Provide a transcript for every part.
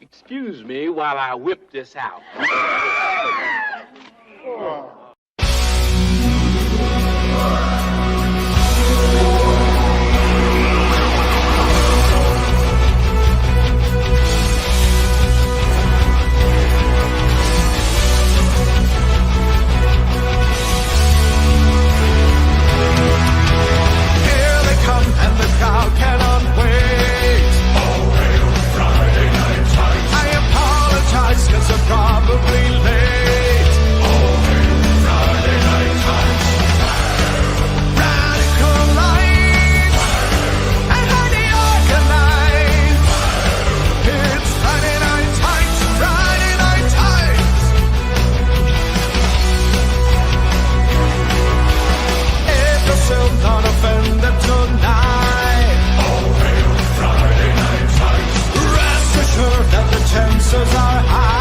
Excuse me while I whip this out. Here they come and the crowd cannot wait. Oh, hail Friday Night Tights. I apologize 'cause I'm probably late. Oh, hail Friday Night Tights. Radical lights and highly organized. It's Friday Night Tights, Friday Night Tights. If you're still not offended tonight, oh, hail Friday Night Tights. Rest assured that the chances are high.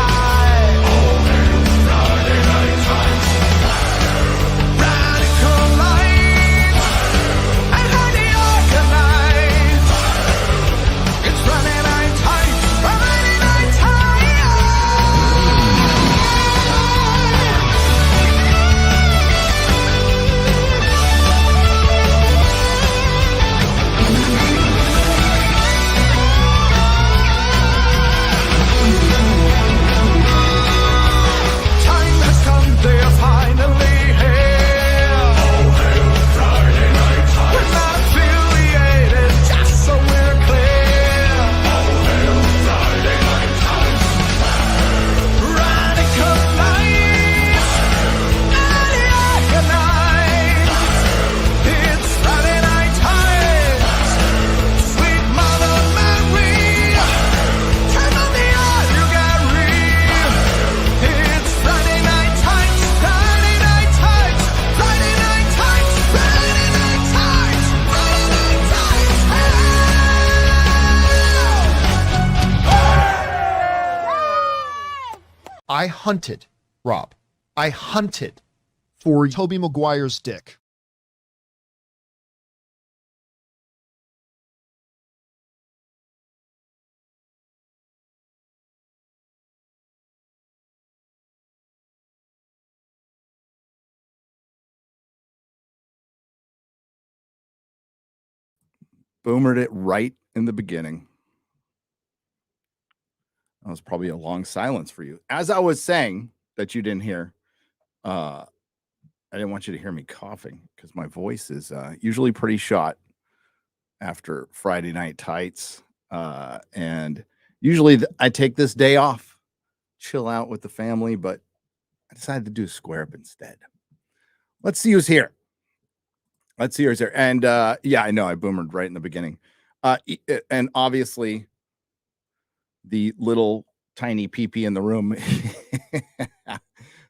Oh, hail Friday Night Tights. Radical lights and highly organized. It's Friday Night Tights, Friday Night Tights. Time has come, they are finally here. Oh, hail Friday Night Tights. We're not affiliated, just so we're clear. Oh, hail Friday Night Tights. Radical lights, unorganized. It's Friday Night Tights. Sweet Mother Mary, turn on the all you got real. It's Friday Night Tights, Friday Night Tights, Friday Night Tights, Friday Night Tights, Friday Night Tights. I hunted, Rob. I hunted for Tobey Maguire's dick. Boomered it right in the beginning. That was probably a long silence for you. As I was saying that you didn't hear, I didn't want you to hear me coughing because my voice is usually pretty shot after Friday Night Tights. And usually I take this day off, chill out with the family, but I decided to do a square up instead. Let's see who's here. Let's see who's here. And yeah, I know I boomered right in the beginning. And obviously, the little tiny pee-pee in the room.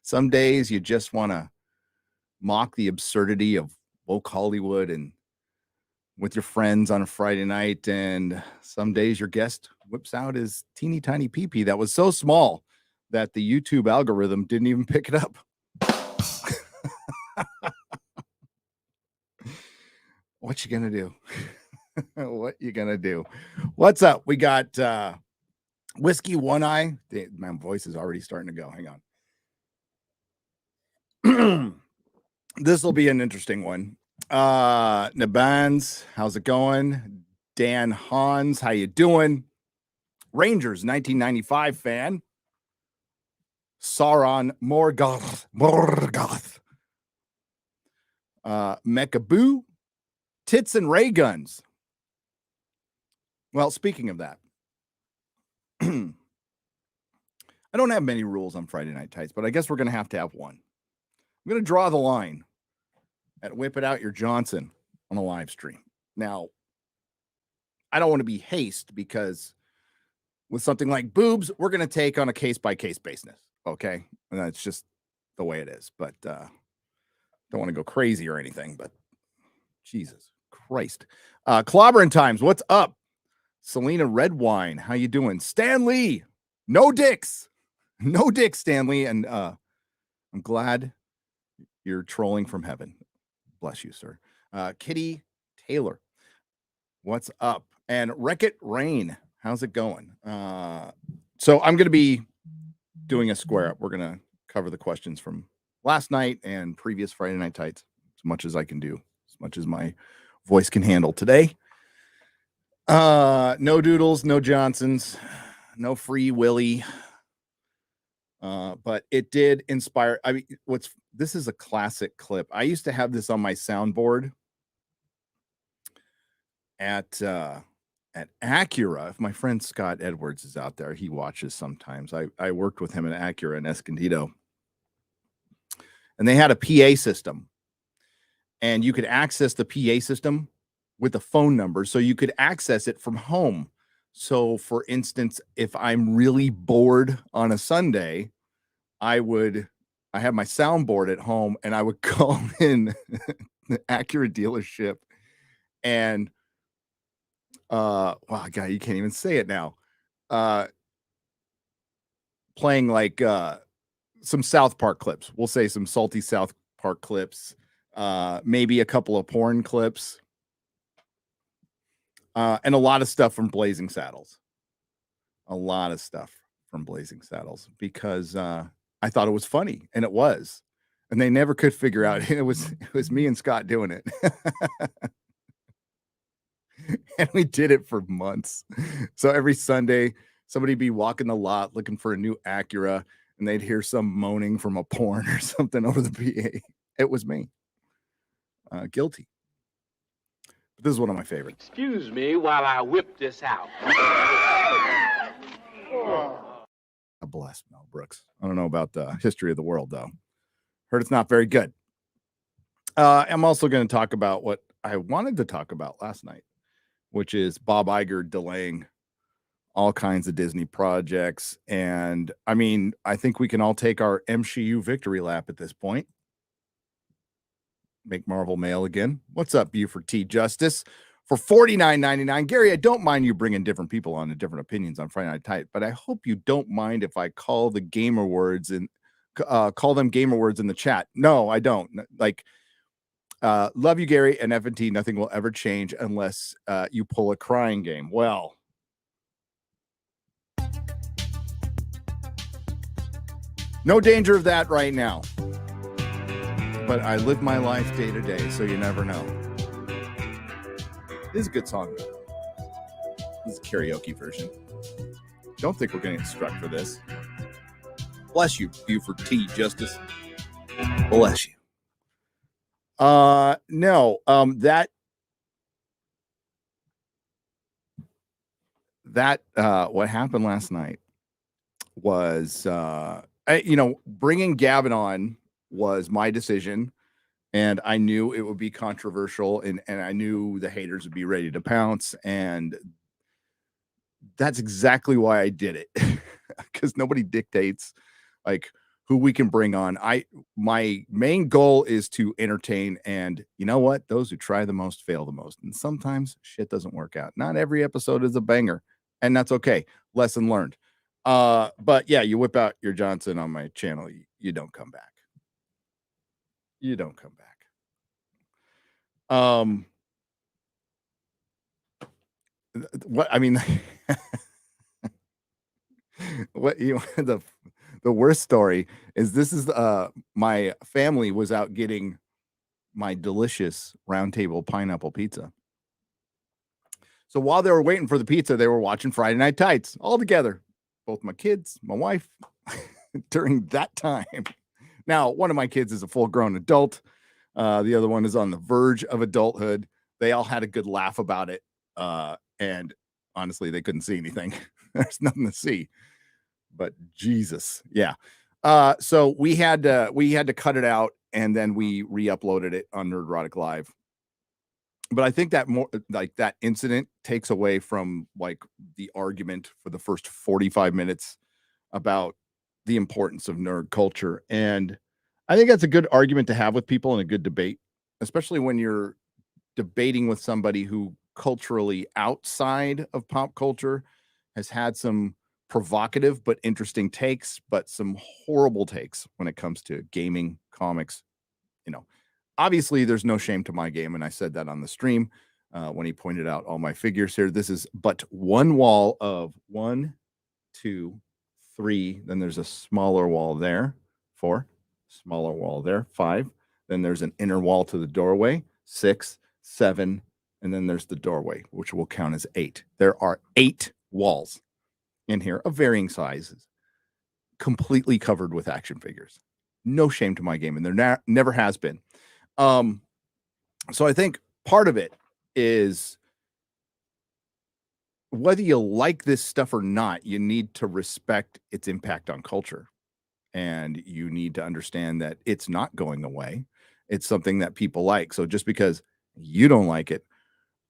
Some days you just want to mock the absurdity of woke Hollywood and with your friends on a Friday night. And some days your guest whips out his teeny tiny pee-pee that was so small that the YouTube algorithm didn't even pick it up. What you gonna do? What you gonna do? What's up? We got Whiskey One Eye. My voice is already starting to go. Hang on. This will be an interesting one. Nabans, how's it going? Dan Hans, how you doing? Rangers 1995 fan. Sauron Morgoth. Mechaboo. Tits and ray guns. Well, speaking of that, I don't have many rules on Friday Night Tights, but I guess we're going to have one. I'm going to draw the line at whip it out your Johnson on a live stream. Now, I don't want to be haste because with something like boobs, we're going to take on a case-by-case basis. Okay. And that's just the way it is. But don't want to go crazy or anything, but Jesus Christ. Clobbering Times, what's up? Selena Redwine, how you doing? Stan Lee, no dicks. No dicks, Stanley. And I'm glad you're trolling from heaven. Bless you, sir. Kitty Taylor, what's up? And Wreck-It Rain, how's it going? So I'm going to be doing a square up. We're going to cover the questions from last night and previous Friday Night Tights as much as I can do, as much as my voice can handle today. No Doodles, no Johnsons, no Free Willy. But it did inspire. I mean, this is a classic clip. I used to have this on my soundboard at Acura. If my friend Scott Edwards is out there, he watches sometimes. I worked with him at Acura in Escondido, and they had a PA system, and you could access the PA system with a phone number, so you could access it from home. So, for instance, if I'm really bored on a Sunday, I have my soundboard at home, and I would call in the Acura dealership, and wow, God, you can't even say it now. Playing like some South Park clips. We'll say some salty South Park clips, maybe a couple of porn clips. And a lot of stuff from Blazing Saddles. A lot of stuff from Blazing Saddles because I thought it was funny, and it was. And they never could figure out it was me and Scott doing it. And we did it for months. So every Sunday, somebody'd be walking the lot looking for a new Acura, and they'd hear some moaning from a porn or something over the PA. It was me. Guilty. This is one of my favorites. Excuse me while I whip this out. God bless Mel Brooks. I don't know about the history of the world, though. Heard it's not very good. I'm also going to talk about what I wanted to talk about last night, which is Bob Iger delaying all kinds of Disney projects. And I mean, I think we can all take our MCU victory lap at this point. Make Marvel mail again. What's up, Buford T. Justice? For $49.99. Gary, I don't mind you bringing different people on to different opinions on Friday Night Tight, but I hope you don't mind if I call the gamer words and call them gamer words in the chat. No, I don't. Like, love you, Gary, and FNT. Nothing will ever change unless you pull a crying game. Well, no danger of that right now. But I live my life day to day, so you never know. This is a good song. This is a karaoke version. Don't think we're going to get struck for this. Bless you, Buford T. Justice. Bless you. No, that what happened last night was, bringing Gavin on was my decision, and I knew it would be controversial, and I knew the haters would be ready to pounce, and that's exactly why I did it, because nobody dictates like who we can bring on. My main goal is to entertain, and you know what? Those who try the most fail the most, and sometimes shit doesn't work out. Not every episode is a banger, and that's okay. Lesson learned. But yeah, you whip out your Johnson on my channel, you don't come back. You don't come back. What I mean, what the worst story is this is my family was out getting my delicious round table pineapple pizza. So while they were waiting for the pizza, they were watching Friday Night Tights all together. Both my kids, my wife, during that time. Now, one of my kids is a full-grown adult. The other one is on the verge of adulthood. They all had a good laugh about it. And honestly, they couldn't see anything. There's nothing to see. But Jesus, yeah. So we had to cut it out, and then we re-uploaded it on Nerdrotic Live. But I think that more like that incident takes away from like the argument for the first 45 minutes about the importance of nerd culture. And I think that's a good argument to have with people in a good debate, especially when you're debating with somebody who culturally outside of pop culture has had some provocative but interesting takes, but some horrible takes when it comes to gaming, comics. You know, obviously there's no shame to my game, and I said that on the stream when he pointed out all my figures here. This is but one wall of 1, 2, 3. Then there's a smaller wall there, 4, smaller wall there, 5. Then there's an inner wall to the doorway, 6, 7, and then there's the doorway, which will count as 8. There are 8 walls in here of varying sizes, completely covered with action figures. No shame to my game, and there never has been. So I think part of it is whether you like this stuff or not, you need to respect its impact on culture. And you need to understand that it's not going away. It's something that people like. So just because you don't like it,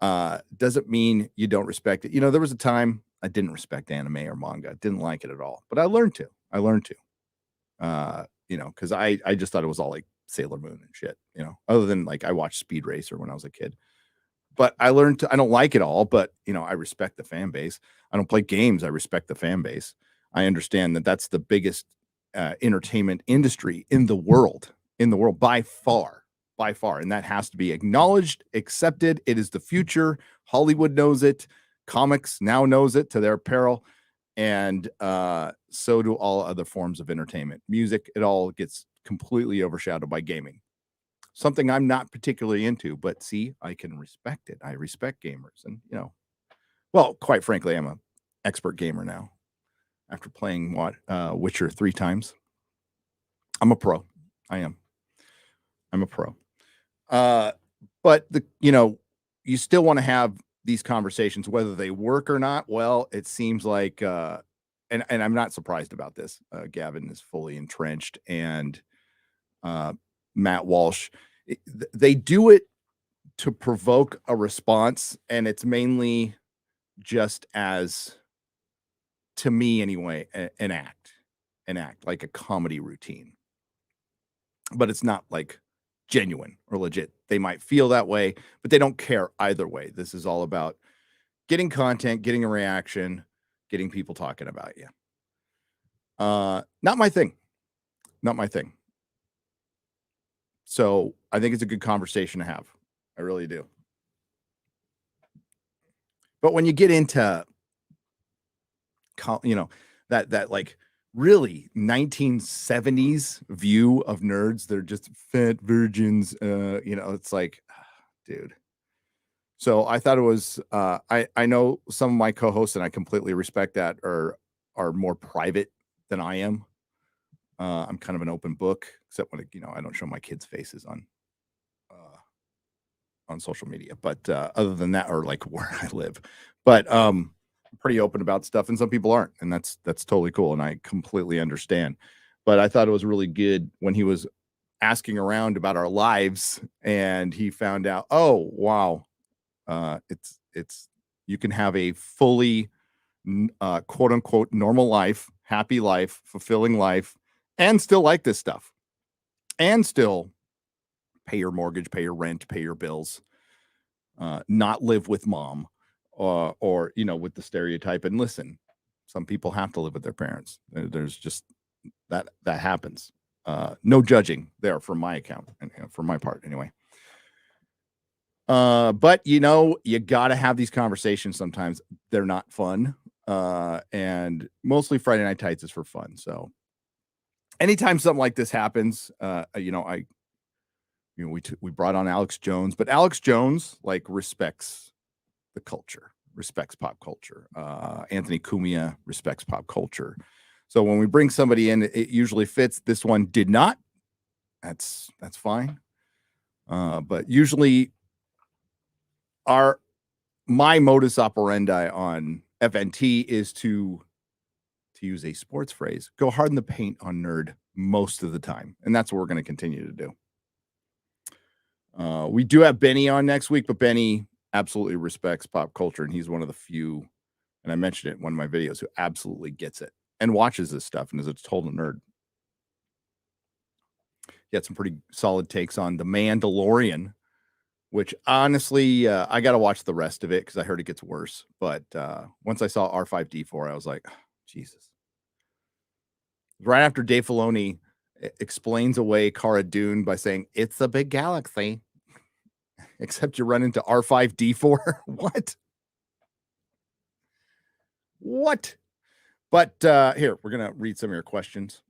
doesn't mean you don't respect it. You know, there was a time I didn't respect anime or manga. Didn't like it at all. But I learned to. You know, because I just thought it was all like Sailor Moon and shit, you know, other than like I watched Speed Racer when I was a kid. But I learned to, I don't like it all, but you know, I respect the fan base. I don't play games. I respect the fan base. I understand that that's the biggest entertainment industry in the world by far. And that has to be acknowledged, accepted. It is the future. Hollywood knows it. Comics now knows it to their peril. And so do all other forms of entertainment. Music, it all gets completely overshadowed by gaming. Something I'm not particularly into, but see, I can respect it. I respect gamers. And, you know, well, quite frankly, I'm an expert gamer now. After playing Witcher 3 times. I'm a pro. I'm a pro. But you know, you still want to have these conversations, whether they work or not. Well, it seems like, and I'm not surprised about this. Gavin is fully entrenched, and Matt Walsh, they do it to provoke a response, and it's mainly just as, to me anyway, an act like a comedy routine, but it's not like genuine or legit. They might feel that way, but they don't care either way. This is all about getting content, getting a reaction, getting people talking about you. Not my thing. So I think it's a good conversation to have. I really do. But when you get into, you know, that like really 1970s view of nerds, they're just fat virgins, you know, it's like, dude. So I thought it was, I know some of my co-hosts, and I completely respect that, are more private than I am. I'm kind of an open book, except when, you know, I don't show my kids' faces on social media, but other than that, or like where I live, but I'm pretty open about stuff, and some people aren't, and that's totally cool, and I completely understand. But I thought it was really good when he was asking around about our lives, and he found out, oh wow, it's you can have a fully quote unquote normal life, happy life, fulfilling life, and still like this stuff, and still pay your mortgage, pay your rent, pay your bills, not live with mom, or you know, with the stereotype. And listen, some people have to live with their parents. There's just that happens. No judging there from my account, and from my part anyway. But you know, you got to have these conversations. Sometimes they're not fun, and mostly Friday Night Tights is for fun. So anytime something like this happens, you know, we brought on Alex Jones, but Alex Jones like respects the culture, respects pop culture. Anthony Cumia respects pop culture. So when we bring somebody in, it usually fits. This one did not. That's fine. But usually my modus operandi on FNT is to use a sports phrase, go hard in the paint on nerd most of the time. And that's what we're going to continue to do. We do have Benny on next week, but Benny absolutely respects pop culture, and he's one of the few, and I mentioned it in one of my videos, who absolutely gets it and watches this stuff and is a total nerd. He had some pretty solid takes on The Mandalorian, which honestly, I got to watch the rest of it because I heard it gets worse. But once I saw R5D4, I was like, oh, Jesus. Right after Dave Filoni explains away Cara Dune by saying, it's a big galaxy. Except you run into R5D4. What? What? But here, we're going to read some of your questions.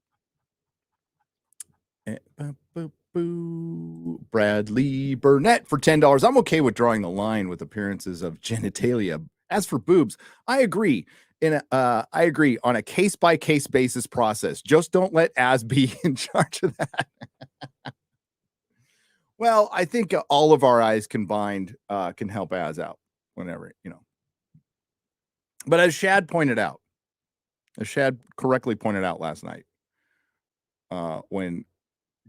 Bradley Burnett for $10. I'm okay with drawing the line with appearances of genitalia. As for boobs, I agree. I agree on a case-by-case basis process. Just don't let Az be in charge of that. Well, I think all of our eyes combined can help Az out whenever, But as Shad correctly pointed out last night, when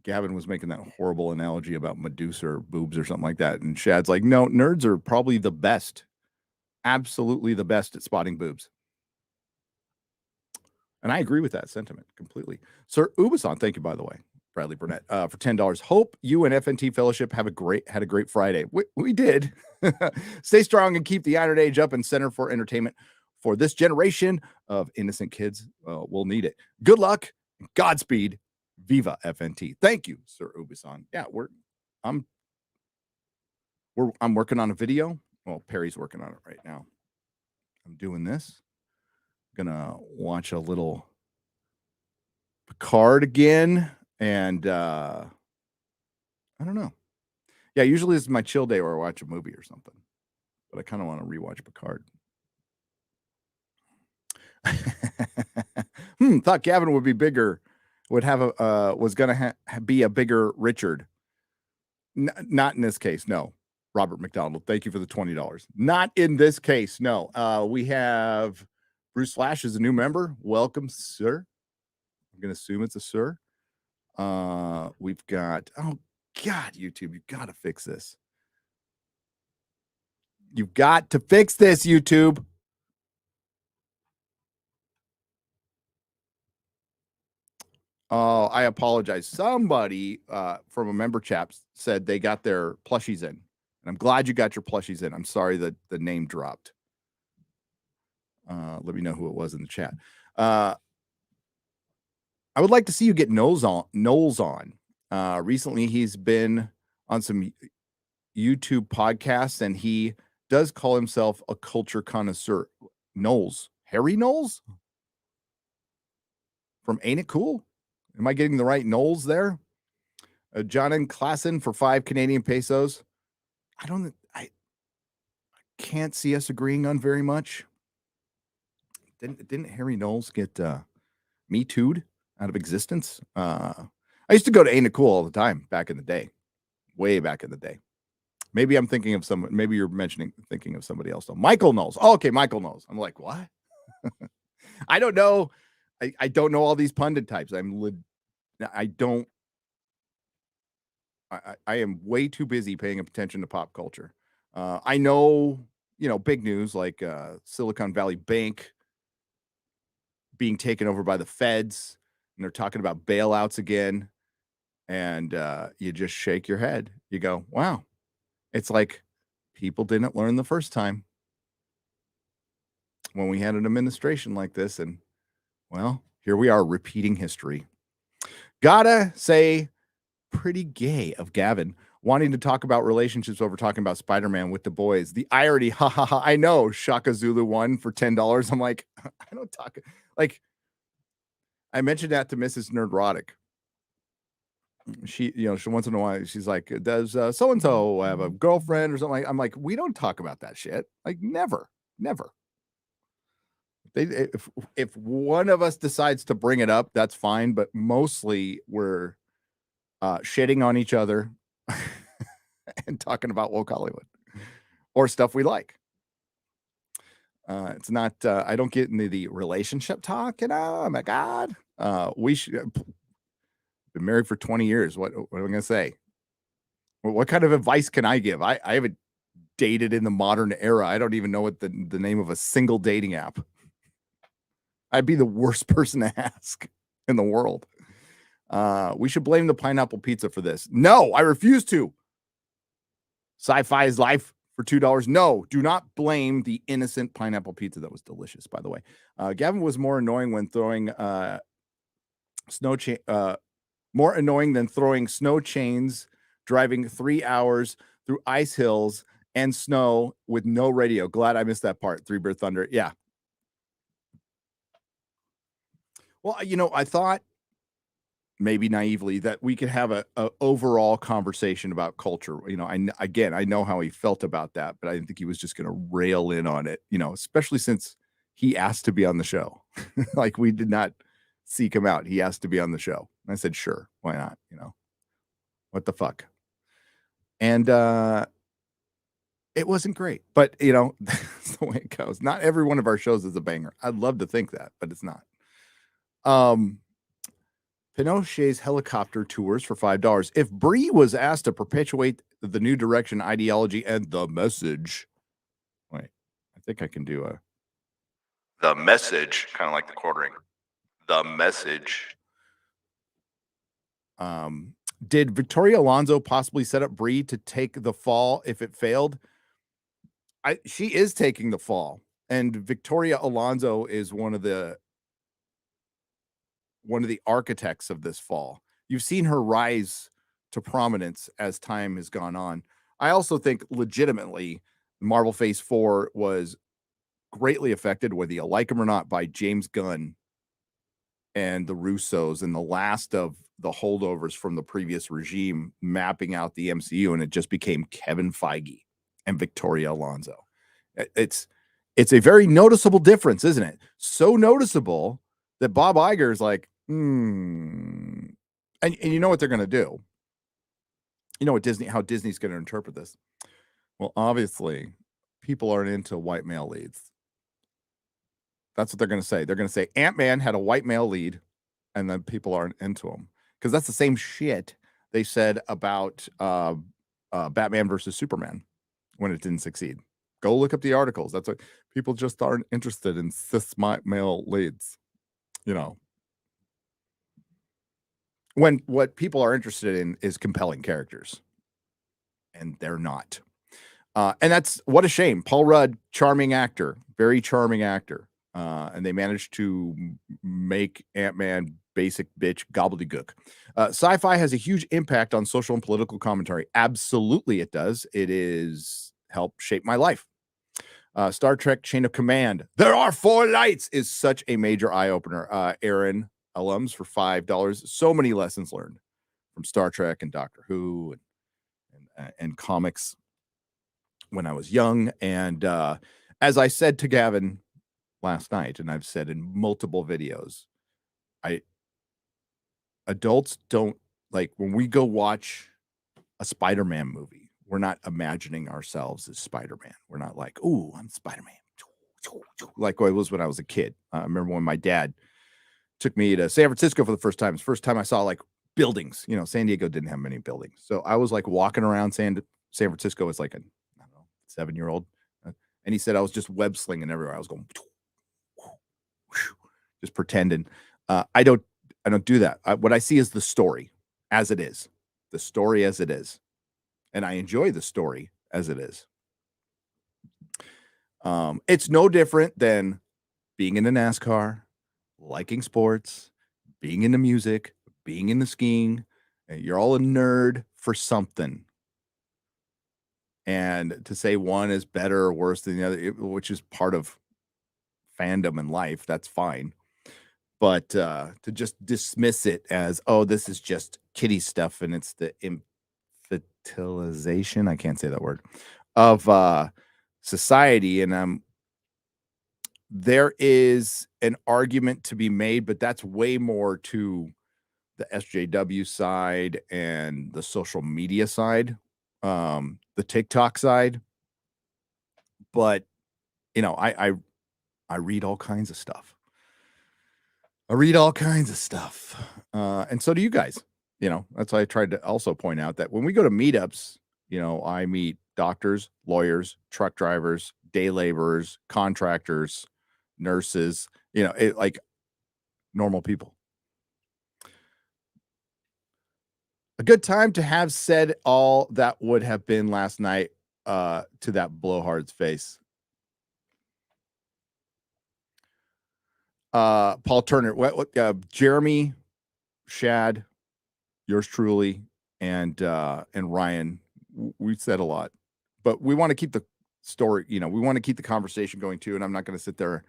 Gavin was making that horrible analogy about Medusa or boobs or something like that, and Shad's like, no, nerds are probably the best, absolutely the best at spotting boobs. And I agree with that sentiment completely. Sir Ubasan, thank you, by the way. Bradley Burnett for $10. Hope you and FNT Fellowship had a great Friday. We did. Stay strong and keep the Iron Age up and Center for Entertainment for this generation of innocent kids. We'll need it. Good luck. Godspeed. Viva FNT. Thank you, Sir Ubisan. Yeah, I'm working on a video. Well, Perry's working on it right now. I'm doing this. Gonna watch a little Picard again. And I don't know. Yeah, usually it's my chill day or I watch a movie or something. But I kind of want to rewatch Picard. Thought Gavin would be bigger, would have was going to be a bigger Richard. Not in this case, no. Robert McDonald, thank you for the $20. Not in this case, no. We have Bruce Slash as a new member. Welcome, sir. I'm going to assume it's a sir. We've got, oh God, YouTube, you've got to fix this. You've got to fix this, YouTube. Oh, I apologize. Somebody from a member chap said they got their plushies in. And I'm glad you got your plushies in. I'm sorry that the name dropped. Let me know who it was in the chat. I would like to see you get Knowles on. Recently, he's been on some YouTube podcasts, and he does call himself a culture connoisseur. Knowles. Harry Knowles? From Ain't It Cool? Am I getting the right Knowles there? John and Klassen for 5 Canadian pesos. I can't see us agreeing on very much. Didn't Harry Knowles get Me Too'd out of existence? I used to go to Ain't It Cool all the time back in the day. Way back in the day. Maybe I'm thinking of someone. Maybe you're thinking of somebody else. Though. Michael Knowles. Oh, okay, Michael Knowles. I'm like, what? I don't know. I don't know all these pundit types. I am way too busy paying attention to pop culture. I know, big news like Silicon Valley Bank being taken over by the feds, and they're talking about bailouts again. And you just shake your head. You go, wow. It's like people didn't learn the first time when we had an administration like this. And, well, here we are repeating history. Gotta say, pretty gay of Gavin wanting to talk about relationships over talking about Spider-Man with the boys. The irony, ha ha ha. I know Shaka Zulu won for $10. I'm like, I don't talk. Like, I mentioned that to Mrs. Nerdrotic. She once in a while, she's like, does so-and-so have a girlfriend or something? I'm like, we don't talk about that shit. Like, never. If one of us decides to bring it up, that's fine. But mostly we're shitting on each other and talking about woke Hollywood or stuff we like. It's not, I don't get into the relationship talk, oh my God. We should been married for 20 years. What am I going to say? What kind of advice can I give? I haven't dated in the modern era. I don't even know what the name of a single dating app. I'd be the worst person to ask in the world. We should blame the pineapple pizza for this. No, I refuse to. Sci-fi is life for $2. No, do not blame the innocent pineapple pizza. That was delicious, by the way. Gavin was more annoying when throwing more annoying than throwing snow chains, driving 3 hours through ice hills and snow with no radio. Glad I missed that part. 3 Bear Thunder. Yeah. Well, I thought maybe naively that we could have a overall conversation about culture. I know how he felt about that, but I didn't think he was just going to rail in on it, especially since he asked to be on the show. Like, we did not seek him out. He asked to be on the show. I said, sure, why not? What the fuck? And it wasn't great, but that's the way it goes. Not every one of our shows is a banger. I'd love to think that, but it's not. Pinochet's helicopter tours for $5. If Brie was asked to perpetuate the New Direction ideology and the message, wait, I think I can do the message, kind of like the quartering. The message. Did Victoria Alonso possibly set up Brie to take the fall if it failed? She is taking the fall, and Victoria Alonso is one of the architects of this fall. You've seen her rise to prominence as time has gone on. I also think legitimately Marvel Phase 4 was greatly affected, whether you like them or not, by James Gunn and the Russos and the last of the holdovers from the previous regime mapping out the MCU, and it just became Kevin Feige and Victoria Alonso. It's a very noticeable difference, isn't it? So noticeable that Bob Iger is like, and you know what they're going to do. You know how Disney's going to interpret this. Well, obviously, people aren't into white male leads. That's what they're going to say. They're going to say Ant-Man had a white male lead, and then people aren't into him. Because that's the same shit they said about Batman versus Superman when it didn't succeed. Go look up the articles. That's what people just aren't interested in cis male leads. When what people are interested in is compelling characters, and they're not. And that's what a shame. Paul Rudd, charming actor, very charming actor. And they managed to make Ant-Man basic bitch gobbledygook. Sci-fi has a huge impact on social and political commentary. Absolutely it does. It is helped shape my life. Star Trek Chain of Command, there are 4 lights, is such a major eye-opener. Aaron alums for $5. So many lessons learned from Star Trek and Doctor Who and comics when I was young. And as I said to Gavin last night, and I've said in multiple videos, adults don't like when we go watch a Spider-Man movie, we're not imagining ourselves as Spider-Man. We're not like, oh, I'm Spider-Man. Like I was when I was a kid. I remember when my dad took me to San Francisco for the first time. It's the first time I saw like buildings. San Diego didn't have many buildings. So I was like walking around San Francisco as like a, 7-year-old. And he said I was just web slinging everywhere. I was going just pretending. I don't do that. What I see is the story as it is. The story as it is. And I enjoy the story as it is. It's no different than being in a NASCAR, liking sports, being into music, being into skiing. You're all a nerd for something. And to say one is better or worse than the other, which is part of fandom and life, that's fine. But to just dismiss it as, oh, this is just kiddie stuff and it's the infantilization, I can't say that word, of society. And there is an argument to be made, but that's way more to the SJW side and the social media side, the TikTok side. But, I read all kinds of stuff. And so do you guys. That's why I tried to also point out that when we go to meetups, I meet doctors, lawyers, truck drivers, day laborers, contractors, nurses, like normal people. A good time to have said all that would have been last night to that blowhard's face. Paul Turner, Jeremy, Shad, yours truly, and Ryan. We said a lot, but we want to keep the story. We want to keep the conversation going too. And I'm not going to sit there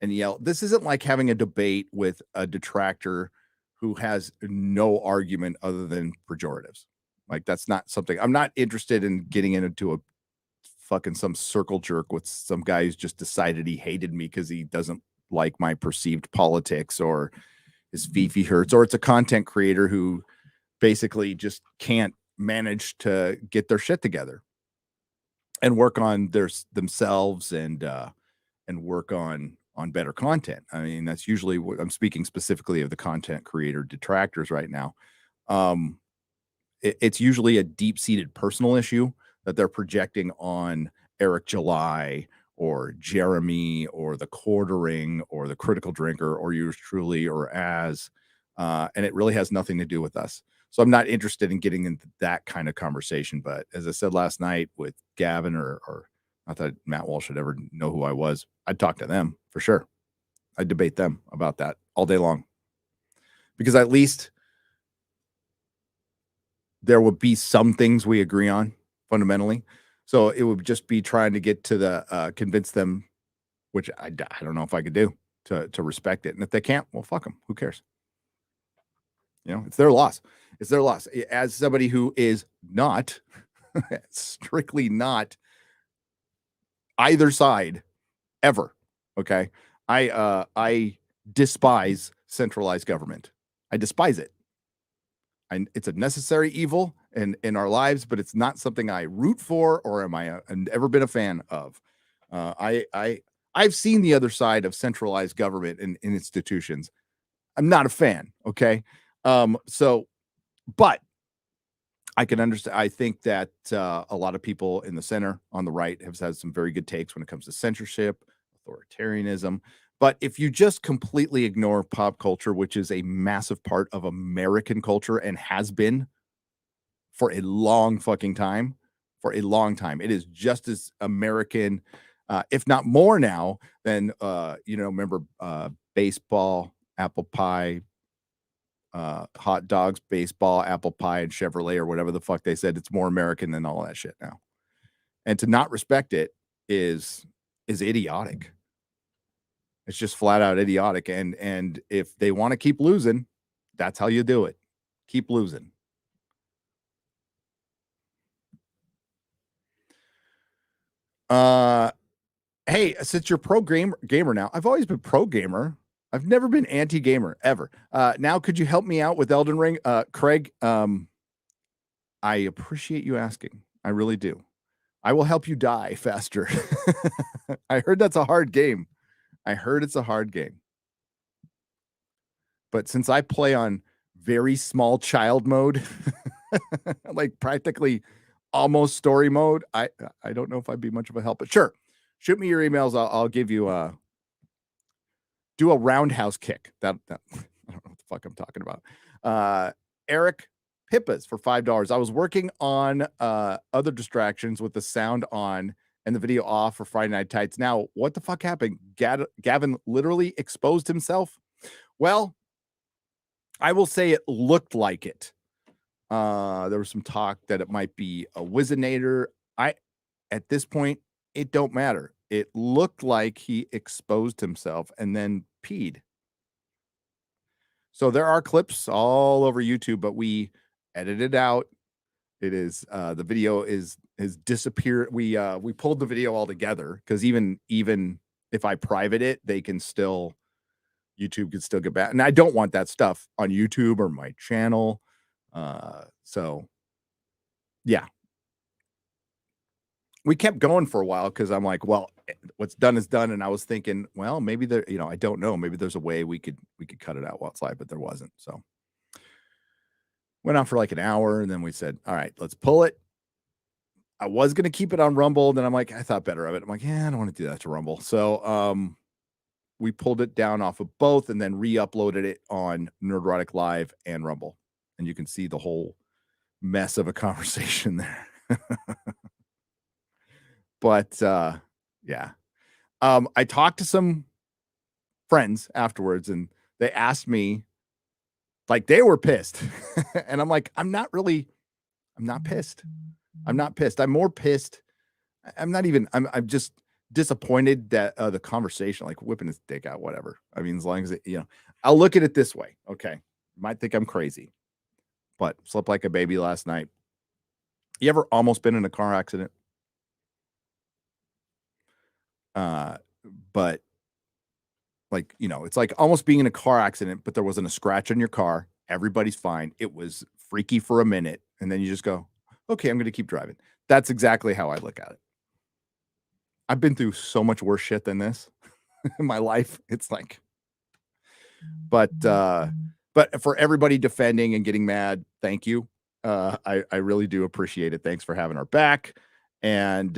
and yell. This isn't like having a debate with a detractor who has no argument other than pejoratives. Like, that's not something I'm not interested in getting into some circle jerk with some guy who's just decided he hated me because he doesn't like my perceived politics or his Fifi hurts, or it's a content creator who basically just can't manage to get their shit together and work on themselves and work on better content. I mean, that's usually what I'm speaking specifically of the content creator detractors right now. It's usually a deep-seated personal issue that they're projecting on Eric July or Jeremy or the Quartering or the Critical Drinker or yours truly or and it really has nothing to do with us. So I'm not interested in getting into that kind of conversation. But as I said last night with Gavin or not that Matt Walsh should ever know who I was, I'd talk to them for sure. I'd debate them about that all day long. Because at least there would be some things we agree on fundamentally. So it would just be trying to get to the convince them, which I don't know if I could do, to respect it. And if they can't, well, fuck them. Who cares? It's their loss. It's their loss. As somebody who is not strictly not either side ever. Okay. I despise centralized government. I despise it. It's a necessary evil in our lives, but it's not something I root for or am I ever been a fan of. I've seen the other side of centralized government in institutions. I'm not a fan. Okay. But I can understand. I think that a lot of people in the center on the right have had some very good takes when it comes to censorship, authoritarianism. But if you just completely ignore pop culture, which is a massive part of American culture and has been for a long fucking time, it is just as American, if not more now than, remember baseball, apple pie, hot dogs, baseball, apple pie, and Chevrolet or whatever the fuck they said. It's more American than all that shit now. And to not respect it is idiotic. It's just flat out idiotic. And if they want to keep losing, that's how you do it. Keep losing. Hey, since you're pro gamer now, I've always been pro gamer. I've never been anti-gamer ever. Now could you help me out with Elden Ring? Craig, I appreciate you asking. I really do. I will help you die faster. I heard that's a hard game. I heard it's a hard game. But since I play on very small child mode, like practically almost story mode, I don't know if I'd be much of a help. But sure, shoot me your emails. I'll give you do a roundhouse kick. That I don't know what the fuck I'm talking about. Eric Pippas for $5. I was working on other distractions with the sound on and the video off for Friday Night Tights. Now, what the fuck happened? Gavin literally exposed himself. Well, I will say it looked like it. There was some talk that it might be a Wizinator. At this point, it don't matter. It looked like he exposed himself and then peed. So there are clips all over YouTube, but we edited out. It is the video has disappeared. We pulled the video all together because even if I private it, YouTube could still get back. And I don't want that stuff on YouTube or my channel. So yeah. We kept going for a while because I'm like, well, what's done is done. And I was thinking, well, maybe there, I don't know. Maybe there's a way we could cut it out while it's live, but there wasn't. So Went on for like an hour, and then we said, all right, let's pull it. I was going to keep it on Rumble. Then I'm like, I thought better of it. I'm like, yeah, I don't want to do that to Rumble. So we pulled it down off of both and then re-uploaded it on Nerdrotic Live and Rumble. And you can see the whole mess of a conversation there. But yeah. I talked to some friends afterwards, and they asked me, like, they were pissed. And I'm like, I'm not pissed. I'm not pissed. I'm more pissed. I'm just disappointed that the conversation, like whipping his dick out, whatever. I mean, as long as it, I'll look at it this way. Okay. You might think I'm crazy, but slept like a baby last night. You ever almost been in a car accident? But like, it's like almost being in a car accident, but there wasn't a scratch on your car. Everybody's fine. It was freaky for a minute. And then you just go, okay, I'm going to keep driving. That's exactly how I look at it. I've been through so much worse shit than this in my life. It's like, but for everybody defending and getting mad, thank you. I really do appreciate it. Thanks for having our back. And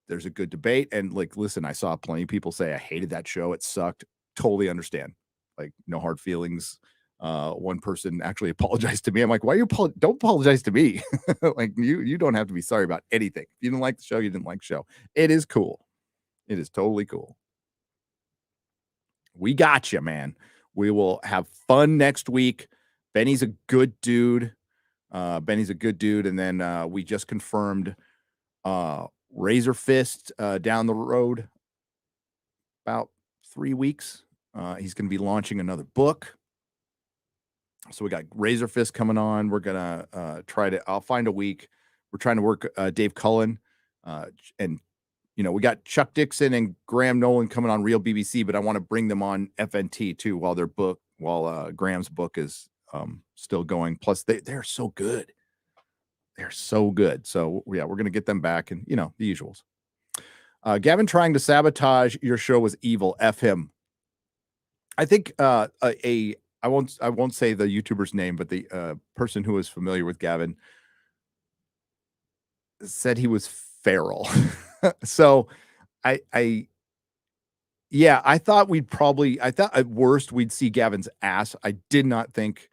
there's a good debate. And like, listen, I saw plenty of people say, I hated that show. It sucked. Totally understand. Like, no hard feelings. One person actually apologized to me. I'm like, why don't apologize to me? Like, you don't have to be sorry about anything. If you didn't like the show, you didn't like the show. It is cool. It is totally cool. We got you, man. We will have fun next week. Benny's a good dude. And then we just confirmed Razor Fist down the road about 3 weeks. He's going to be launching another book. So we got Razor Fist coming on. We're going to I'll find a week. We're trying to work Dave Cullen. And, we got Chuck Dixon and Graham Nolan coming on Real BBC, but I want to bring them on FNT too while Graham's book is still going. Plus they're so good. They're so good. So yeah, we're going to get them back, and the usuals. Gavin trying to sabotage your show was evil. F him. I think I won't say the YouTuber's name, but the person who is familiar with Gavin said he was feral. So I thought at worst we'd see Gavin's ass. I did not think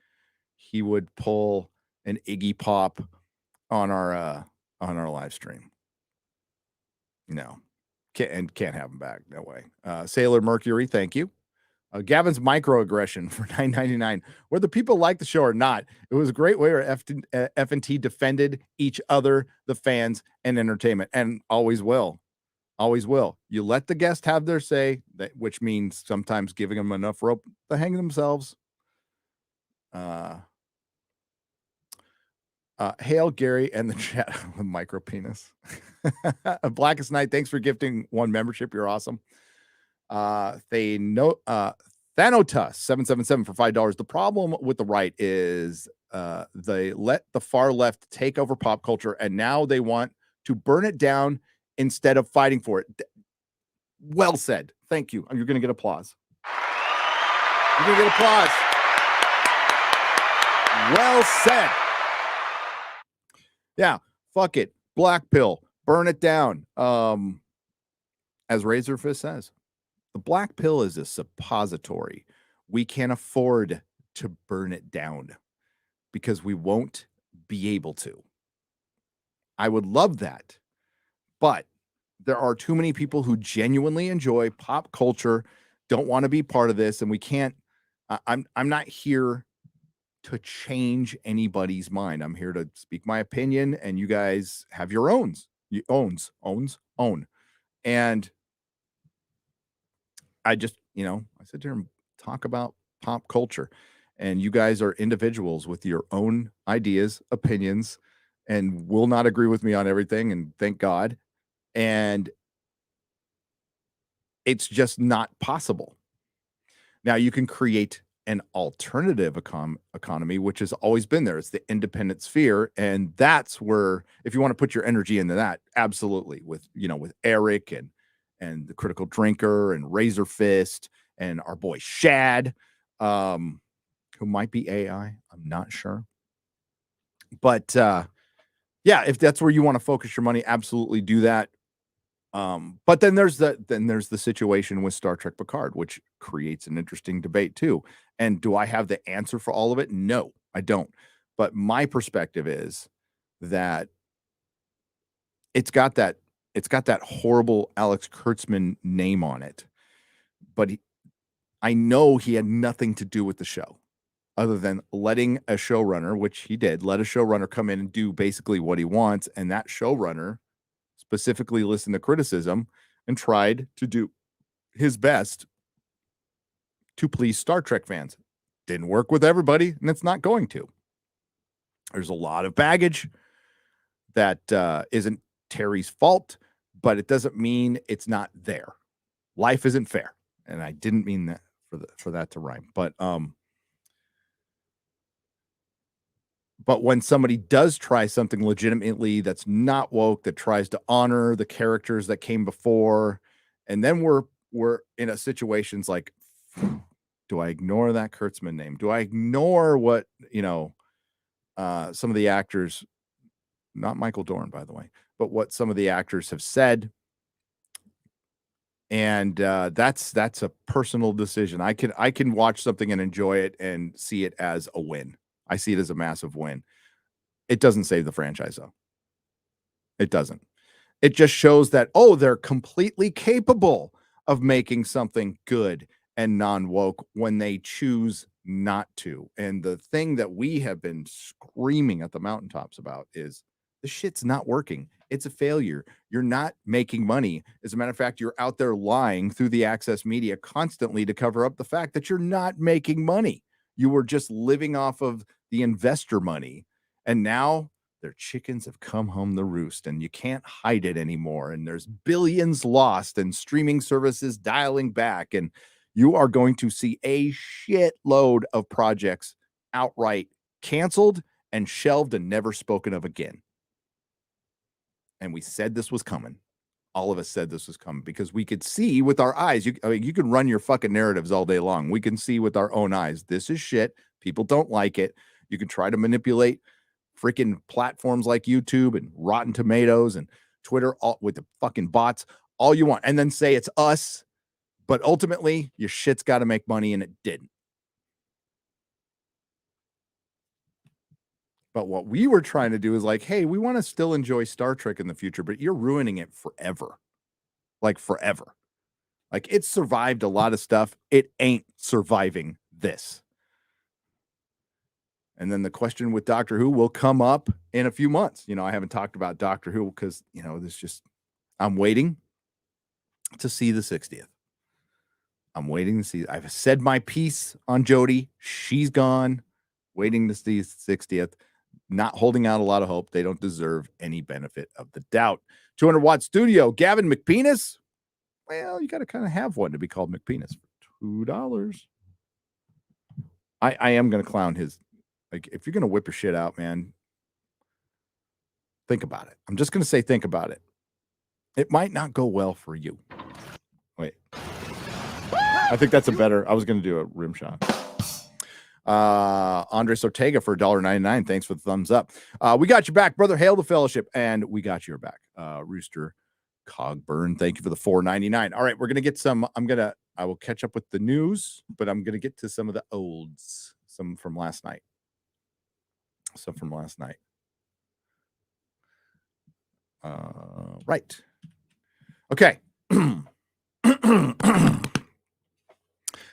he would pull an Iggy Pop on our live stream. No, can't have him back. No way. Sailor Mercury, thank you. Gavin's microaggression for $9.99. Whether people like the show or not, it was a great way where FNT defended each other, the fans, and entertainment, and always will. Always will. You let the guest have their say, which means sometimes giving them enough rope to hang themselves. Hail Gary and the chat with micro penis. Blackest Night, thanks for gifting one membership. You're awesome. Thanotas 777 for $5. The problem with the right is they let the far left take over pop culture, and now they want to burn it down instead of fighting for it. Well said. Thank you. You're going to get applause. You're going to get applause. Well said. Yeah, fuck it. Black pill. Burn it down. As Razor Fist says, the black pill is a suppository. We can't afford to burn it down because we won't be able to. I would love that. But there are too many people who genuinely enjoy pop culture, don't want to be part of this, and we can't. I'm not here to change anybody's mind. I'm here to speak my opinion, and you guys have your own. And I just, I sit here and talk about pop culture, and you guys are individuals with your own ideas, opinions, and will not agree with me on everything. And thank God. And it's just not possible. Now you can create an alternative economy, which has always been there. It's the independent sphere. And that's where, if you want to put your energy into that, absolutely, with Eric and the Critical Drinker and Razor Fist and our boy Shad, who might be AI. I'm not sure. But yeah, if that's where you want to focus your money, absolutely do that. But then there's the situation with Star Trek Picard, which creates an interesting debate too. And do I have the answer for all of it? No, I don't. But my perspective is that it's got that horrible Alex Kurtzman name on it. But I know he had nothing to do with the show other than letting a showrunner, which he did, let a showrunner come in and do basically what he wants. And that showrunner specifically listened to criticism and tried to do his best to please Star Trek fans. Didn't work with everybody, and it's not going to. There's a lot of baggage that isn't Terry's fault, but it doesn't mean it's not there. Life isn't fair, and I didn't mean that for that to rhyme. But when somebody does try something legitimately that's not woke, that tries to honor the characters that came before, and then we're in a situations like, do I ignore that Kurtzman name? Do I ignore what, some of the actors, not Michael Dorn, by the way, but what some of the actors have said? And that's a personal decision. I can watch something and enjoy it and see it as a win. I see it as a massive win. It doesn't save the franchise, though. It doesn't. It just shows that, they're completely capable of making something good and non-woke when they choose not to. And the thing that we have been screaming at the mountaintops about is the shit's not working. It's a failure. You're not making money. As a matter of fact, you're out there lying through the access media constantly to cover up the fact that you're not making money. You were just living off of the investor money. And now their chickens have come home to roost, and you can't hide it anymore. And there's billions lost and streaming services dialing back. And you are going to see a shitload of projects outright canceled and shelved and never spoken of again. And we said this was coming. All of us said this was coming because we could see with our eyes. You can run your fucking narratives all day long. We can see with our own eyes. This is shit. People don't like it. You can try to manipulate freaking platforms like YouTube and Rotten Tomatoes and Twitter with the fucking bots all you want, and then say it's us. But ultimately, your shit's got to make money, and it didn't. But what we were trying to do is like, hey, we want to still enjoy Star Trek in the future, but you're ruining it forever. Like forever. Like it's survived a lot of stuff. It ain't surviving this. And then the question with Doctor Who will come up in a few months. I haven't talked about Doctor Who because, I'm waiting to see the 60th. I'm waiting to see. I've said my piece on Jodie. She's gone. Waiting to see the 60th. Not holding out a lot of hope. They don't deserve any benefit of the doubt. 200-watt studio. Gavin McPenis. Well, you got to kind of have one to be called McPenis for $2. I am going to clown his. Like, if you're going to whip your shit out, man, think about it. I'm just going to say think about it. It might not go well for you. Wait. I think that's a better. I was going to do a rim shot. Andres Ortega for $1.99. Thanks for the thumbs up. We got your back, brother. Hail the fellowship, and we got your back. Rooster Cogburn, thank you for the $4.99. All right, we're gonna get some. I will catch up with the news, but I'm gonna get to some of the olds, some from last night. Right. Okay.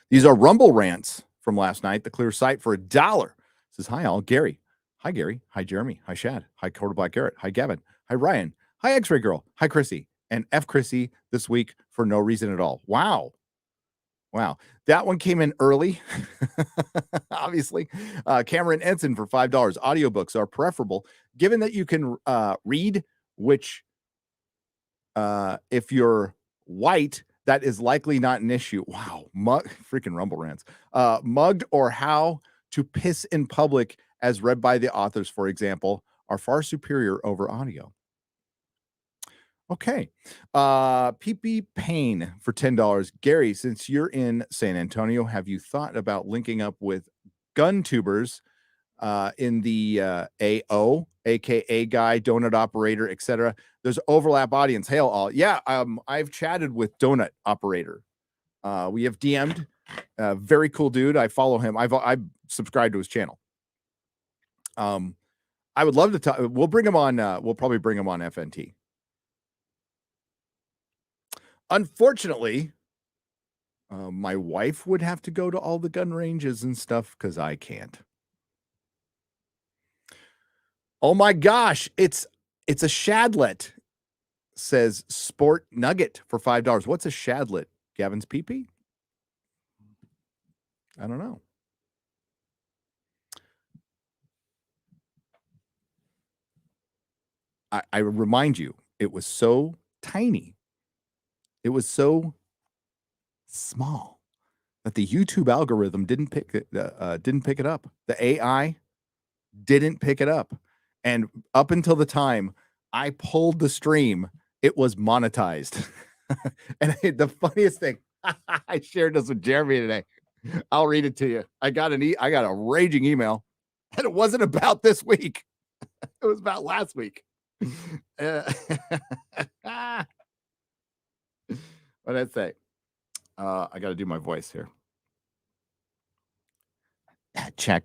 These are Rumble rants from last night. The clear site for $1 says, hi all, Gary. Hi Gary. Hi Jeremy. Hi Shad. Hi Quarter Black Garrett. Hi Gavin. Hi Ryan. Hi X-Ray Girl. Hi Chrissy. And F Chrissy this week for no reason at all. Wow. That one came in early. Obviously. Cameron Ensign for $5. Audiobooks are preferable given that you can read, which if you're white, that is likely not an issue. Wow. Freaking Rumble rants. Mugged or How to Piss in Public, as read by the authors, for example, are far superior over audio. Okay. PP Payne for $10. Gary, since you're in San Antonio, have you thought about linking up with gun tubers in the AO, aka guy, donut operator, etc. There's overlap audience. Hail all. Yeah, I've chatted with donut operator. We have DM'd. Very cool dude. I follow him. I've subscribed to his channel. I would love to talk. We'll bring him on. We'll probably bring him on FNT. Unfortunately, my wife would have to go to all the gun ranges and stuff because I can't. Oh my gosh, it's a shadlet. Says Sport Nugget for $5. What's a shadlet? Gavin's pee-pee? I don't know. I remind you, it was so tiny. It was so small that the YouTube algorithm didn't pick it up. The AI didn't pick it up. And up until the time I pulled the stream, it was monetized. And the funniest thing, I shared this with Jeremy today. I'll read it to you. I got a raging email, and it wasn't about this week. It was about last week. What did I say? I got to do my voice here. Check.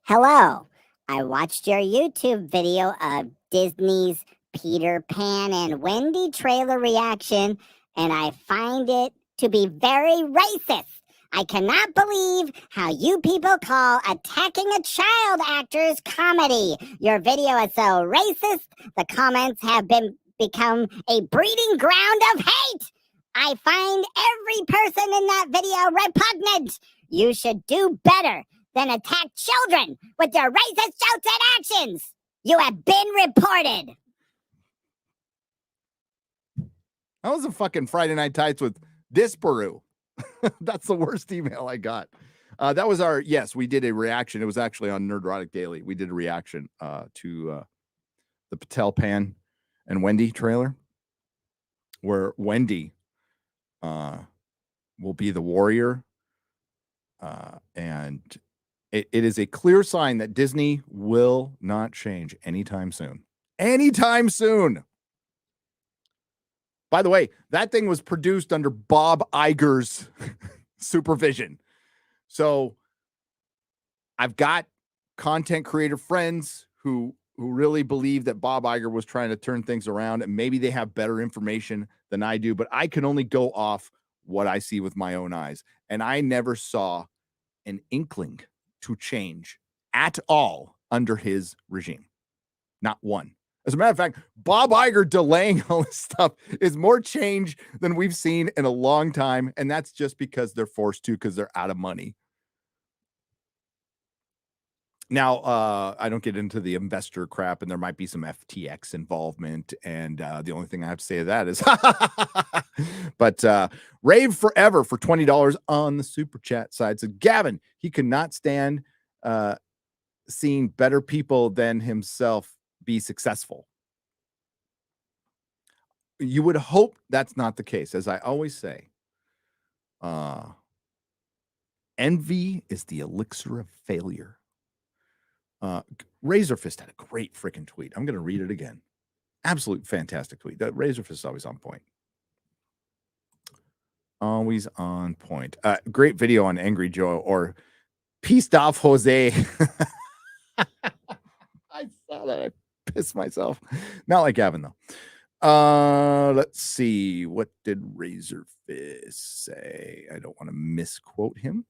Hello. I watched your YouTube video of Disney's Peter Pan and Wendy trailer reaction, and I find it to be very racist. I cannot believe how you people call attacking a child actors comedy. Your video is so racist. The comments have become a breeding ground of hate. I find every person in that video repugnant. You should do better than attack children with your racist jokes and actions. You have been reported. That was a fucking Friday Night Tights with Disparu. That's the worst email I got. That was we did a reaction. It was actually on Nerdrotic Daily. We did a reaction to the Patel Pan and Wendy trailer, where Wendy will be the warrior. And it is a clear sign that Disney will not change anytime soon. Anytime soon. By the way, that thing was produced under Bob Iger's supervision. So I've got content creator friends who really believe that Bob Iger was trying to turn things around, and maybe they have better information than I do, but I can only go off what I see with my own eyes. And I never saw an inkling to change at all under his regime. Not one. As a matter of fact, Bob Iger delaying all this stuff is more change than we've seen in a long time. And that's just because they're forced to, because they're out of money. Now, I don't get into the investor crap, and there might be some FTX involvement. And the only thing I have to say to that is, but Rave Forever for $20 on the super chat side. So Gavin, he could not stand seeing better people than himself be successful. You would hope that's not the case. As I always say, envy is the elixir of failure. Razorfist had a great freaking tweet. I'm going to read it again. Absolute fantastic tweet. That Razorfist is always on point. Always on point. Great video on Angry Joe or Peaced Off Jose. I saw that. I pissed myself. Not like Gavin, though. Let's see. What did Razorfist say? I don't want to misquote him.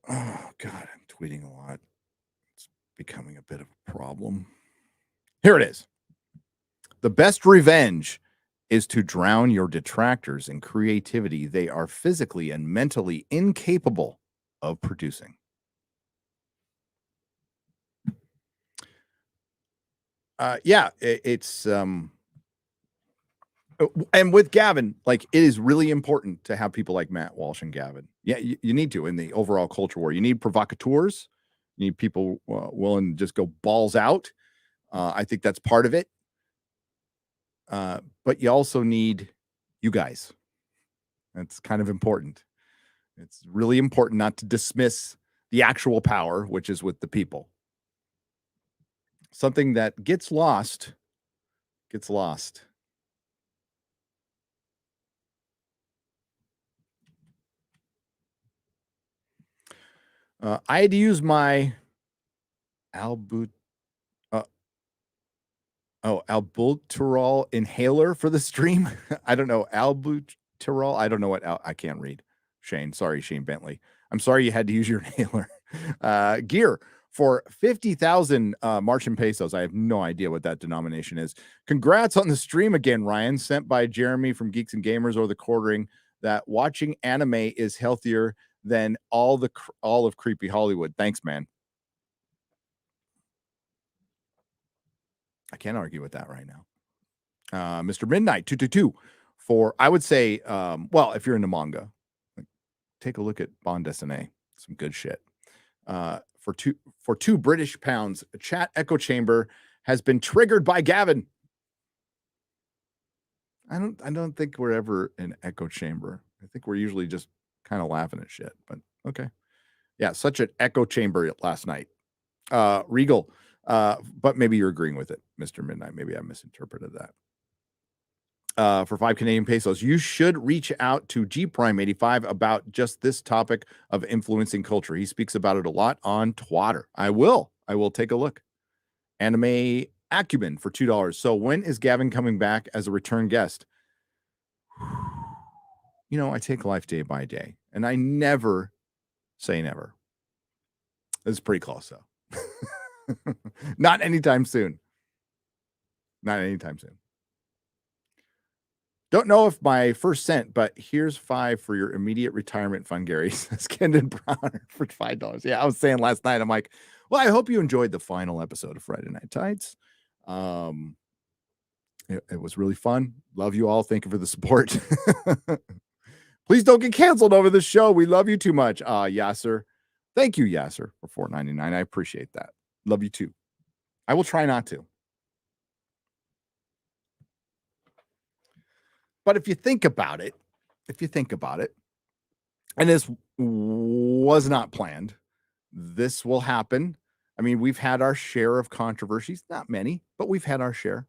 Oh, God, I'm tweeting a lot. It's becoming a bit of a problem. Here it is. The best revenge is to drown your detractors in creativity they are physically and mentally incapable of producing. It's and with Gavin, like, it is really important to have people like Matt Walsh and Gavin. Yeah, you need to in the overall culture war. You need provocateurs. You need people willing to just go balls out. I think that's part of it. but you also need you guys. That's kind of important. It's really important not to dismiss the actual power, which is with the people. Something that gets lost. I had to use my albuterol inhaler for the stream. I don't know. Albuterol. I don't know what I can't read. Shane. Sorry, Shane Bentley. I'm sorry you had to use your inhaler. Gear for 50,000 Martian pesos. I have no idea what that denomination is. Congrats on the stream again, Ryan. Sent by Jeremy from Geeks and Gamers, or the quartering that watching anime is healthier than all of creepy Hollywood. Thanks, man. I can't argue with that right now. Mr. Midnight 222 for, I would say, well, if you're into manga, take a look at Bond Dessiné. Some good shit. For two British pounds, a chat echo chamber has been triggered by Gavin. I don't think we're ever in echo chamber. I think we're usually just kind of laughing at shit, but okay. Yeah, such an echo chamber last night. Regal, but maybe you're agreeing with it, Mr. Midnight. Maybe I misinterpreted that. For 5 Canadian pesos, you should reach out to G Prime 85 about just this topic of influencing culture. He speaks about it a lot on Twitter. I will take a look. Anime Acumen for $2. So when is Gavin coming back as a return guest? You know, I take life day by day, and I never say never. This is pretty close, though. Not anytime soon. Don't know if my first cent, but here's 5 for your immediate retirement fund, Gary. Says Kendon Browner for $5. Yeah, I was saying last night, I'm like, well, I hope you enjoyed the final episode of Friday Night Tights. It was really fun. Love you all. Thank you for the support. Please don't get canceled over this show. We love you too much. Yasser. Thank you, Yasser, for $4.99. I appreciate that. Love you too. I will try not to. But if you think about it, and this was not planned, this will happen. I mean, we've had our share of controversies, not many, but we've had our share.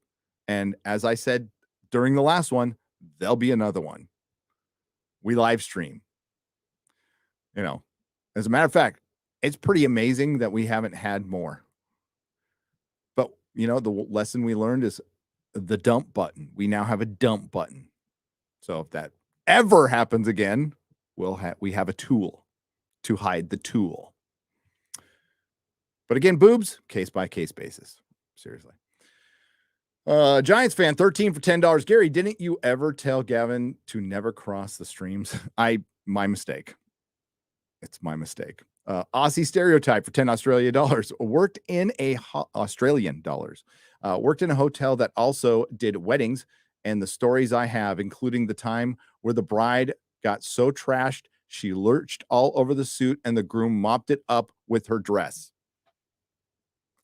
And as I said during the last one, there'll be another one. We live stream. You know, as a matter of fact, it's pretty amazing that we haven't had more. But, you know, the lesson we learned is the dump button. We now have a dump button. So if that ever happens again, we have a tool to hide the tool. But again, boobs, case by case basis. Seriously. Giants fan 13 for $10. Gary, didn't you ever tell Gavin to never cross the streams? My mistake. It's my mistake. Aussie stereotype for 10 Australian dollars. Worked in a Australian dollars. Worked in a hotel that also did weddings. And the stories I have, including the time where the bride got so trashed, she lurched all over the suit and the groom mopped it up with her dress.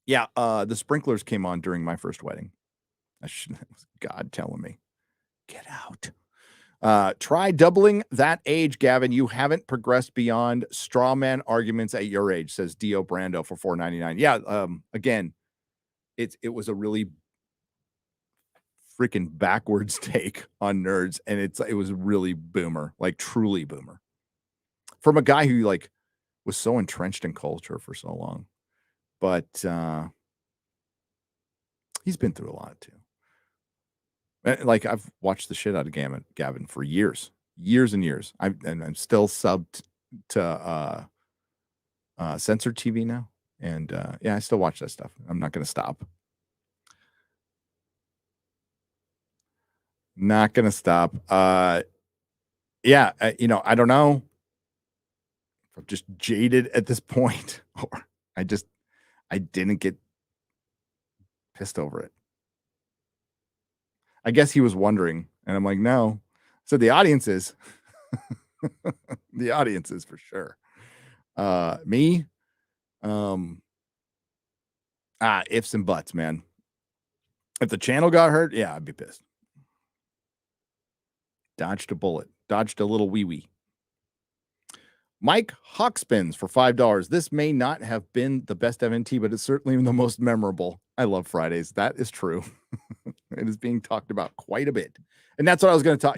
Yeah, the sprinklers came on during my first wedding. That was God telling me, get out. Try doubling that age, Gavin. You haven't progressed beyond straw man arguments at your age, says Dio Brando for $4.99. Yeah, again, it was a really freaking backwards take on nerds, and it was really boomer, like truly boomer, from a guy who like was so entrenched in culture for so long. But he's been through a lot too. Like I've watched the shit out of Gavin for years and years. I'm still subbed to censored TV now, and yeah, I still watch that stuff. I'm not going to stop. Not going to stop. Yeah, you know, I don't know if I'm just jaded at this point, or I didn't get pissed over it. I guess he was wondering, and I'm like, no. So the audience is. The audience is for sure. Me, ifs and buts, man. If the channel got hurt, yeah, I'd be pissed. Dodged a bullet. Dodged a little wee-wee. Mike Hawkspins for $5. This may not have been the best FNT, but it's certainly the most memorable. I love Fridays. That is true. It is being talked about quite a bit. And that's what I was going to talk.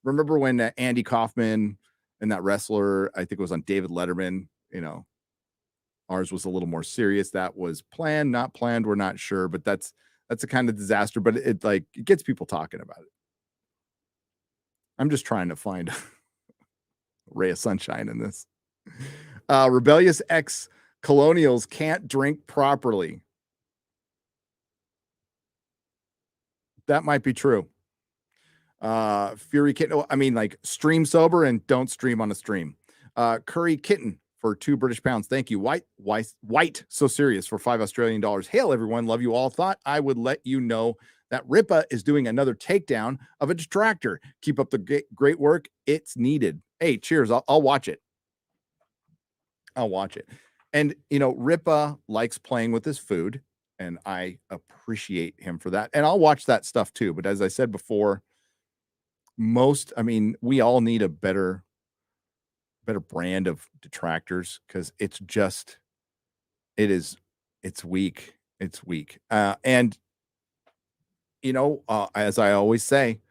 Remember when Andy Kaufman and that wrestler, I think it was on David Letterman, ours was a little more serious. That was planned, not planned. We're not sure, but that's a kind of disaster, but it gets people talking about it. I'm just trying to find a ray of sunshine in this. Rebellious ex-colonials can't drink properly. That might be true. Fury Kitten, stream sober and don't stream on a stream. Curry Kitten for £2 Thank you. White So Serious for $5 Australian. Hail, everyone. Love you all. Thought I would let you know that Ripa is doing another takedown of a detractor. Keep up the great work. It's needed. Hey, cheers. I'll watch it. I'll watch it. And, Ripa likes playing with his food, and I appreciate him for that. And I'll watch that stuff too. But as I said before, we all need a better brand of detractors, because it's weak. It's weak. And as I always say,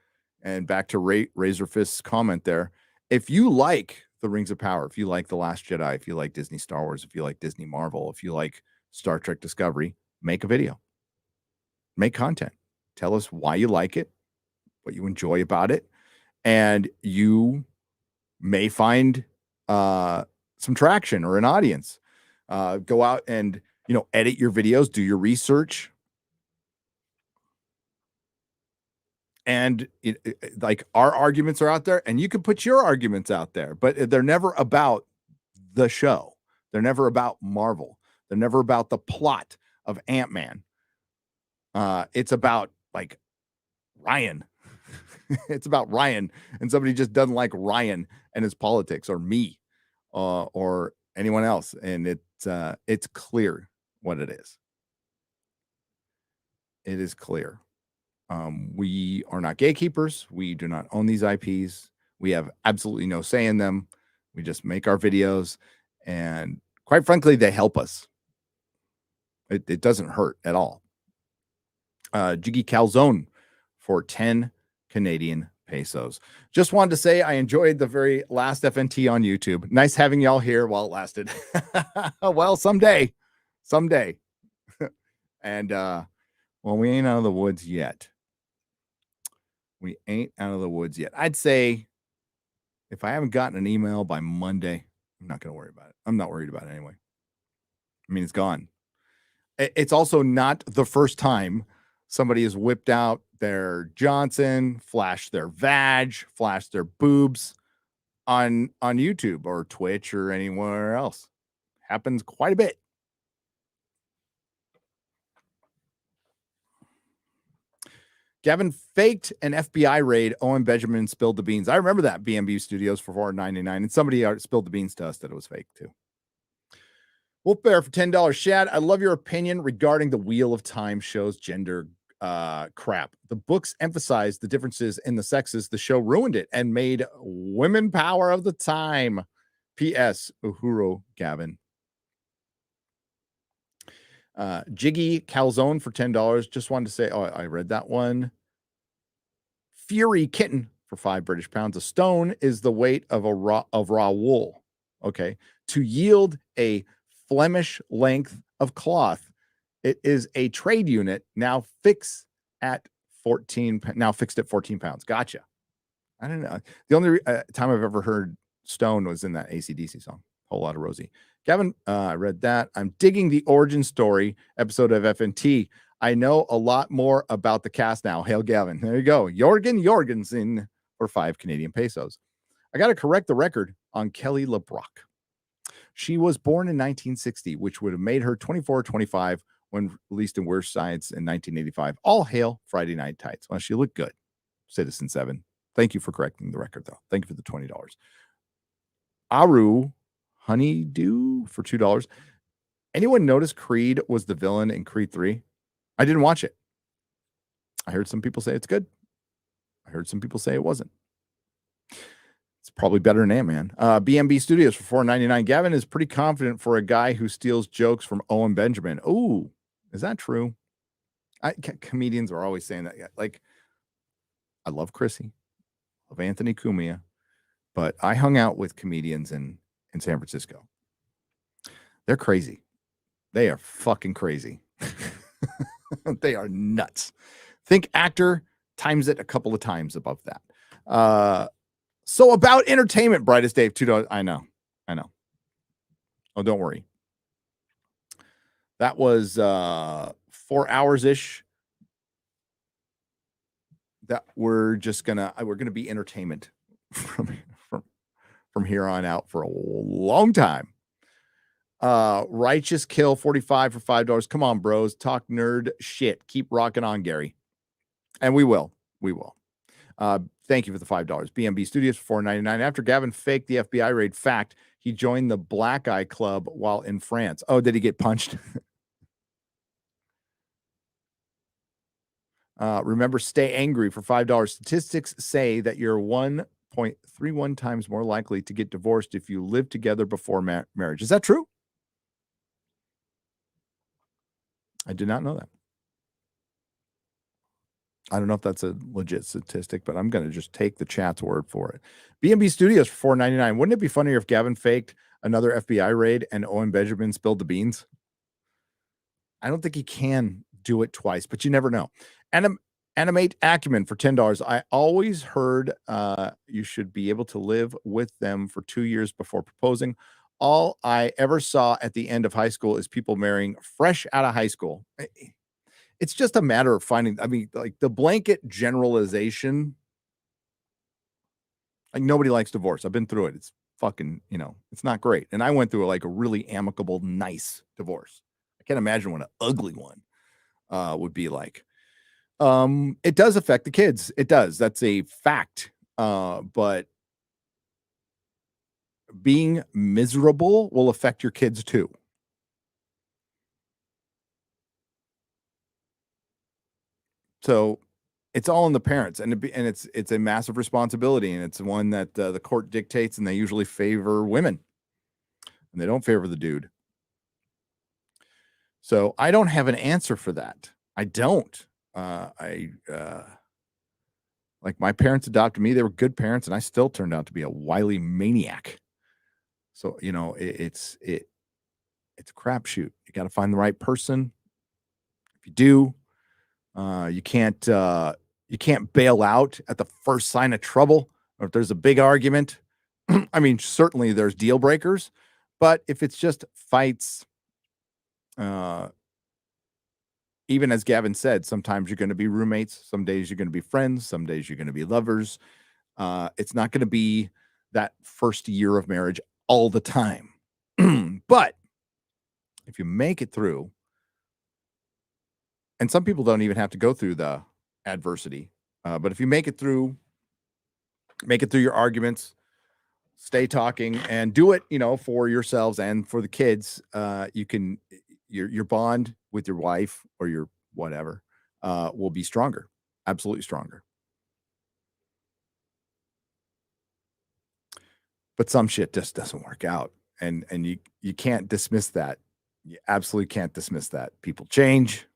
and back to Razorfist's comment there, if you like the Rings of Power, if you like The Last Jedi, if you like Disney Star Wars, if you like Disney Marvel, if you like Star Trek Discovery, make a video, make content, tell us why you like it, what you enjoy about it, and you may find some traction or an audience. Go out and edit your videos, do your research. And our arguments are out there, and you can put your arguments out there, but they're never about the show. They're never about Marvel. They're never about the plot of Ant-Man. It's about Ryan. It's about Ryan, and somebody just doesn't like Ryan and his politics, or me, or anyone else. And it's clear what it is. It is clear. We are not gatekeepers. We do not own these IPs. We have absolutely no say in them. We just make our videos, and quite frankly, they help us. It doesn't hurt at all. Jiggy Calzone for 10 Canadian pesos. Just wanted to say I enjoyed the very last FNT on YouTube. Nice having y'all here while it lasted. Well, someday. And we ain't out of the woods yet. I'd say if I haven't gotten an email by Monday, I'm not going to worry about it. I'm not worried about it anyway. It's gone. It's also not the first time somebody has whipped out their Johnson, flashed their vag, flashed their boobs on YouTube or Twitch or anywhere else. Happens quite a bit. Gavin faked an FBI raid. Owen Benjamin spilled the beans. I remember that, BMB Studios for $4.99, and somebody spilled the beans to us that it was fake too. Wolf Bear for $10. Shad, I love your opinion regarding the Wheel of Time show's gender crap. The books emphasized the differences in the sexes. The show ruined it and made women power of the time. P.S. Uhuru Gavin. Jiggy Calzone for $10. Just wanted to say, I read that one. Fury Kitten for £5 A stone is the weight of raw wool. Okay. To yield a Flemish length of cloth, it is a trade unit now fixed at 14 pounds. Gotcha. I don't know. The only time I've ever heard stone was in that AC/DC song, Whole Lot of Rosie. Gavin, I read that. I'm digging the origin story episode of FNT. I know a lot more about the cast now. Hail, Gavin. There you go. Jorgen Jorgensen for 5 Canadian pesos. I got to correct the record on Kelly LeBrock. She was born in 1960, which would have made her 24 or 25 when released in Weird Science in 1985. All hail Friday Night Tights. Well, she looked good. Citizen 7. Thank you for correcting the record, though. Thank you for the $20. Aru Honeydew for $2. Anyone notice Creed was the villain in Creed 3? I didn't watch it. I heard some people say it's good. I heard some people say it wasn't. It's probably better than Ant-Man. BMB Studios for $4.99. Gavin is pretty confident for a guy who steals jokes from Owen Benjamin. Ooh, is that true? Comedians are always saying that. Like, I love Chrissy, love Anthony Cumia, but I hung out with comedians in San Francisco. They're crazy. They are fucking crazy. They are nuts. Think actor times it a couple of times above that. So about entertainment, Brightest Dave, $2. I know. Oh, don't worry. That was 4 hours-ish. That we're gonna be entertainment from here on out for a long time. Righteous Kill 45 for $5. Come on, bros. Talk nerd shit. Keep rocking on, Gary. And we will. Thank you for the $5. BMB Studios for $4.99. After Gavin faked the FBI raid, fact, he joined the Black Eye Club while in France. Oh, did he get punched? Remember, stay angry for $5. Statistics say that you're 1.31 times more likely to get divorced if you live together before marriage. Is that true? I did not know that. I don't know if that's a legit statistic, but I'm going to just take the chat's word for it. B&B Studios for $4.99. Wouldn't it be funnier if Gavin faked another FBI raid and Owen Benjamin spilled the beans? I don't think he can do it twice, but you never know. Animate Acumen for $10. I always heard you should be able to live with them for 2 years before proposing. All I ever saw at the end of high school is people marrying fresh out of high school. It's just a matter of finding, like the blanket generalization. Like nobody likes divorce. I've been through it. It's fucking, it's not great. And I went through like a really amicable, nice divorce. I can't imagine what an ugly one would be like. It does affect the kids. It does. That's a fact. But being miserable will affect your kids too. So it's all in the parents, and it's a massive responsibility, and it's one that the court dictates, and they usually favor women, and they don't favor the dude. So I don't have an answer for that. I don't. Like my parents adopted me. They were good parents, and I still turned out to be a wily maniac. So, it's a crapshoot. You got to find the right person. If you do, you can't bail out at the first sign of trouble, or if there's a big argument. I mean, certainly there's deal breakers, but if it's just fights, even as Gavin said, sometimes you're going to be roommates. Some days you're going to be friends. Some days you're going to be lovers. It's not going to be that first year of marriage all the time. But if you make it through, and some people don't even have to go through the adversity, but if you make it through your arguments, stay talking, and do it, for yourselves and for the kids, your bond with your wife or your whatever will be stronger, absolutely stronger. But some shit just doesn't work out, and you can't dismiss that. You absolutely can't dismiss that. People change.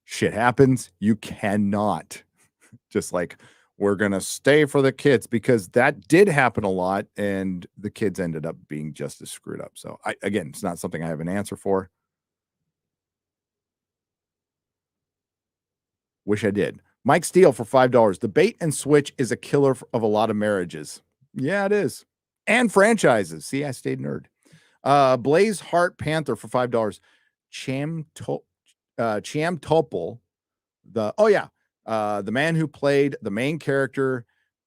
Shit happens. You cannot just like, we're going to stay for the kids, because that did happen a lot, and the kids ended up being just as screwed up. So again, it's not something I have an answer for. Wish I did. Mike Steele for $5. The bait and switch is a killer of a lot of marriages. Yeah, it is. And franchises. See, I stayed nerd. Blaze Heart Panther for $5. Cham Topol, the man who played the main character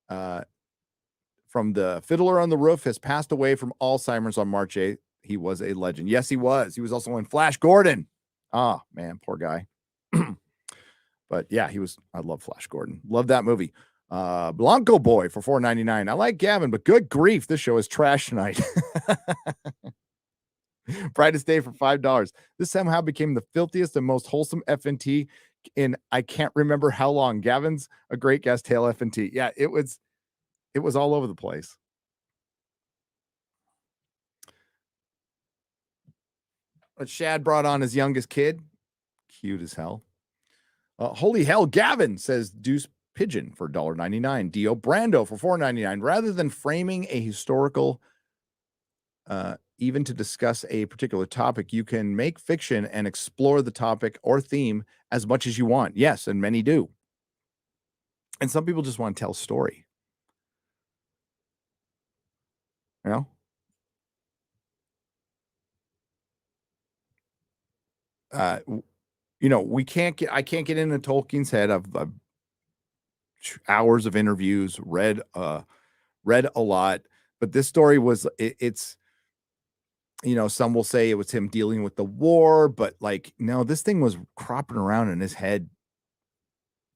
from the Fiddler on the Roof, has passed away from Alzheimer's on March 8th. He was a legend. Yes, he was. He was also in Flash Gordon. Ah, man, poor guy. But yeah, I love Flash Gordon. Love that movie. Blanco Boy for $4.99. I like Gavin, but good grief, this show is trash tonight. Brightest Day for $5. This somehow became the filthiest and most wholesome FNT in I can't remember how long. Gavin's a great guest. Hail FNT. Yeah, it was It was all over the place. But Shad brought on his youngest kid. Cute as hell. Holy hell, Gavin says Deuce Pigeon for $1.99. Dio Brando for $4.99. Rather than framing a historical, even to discuss a particular topic, you can make fiction and explore the topic or theme as much as you want. Yes, and many do. And some people just want to tell a story. You know? I can't get into Tolkien's head. I've hours of interviews, read a lot, but this story was it's some will say it was him dealing with the war, but like no, this thing was cropping around in his head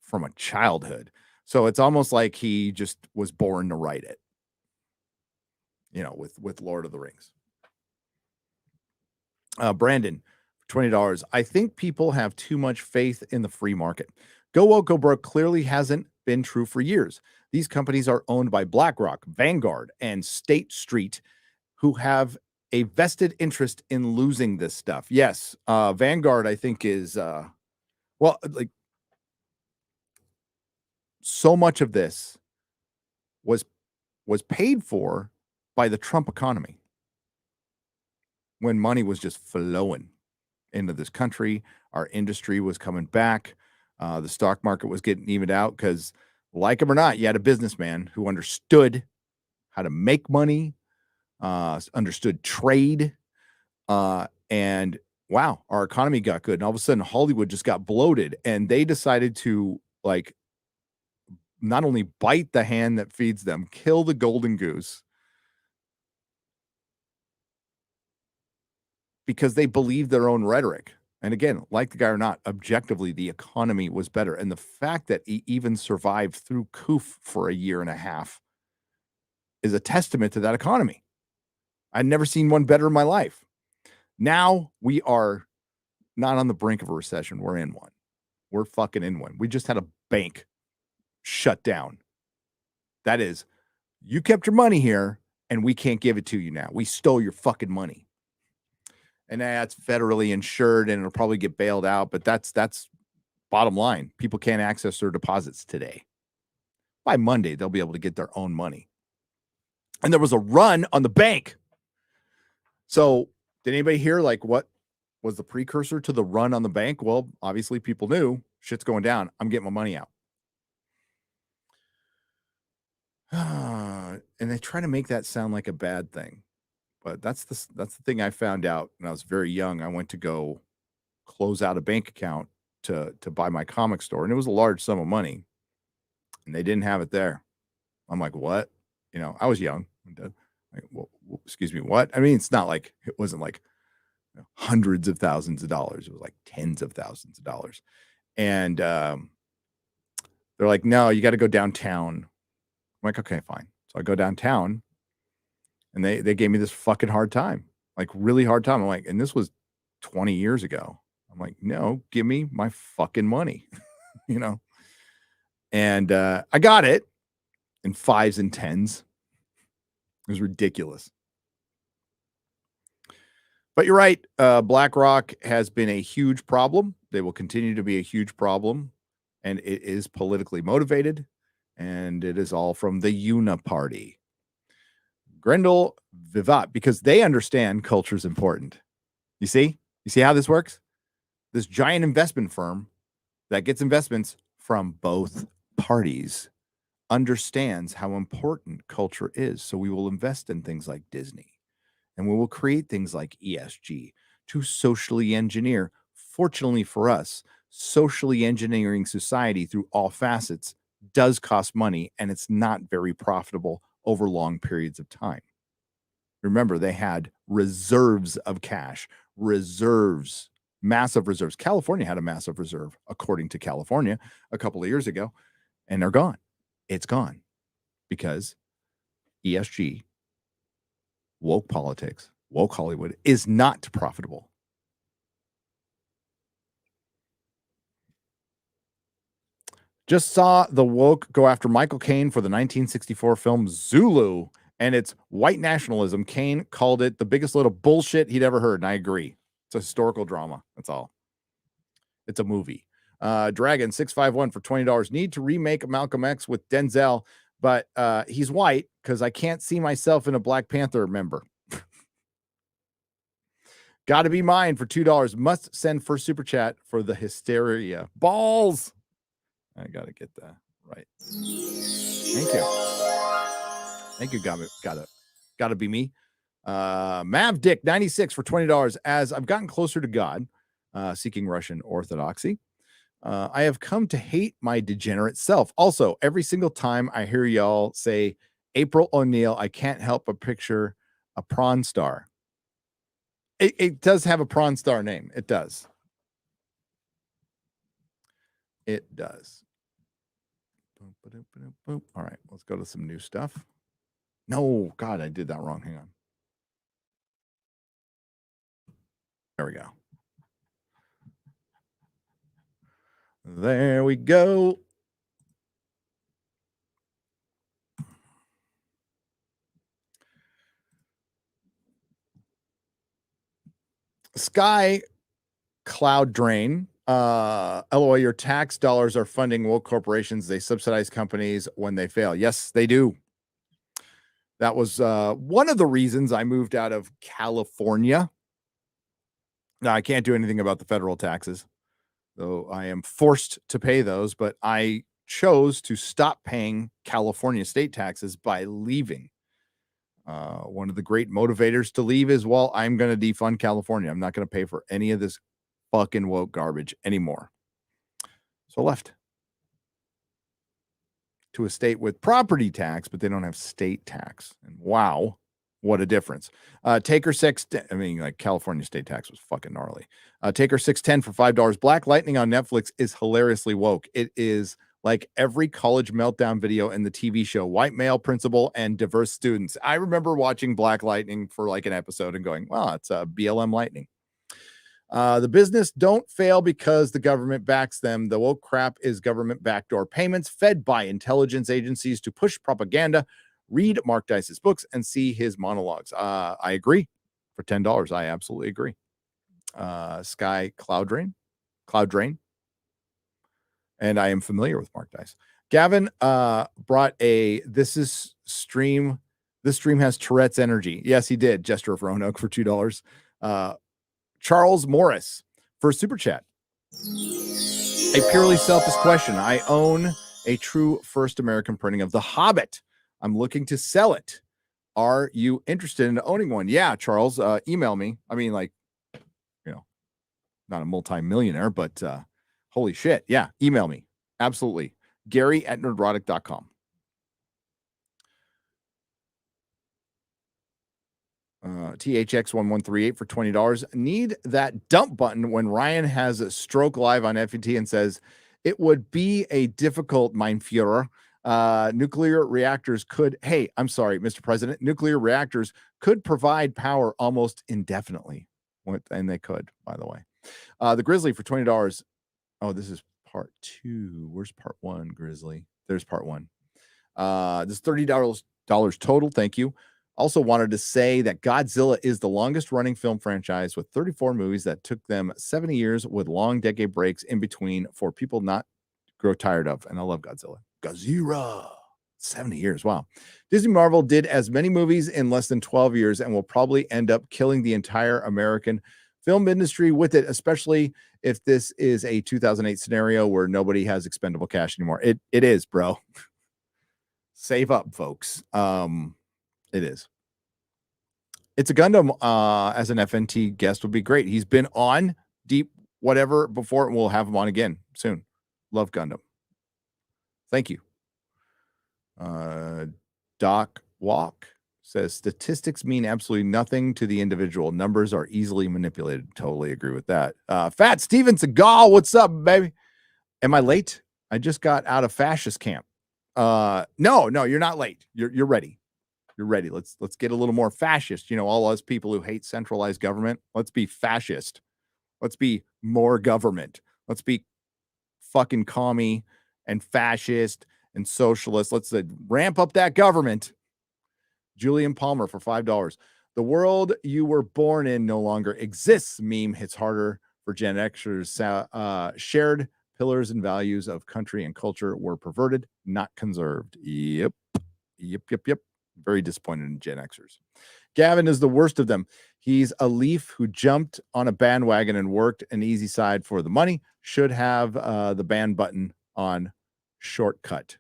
from a childhood. So it's almost like he just was born to write it. With Lord of the Rings. Brandon, $20. I think people have too much faith in the free market. Go woke, go broke clearly hasn't been true for years. These companies are owned by BlackRock, Vanguard, and State Street, who have a vested interest in losing this stuff. Yes, Vanguard, I think, is so much of this was paid for by the Trump economy when money was just flowing into this country. Our industry was coming back. The stock market was getting evened out because, like him or not, you had a businessman who understood how to make money, understood trade, and wow, our economy got good. And all of a sudden, Hollywood just got bloated, and they decided to not only bite the hand that feeds them, kill the golden goose, because they believed their own rhetoric. And again, like the guy or not, objectively, the economy was better. And the fact that he even survived through COOF for a year and a half is a testament to that economy. I'd never seen one better in my life. Now we are not on the brink of a recession. We're in one. We're fucking in one. We just had a bank shut down. That is, you kept your money here and we can't give it to you now. We stole your fucking money. And that's federally insured and it'll probably get bailed out. But that's bottom line. People can't access their deposits today. By Monday, they'll be able to get their own money. And there was a run on the bank. So did anybody hear what was the precursor to the run on the bank? Well, obviously people knew shit's going down. I'm getting my money out. And they try to make that sound like a bad thing. But that's the thing I found out when I was very young. I went to go close out a bank account to buy my comic store, and it was a large sum of money, and they didn't have it there. I'm like, what? I was young. Well, excuse me, what? I mean, it's not like it wasn't like hundreds of thousands of dollars. It was like tens of thousands of dollars, and they're like, no, you got to go downtown. I'm like, okay, fine. So I go downtown. And they gave me this fucking hard time, really hard time. I'm like, and this was 20 years ago. I'm like, no, give me my fucking money, And I got it in 5s and 10s. It was ridiculous. But you're right. BlackRock has been a huge problem. They will continue to be a huge problem. And it is politically motivated. And it is all from the Uniparty. Grendel Vivat, because they understand culture is important. You see how this works? This giant investment firm that gets investments from both parties understands how important culture is. So we will invest in things like Disney, and we will create things like ESG to socially engineer. Fortunately for us, socially engineering society through all facets does cost money, and it's not very profitable over long periods of time. Remember, they had reserves of cash, massive reserves. California had a massive reserve, according to California, a couple of years ago, and they're gone. It's gone because ESG, woke politics, woke Hollywood is not profitable. Just saw the woke go after Michael Caine for the 1964 film Zulu and its white nationalism. Caine called it the biggest load of bullshit he'd ever heard, and I agree. It's a historical drama. That's all. It's a movie. Dragon 651 for $20. Need to remake Malcolm X with Denzel, but he's white because I can't see myself in a Black Panther member. Got to be mine for $2. Must send first super chat for the hysteria. Balls. I got to get that right. Thank you. Thank you. Got to be me. Mav Dick 96 for $20. As I've gotten closer to God, seeking Russian orthodoxy, I have come to hate my degenerate self. Also, every single time I hear y'all say April O'Neil, I can't help but picture a prawn star. It does have a prawn star name. It does. It does. All right, let's go to some new stuff. No, God, I did that wrong. Hang on. There we go. There we go. Sky Cloud Drain. LOL, your tax dollars are funding woke corporations. They subsidize companies when they fail. Yes, they do. That was one of the reasons I moved out of California. Now, I can't do anything about the federal taxes, though I am forced to pay those, but I chose to stop paying California state taxes by leaving. One of the great motivators to leave is, well, I'm going to defund California. I'm not going to pay for any of this fucking woke garbage anymore. So I left to a state with property tax, but they don't have state tax. And wow, what a difference. Taker 6, I mean, like California state tax was fucking gnarly. Taker 610 for $5. Black Lightning on Netflix is hilariously woke. It is like every college meltdown video in the TV show, white male principal and diverse students. I remember watching Black Lightning for like an episode and going, well, it's a BLM Lightning. The business don't fail because the government backs them. The woke crap is government backdoor payments fed by intelligence agencies to push propaganda. Read Mark Dice's books and see his monologues. I agree. For $10, I absolutely agree. Sky Cloud Drain. And I am familiar with Mark Dice. Gavin brought this stream has Tourette's energy. Yes, he did. Gesture of Roanoke for $2. Charles Morris for super chat. A purely selfish question. I own a true first American printing of The Hobbit. I'm looking to sell it. Are you interested in owning one? Yeah, Charles, email me. I mean, like, not a multi-millionaire, but holy shit. Yeah, email me. Absolutely. Gary@nerdrotic.com. THX1138 for $20. Need that dump button when Ryan has a stroke live on FNT and says, it would be a difficult, mein Führer. Nuclear reactors could, I'm sorry, Mr. President, nuclear reactors could provide power almost indefinitely. And they could, by the way. The Grizzly for $20. Oh, this is part 2. Where's part 1, Grizzly? There's part 1. This is $30 total. Thank you. Also wanted to say that Godzilla is the longest running film franchise with 34 movies that took them 70 years with long decade breaks in between for people not to grow tired of. And I love Godzilla. Godzilla. 70 years. Wow. Disney Marvel did as many movies in less than 12 years and will probably end up killing the entire American film industry with it, especially if this is a 2008 scenario where nobody has expendable cash anymore. It is, bro. Save up, folks. It is. It's a Gundam as an FNT guest would be great. He's been on Deep whatever before, and we'll have him on again soon. Love Gundam. Thank you. Doc Walk says statistics mean absolutely nothing to the individual. Numbers are easily manipulated. Totally agree with that. Fat Steven Seagal, what's up, baby? Am I late? I just got out of fascist camp. No, you're not late. You're ready. You're ready. Let's get a little more fascist. All us people who hate centralized government. Let's be fascist. Let's be more government. Let's be fucking commie and fascist and socialist. Let's ramp up that government. Julian Palmer for $5. The world you were born in no longer exists. Meme hits harder for Gen Xers. Shared pillars and values of country and culture were perverted, not conserved. Yep. Very disappointed in Gen Xers. Gavin is the worst of them. He's a leaf who jumped on a bandwagon and worked an easy side for the money. Should have the ban button on shortcut.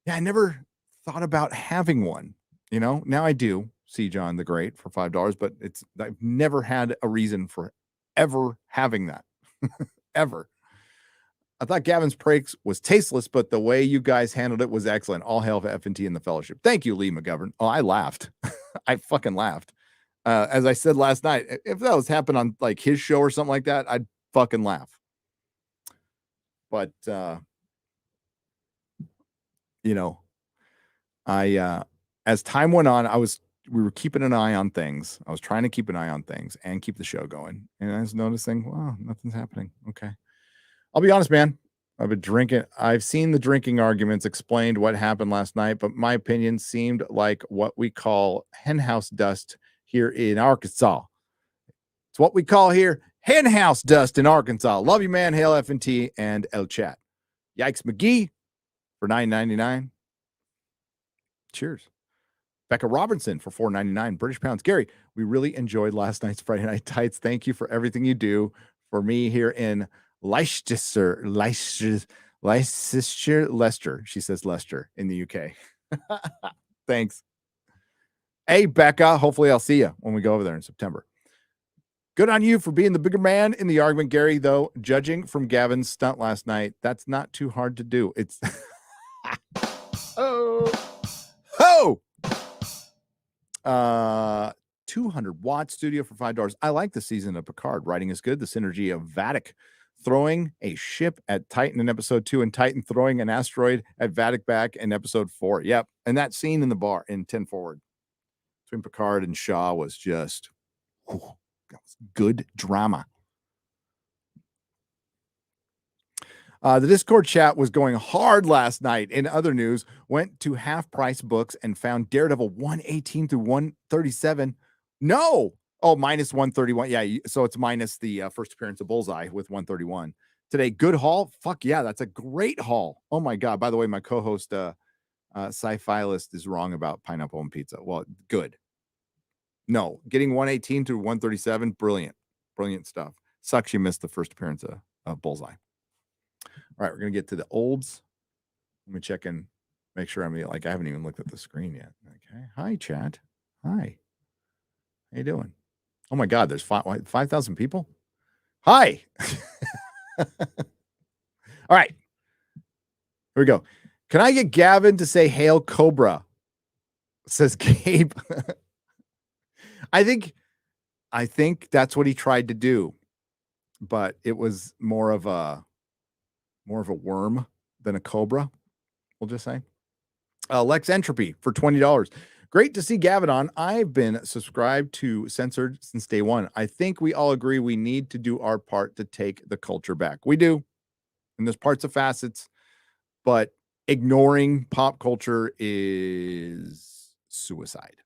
Yeah, I never thought about having one. Now I do see John the Great for $5, but I've never had a reason for ever having that. Ever. I thought Gavin's pranks was tasteless, but the way you guys handled it was excellent. All hail for FNT and the fellowship. Thank you, Lee McGovern. Oh, I laughed. I fucking laughed. As I said last night, if that was happening on like his show or something like that, I'd fucking laugh. But as time went on, we were keeping an eye on things. I was trying to keep an eye on things and keep the show going. And I was noticing, wow, nothing's happening. Okay. I'll be honest, man. I've been drinking. I've seen the drinking arguments, explained what happened last night, but my opinion seemed like what we call henhouse dust here in Arkansas. It's what we call here henhouse dust in Arkansas. Love you, man. Hail FNT and El Chat. Yikes McGee for $9.99. Cheers. Becca Robertson for $4.99 British pounds. Gary, we really enjoyed last night's Friday Night Tights. Thank you for everything you do for me here in Leicester. She says Leicester in the UK. Thanks. Hey, Becca. Hopefully I'll see you when we go over there in September. Good on you for being the bigger man in the argument, Gary, though. Judging from Gavin's stunt last night, that's not too hard to do. It's 200 watt studio for $5. I like the season of Picard. Writing is good. The synergy of Vatic throwing a ship at Titan in episode 2 and Titan throwing an asteroid at Vatic back in episode 4. Yep. And that scene in the bar in 10 Forward between Picard and Shaw was just that was good drama. The Discord chat was going hard last night. In other news, went to Half Price Books and found Daredevil 118 through 137. No. Oh, minus 131. Yeah, so it's minus the first appearance of Bullseye with 131. Today, good haul? Fuck yeah, that's a great haul. Oh my God. By the way, my co-host, Sci-Fi List, is wrong about pineapple and pizza. Well, good. No, getting 118 through 137, brilliant. Brilliant stuff. Sucks you missed the first appearance of Bullseye. All right, we're going to get to the olds. Let me check in, make sure I haven't even looked at the screen yet. Okay. Hi, chat. Hi. How you doing? Oh, my God, there's 5,000 people? Hi. All right. Here we go. Can I get Gavin to say Hail Cobra? Says Gabe. I think that's what he tried to do, but it was more of a worm than a cobra, we'll just say. Lex Entropy for $20. Great to see Gavin on. I've been subscribed to Censored since day one. I think we all agree we need to do our part to take the culture back. We do. And there's parts of facets, but ignoring pop culture is suicide.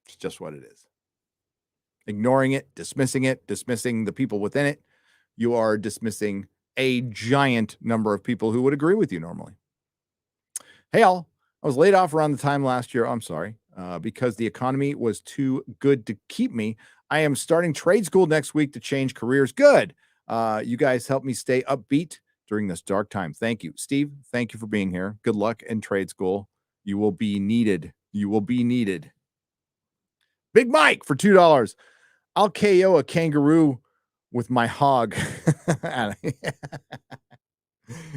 It's just what it is. Ignoring it, dismissing the people within it. You are dismissing a giant number of people who would agree with you normally. Hey, all. I was laid off around the time last year. I'm sorry. Because the economy was too good to keep me. I am starting trade school next week to change careers. Good. You guys help me stay upbeat during this dark time. Thank you. Steve, thank you for being here. Good luck in trade school. You will be needed. You will be needed. Big Mike for $2. I'll KO a kangaroo with my hog.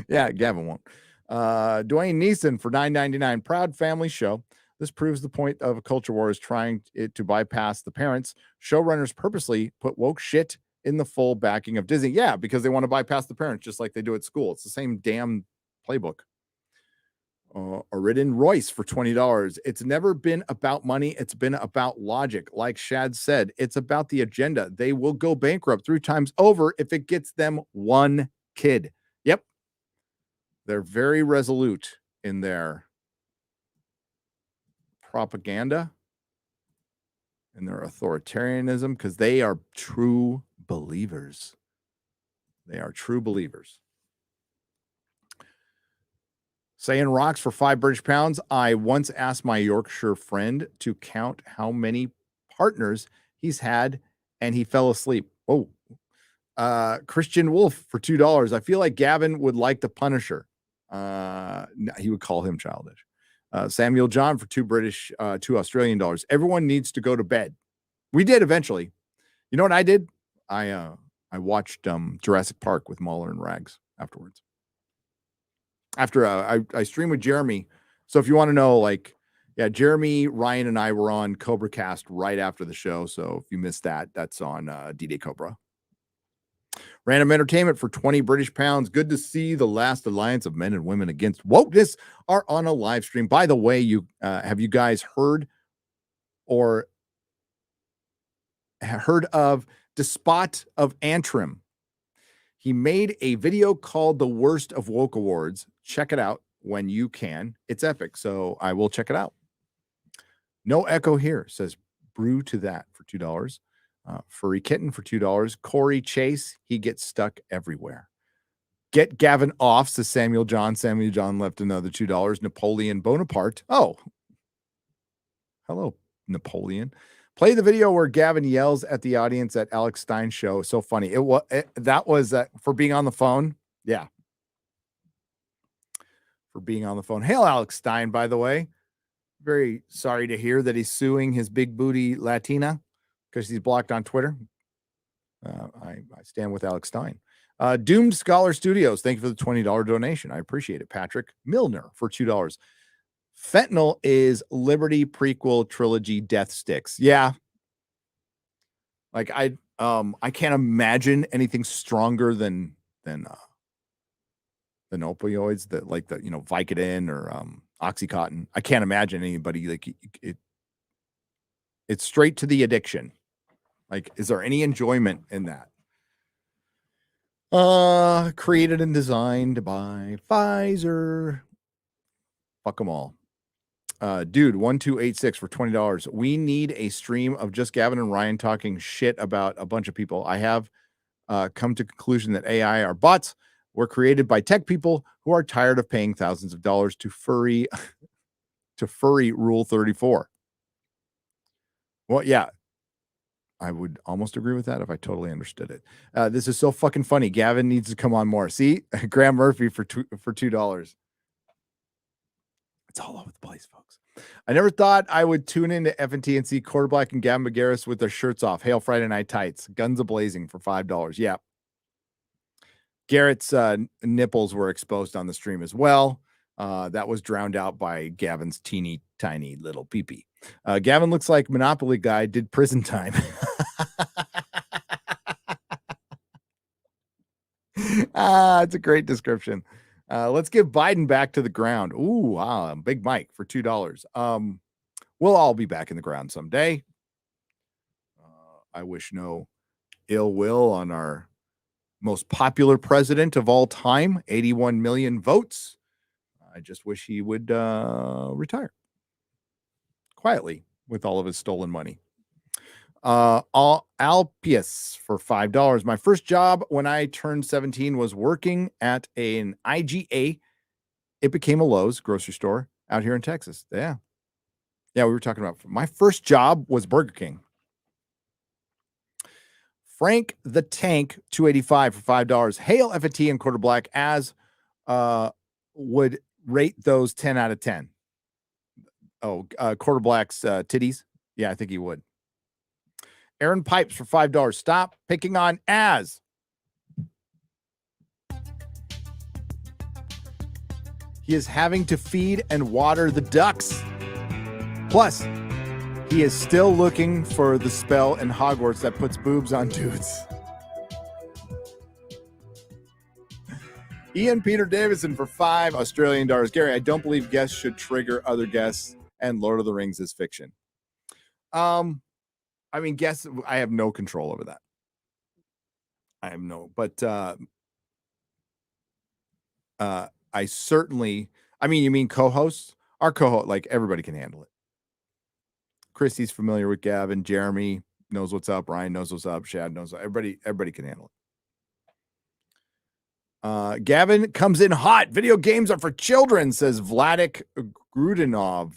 Yeah, Gavin won't. Dwayne Neeson for $9.99. Proud family show. This proves the point of a culture war is trying it to bypass the parents. Showrunners purposely put woke shit in the full backing of Disney. Yeah, because they want to bypass the parents just like they do at school. It's the same damn playbook. Aridin Royce for $20. It's never been about money. It's been about logic. Like Shad said, it's about the agenda. They will go bankrupt 3 times over if it gets them one kid. Yep. They're very resolute in their propaganda and their authoritarianism because they are true believers. They are true believers. Saying rocks for 5 British pounds. I once asked my Yorkshire friend to count how many partners he's had, and he fell asleep. Oh, Christian Wolf for $2. I feel like Gavin would like the Punisher. He would call him childish. Samuel John for $2 Australian dollars. Everyone needs to go to bed. We did eventually. You know what I did? I watched Jurassic Park with Mahler and Rags afterwards. After I streamed with Jeremy. So if you want to know, like, yeah, Jeremy, Ryan, and I were on Cobra Cast right after the show. So if you missed that, that's on D-Day Cobra. Random Entertainment for 20 British pounds. Good to see the last alliance of men and women against wokeness are on a live stream. By the way, have you guys heard of Despot of Antrim? He made a video called The Worst of Woke Awards. Check it out when you can. It's epic, so I will check it out. No echo here, says Brew to That for $2. Furry Kitten for $2. Corey Chase, he gets stuck everywhere. Get Gavin off, says Samuel John. Samuel John left another $2. Napoleon Bonaparte. Oh, hello, Napoleon. Play the video where Gavin yells at the audience at Alex Stein's show. So funny. That was for being on the phone. Yeah. For being on the phone. Hail Alex Stein, by the way. Very sorry to hear that he's suing his big booty Latina because he's blocked on Twitter. I stand with Alex Stein. Doomed Scholar Studios. Thank you for the $20 donation. I appreciate it. Patrick Milner for $2. Fentanyl is Liberty prequel trilogy Death Sticks. Yeah. Like I can't imagine anything stronger than opioids, that like the Vicodin or Oxycontin. I can't imagine anybody like it's straight to the addiction. Like, is there any enjoyment in that? Created and designed by Pfizer. Fuck them all. Dude, 1286 for $20. We need a stream of just Gavin and Ryan talking shit about a bunch of people. I have come to conclusion that AI are bots were created by tech people who are tired of paying thousands of dollars to furry Rule 34. Well, yeah, I would almost agree with that if I totally understood it. This is so fucking funny. Gavin needs to come on more. See, Graham Murphy for $2. It's all over the place, folks. I never thought I would tune into FNT and see Quarterblack and Gavin McGarris with their shirts off. Hail Friday Night Tights. Guns a-blazing for $5. Yeah. Garrett's nipples were exposed on the stream as well. That was drowned out by Gavin's teeny tiny little peepee. Gavin looks like Monopoly guy did prison time. It's a great description. Let's give Biden back to the ground. Ooh, wow. Big Mike for $2. We'll all be back in the ground someday. I wish no ill will on our most popular president of all time, 81 million votes. I just wish he would retire quietly with all of his stolen money. Alpius for $5. My first job when I turned 17 was working at an IGA. It became a Lowe's grocery store out here in Texas. Yeah. We were talking about my first job was Burger King. Frank the Tank 285 for $5. Hail FNT and Quarter Black, as would rate those 10 out of 10. Quarter Black's titties. Yeah, I think he would. Aaron Pipes for $5. Stop picking on Az. He is having to feed and water the ducks. Plus, he is still looking for the spell in Hogwarts that puts boobs on dudes. Ian Peter Davison for $5 Australian dollars. Gary, I don't believe guests should trigger other guests, and Lord of the Rings is fiction. I mean, guess I have no control over that. I certainly, I mean, you mean co-hosts? Our co-host, like everybody can handle it. Christy's familiar with Gavin. Jeremy knows what's up. Ryan knows what's up. Shad knows. Everybody can handle it. Gavin comes in hot. Video games are for children, says Vladik Grudinov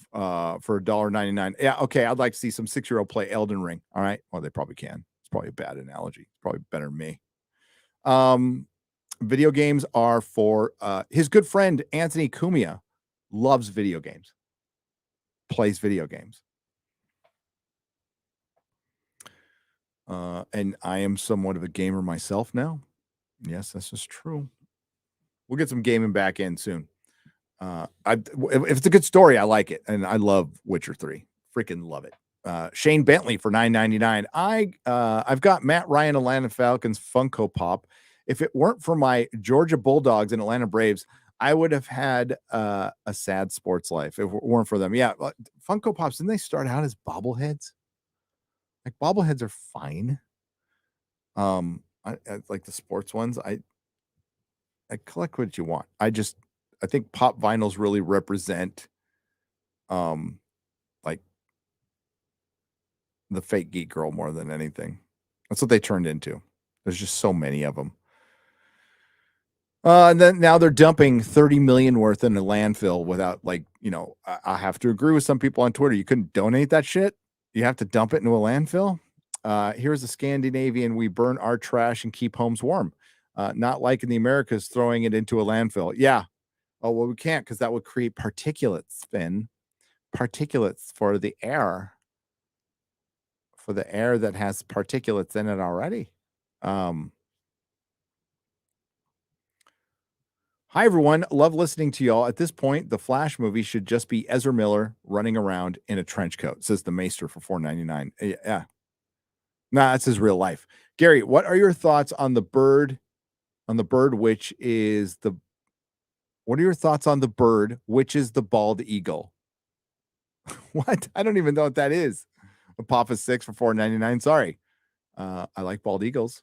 for $1.99. Yeah, okay. I'd like to see some 6-year-old play Elden Ring. All right. Well, they probably can. It's probably a bad analogy. It's probably better than me. Video games are for his good friend Anthony Cumia loves video games. Plays video games. And I am somewhat of a gamer myself now. Yes, this is true. We'll get some gaming back in soon. If it's a good story, I like it, and I love Witcher 3. Freaking love it. Shane Bentley for $9.99. I've got Matt Ryan, Atlanta Falcons Funko Pop. If it weren't for my Georgia Bulldogs and Atlanta Braves, I would have had a sad sports life if it weren't for them. Yeah, Funko Pops, didn't they start out as bobbleheads? Like bobbleheads are fine. I like the sports ones. I collect what you want. I think pop vinyls really represent like the fake geek girl more than anything. That's what they turned into. There's just so many of them. And then now they're dumping 30 million worth in a landfill without, like, I have to agree with some people on Twitter. You couldn't donate that shit. You have to dump it into a landfill. Here's a Scandinavian. We burn our trash and keep homes warm. Not like in the Americas throwing it into a landfill. Yeah. Oh, well, we can't because that would create particulates, Finn. Particulates for the air. For the air that has particulates in it already. Hi, everyone. Love listening to y'all. At this point, the Flash movie should just be Ezra Miller running around in a trench coat, says the Maester for $4.99. Yeah. Nah, that's his real life. Gary, what are your thoughts on the bird, which is the, what are your thoughts on the bird, which is the bald eagle? What? I don't even know what that is. A Papa 6 for $4.99. Sorry. I like bald eagles.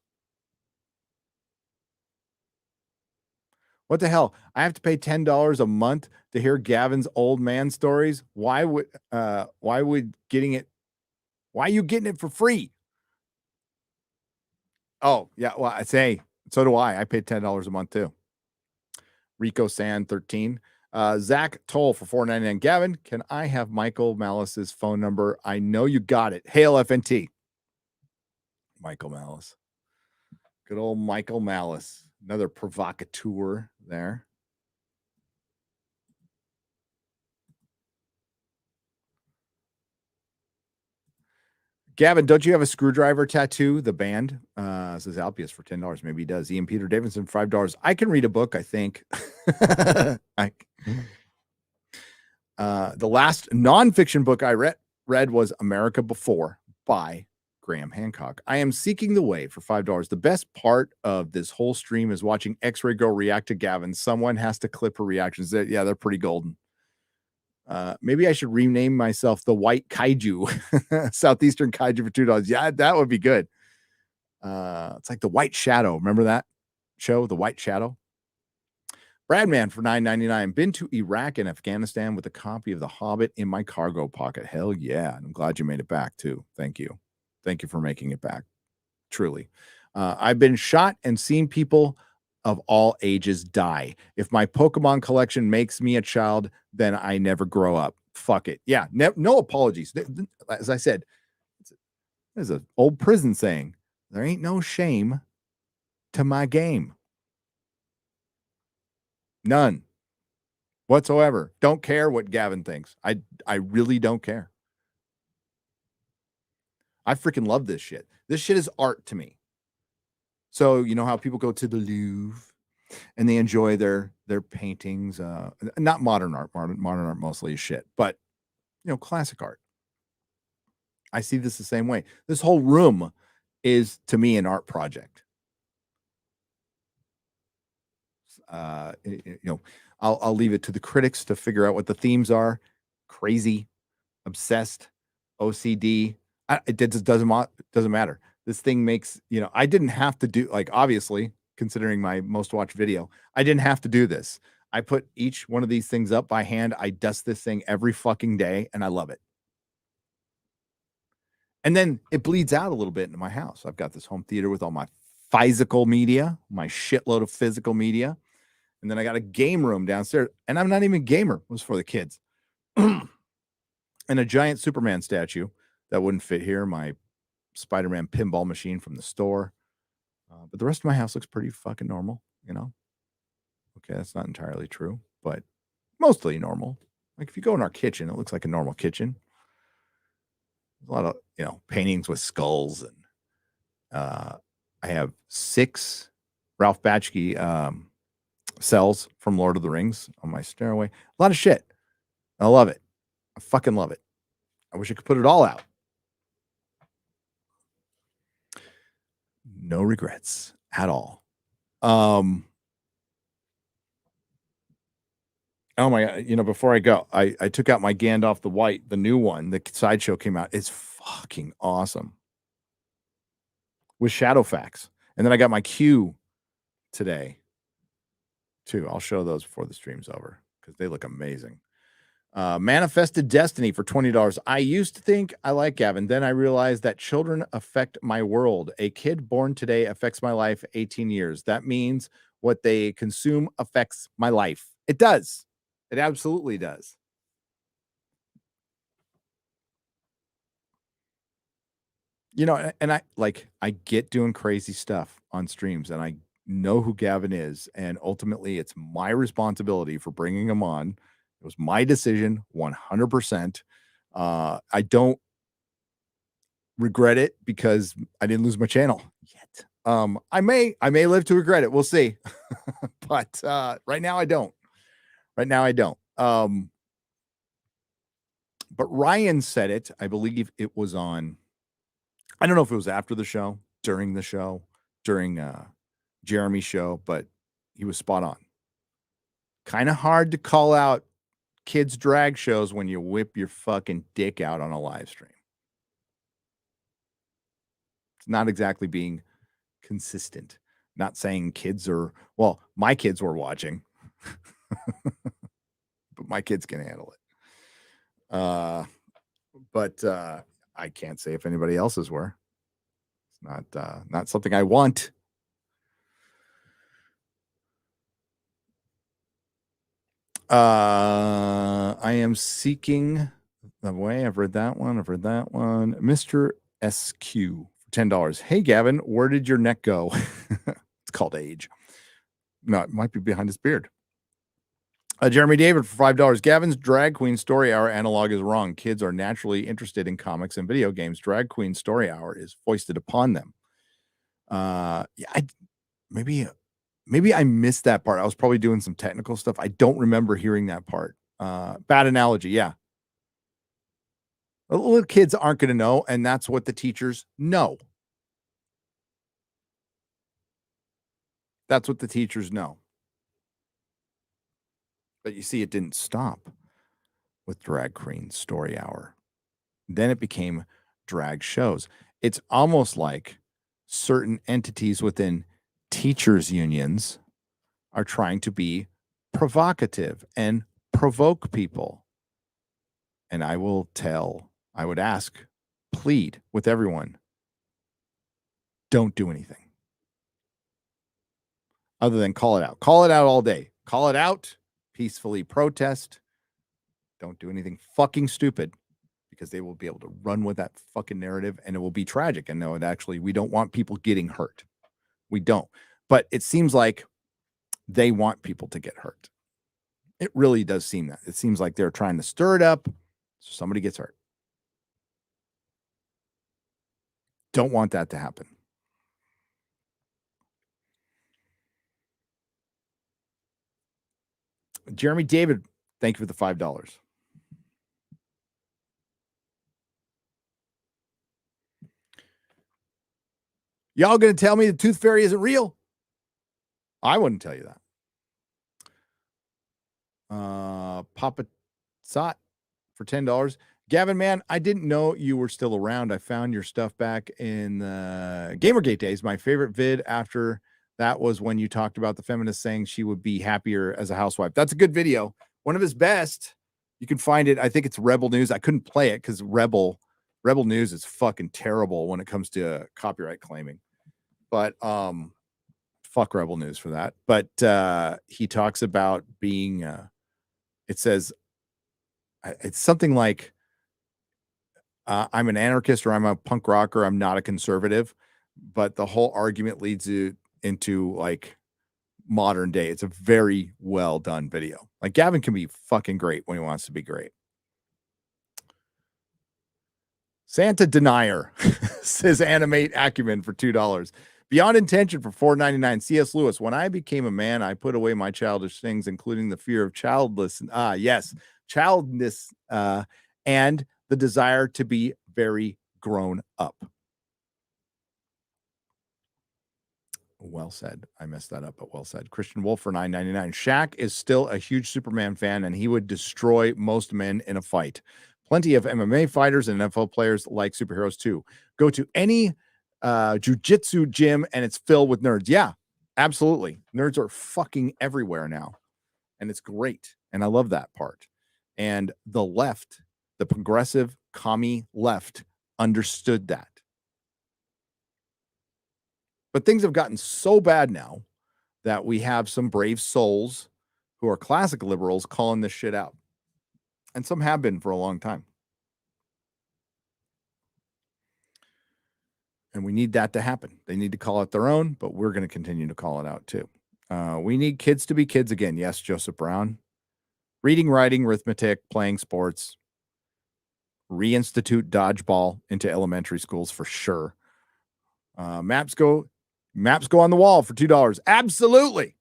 What the hell? I have to pay $10 a month to hear Gavin's old man stories. Why are you getting it for free? Oh, yeah. Well, I say, so do I. I paid $10 a month too. Rico Sand 13. Zach Toll for $4.99. Gavin, can I have Michael Malice's phone number? I know you got it. Hail FNT. Michael Malice. Good old Michael Malice. Another provocateur there. Gavin, don't you have a screwdriver tattoo? The band says Alpius for $10. Maybe he does. Ian Peter Davidson, $5. I can read a book, I think. The last nonfiction book I read was America Before by Graham Hancock. I am seeking the way for $5. The best part of this whole stream is watching X-Ray Girl react to Gavin. Someone has to clip her reactions. They're pretty golden. Maybe I should rename myself the White Kaiju, Southeastern Kaiju for $2. Yeah, that would be good. It's like the White Shadow. Remember that show, The White Shadow? Bradman for $9.99. Been to Iraq and Afghanistan with a copy of The Hobbit in my cargo pocket. Hell yeah. And I'm glad you made it back too. Thank you. Thank you for making it back. Truly. I've been shot and seen people of all ages die. If my Pokemon collection makes me a child, then I never grow up. Fuck it. Yeah. No apologies. As I said, there's an old prison saying, there ain't no shame to my game. None whatsoever. Don't care what Gavin thinks. I really don't care. I freaking love this shit. This shit is art to me. So, you know how people go to the Louvre and they enjoy their paintings, not modern art. Modern art mostly is shit, but classic art. I see this the same way. This whole room is to me an art project. I'll leave it to the critics to figure out what the themes are. Crazy, obsessed, OCD. It doesn't matter. This thing makes, I didn't have to do, like, obviously, considering my most watched video, I didn't have to do this. I put each one of these things up by hand. I dust this thing every fucking day, and I love it. And then it bleeds out a little bit into my house. I've got this home theater with all my physical media, my shitload of physical media. And then I got a game room downstairs. And I'm not even a gamer. It was for the kids. And a giant Superman statue that wouldn't fit here. My Spider-Man pinball machine from the store. But the rest of my house looks pretty fucking normal, you know? Okay, that's not entirely true, but mostly normal. Like if you go in our kitchen, it looks like a normal kitchen. A lot of, you know, paintings with skulls. And I have 6 Ralph Bakshi cells from Lord of the Rings on my stairway. A lot of shit. I love it. I fucking love it. I wish I could put it all out. No regrets at all. Oh my God. You know, before I go, I took out my Gandalf the White, the new one. The sideshow came out. It's fucking awesome. With Shadowfax. And then I got my Q today too. I'll show those before the stream's over because they look amazing. Manifested Destiny for $20. I used to think I like Gavin. Then I realized that children affect my world. A kid born today affects my life 18 years. That means what they consume affects my life. It does. It absolutely does. You know, and I get doing crazy stuff on streams, and I know who Gavin is, and ultimately it's my responsibility for bringing him on. It was my decision, 100%. I don't regret it because I didn't lose my channel yet. I may live to regret it. We'll see. But right now I don't. But Ryan said it. I believe it was on. I don't know if it was after the show, during the show, during Jeremy's show, but he was spot on. Kind of hard to call out kids drag shows when you whip your fucking dick out on a live stream. It's not exactly being consistent. Not saying kids are, well, my kids were watching, but my kids can handle it. But I can't say if anybody else's were. It's not something I want. I am seeking the way. I've read that one. Mr. SQ for $10. Hey, Gavin, where did your neck go? It's called age. No, it might be behind his beard. Jeremy David for $5. Gavin's drag queen story hour analog is wrong. Kids are naturally interested in comics and video games. Drag queen story hour is foisted upon them. Maybe I missed that part. I was probably doing some technical stuff. I don't remember hearing that part. Bad analogy. Yeah. Little kids aren't going to know, and that's what the teachers know. That's what the teachers know. But you see, it didn't stop with drag queen story hour. Then it became drag shows. It's almost like certain entities within teachers' unions are trying to be provocative and provoke people. And I would ask, plead with everyone, don't do anything other than call it out. Call it out all day. Call it out. Peacefully protest. Don't do anything fucking stupid because they will be able to run with that fucking narrative and it will be tragic. And no, we don't want people getting hurt. We don't. But it seems like they want people to get hurt. It really does seem that. It seems like they're trying to stir it up so somebody gets hurt. Don't want that to happen. Jeremy David, thank you for the $5. Y'all going to tell me the tooth fairy isn't real? I wouldn't tell you that. Papa Sot for $10. Gavin, man, I didn't know you were still around. I found your stuff back in the Gamergate days. My favorite vid after That was when you talked about the feminist saying she would be happier as a housewife. That's a good video. One of his best. You can find it. I think it's Rebel News. I couldn't play it because Rebel News is fucking terrible when it comes to copyright claiming. But fuck Rebel News for that. But he talks about being it says it's something like I'm an anarchist or I'm a punk rocker, I'm not a conservative, but the whole argument leads you into like modern day. It's a very well done video. Like Gavin can be fucking great when he wants to be great. Santa Denier says animate acumen for $2. Beyond Intention for $4.99. C.S. Lewis. When I became a man, I put away my childish things, including the fear of childless. Childness and the desire to be very grown up. Well said. I messed that up, but well said. Christian Wolf for $9.99. Shaq is still a huge Superman fan, and he would destroy most men in a fight. Plenty of MMA fighters and NFL players like superheroes too. Go to any jiu-jitsu gym, and it's filled with nerds. Yeah, absolutely. Nerds are fucking everywhere now, and it's great. And I love that part. And the left, the progressive commie left, understood that. But things have gotten so bad now that we have some brave souls who are classic liberals calling this shit out. And some have been for a long time. And we need that to happen. They need to call it their own, but we're going to continue to call it out too. We need kids to be kids again. Yes, Joseph Brown. Reading, writing, arithmetic, playing sports. Reinstitute dodgeball into elementary schools for sure. Maps go on the wall for $2. Absolutely.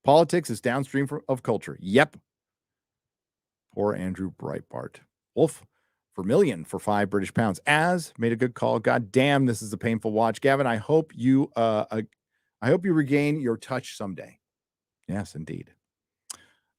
Politics is downstream of culture. Yep. Poor Andrew Breitbart. Wolf Vermillion for £5 As made a good call. God damn, this is a painful watch. Gavin, I hope you regain your touch someday. Yes, indeed.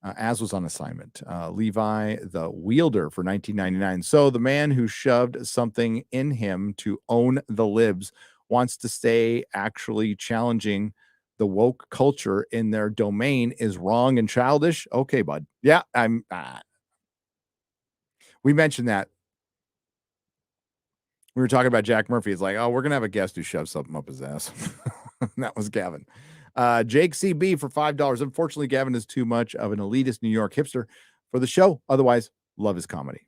As was on assignment. Levi the Wielder for $19.99. So the man who shoved something in him to own the libs wants to stay actually challenging the woke culture in their domain is wrong and childish. Okay, bud. Yeah, we mentioned that. We were talking about Jack Murphy. It's like, oh, we're going to have a guest who shoves something up his ass. That was Gavin. Jake CB for $5. Unfortunately, Gavin is too much of an elitist New York hipster for the show. Otherwise, love his comedy.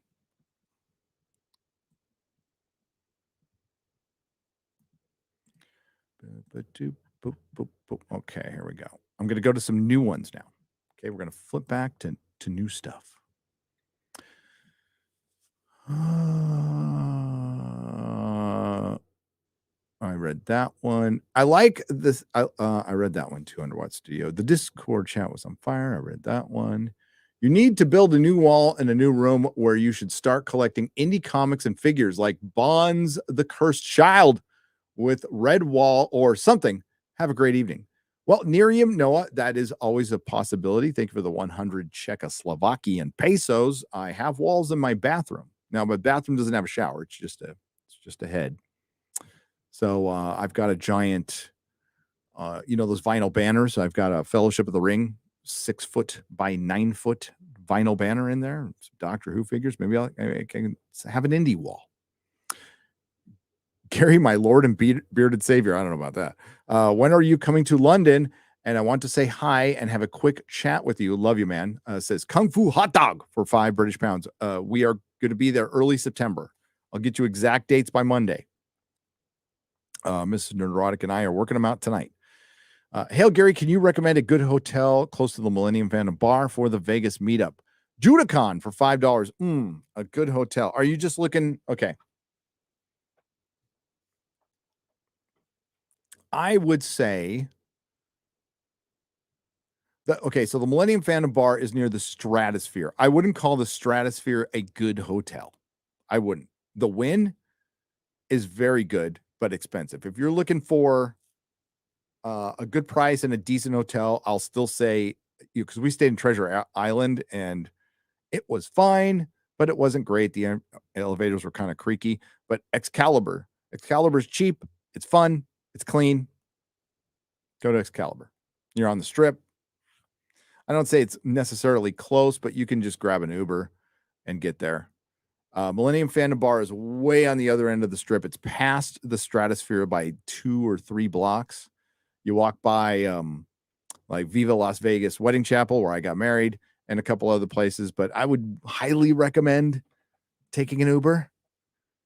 Okay, here we go. I'm going to go to some new ones now. Okay, we're going to flip back to new stuff. I read that one. I like this. I read that one too. Underwater Studio. The Discord chat was on fire. I read that one. You need to build a new wall in a new room where you should start collecting indie comics and figures like Bond's The Cursed Child with Red Wall or something. Have a great evening. Well, Nerium Noah, that is always a possibility. Thank you for the 100 Czechoslovakian pesos. I have walls in my bathroom. Now, my bathroom doesn't have a shower. It's just a head. So I've got a giant, those vinyl banners. I've got a Fellowship of the Ring 6 foot by 9 foot vinyl banner in there. Some Doctor Who figures. Maybe I can have an indie wall. Gary, my Lord and bearded savior. I don't know about that. When are you coming to London? And I want to say hi and have a quick chat with you. Love you, man. Says Kung Fu Hot Dog for £5. We are going to be there early September. I'll get you exact dates by Monday. Mrs. Nerdrotic and I are working them out tonight. Hail, Gary, can you recommend a good hotel close to the Millennium Phantom Bar for the Vegas meetup? Judicon for $5. A good hotel. Are you just looking? Okay. I would say that, okay, so the Millennium Phantom Bar is near the Stratosphere. I wouldn't call the Stratosphere a good hotel. I wouldn't. The Wynn is very good, but expensive. If you're looking for a good price and a decent hotel, I'll still say, because we stayed in Treasure Island and it was fine, but it wasn't great. The elevators were kind of creaky. But Excalibur's cheap. It's fun. It's clean. Go to Excalibur. You're on the strip. I don't say it's necessarily close, but you can just grab an Uber and get there. Millennium Fandom Bar is way on the other end of the strip. It's past the Stratosphere by 2 or 3 blocks. You walk by like Viva Las Vegas Wedding Chapel, where I got married, and a couple other places. But I would highly recommend taking an Uber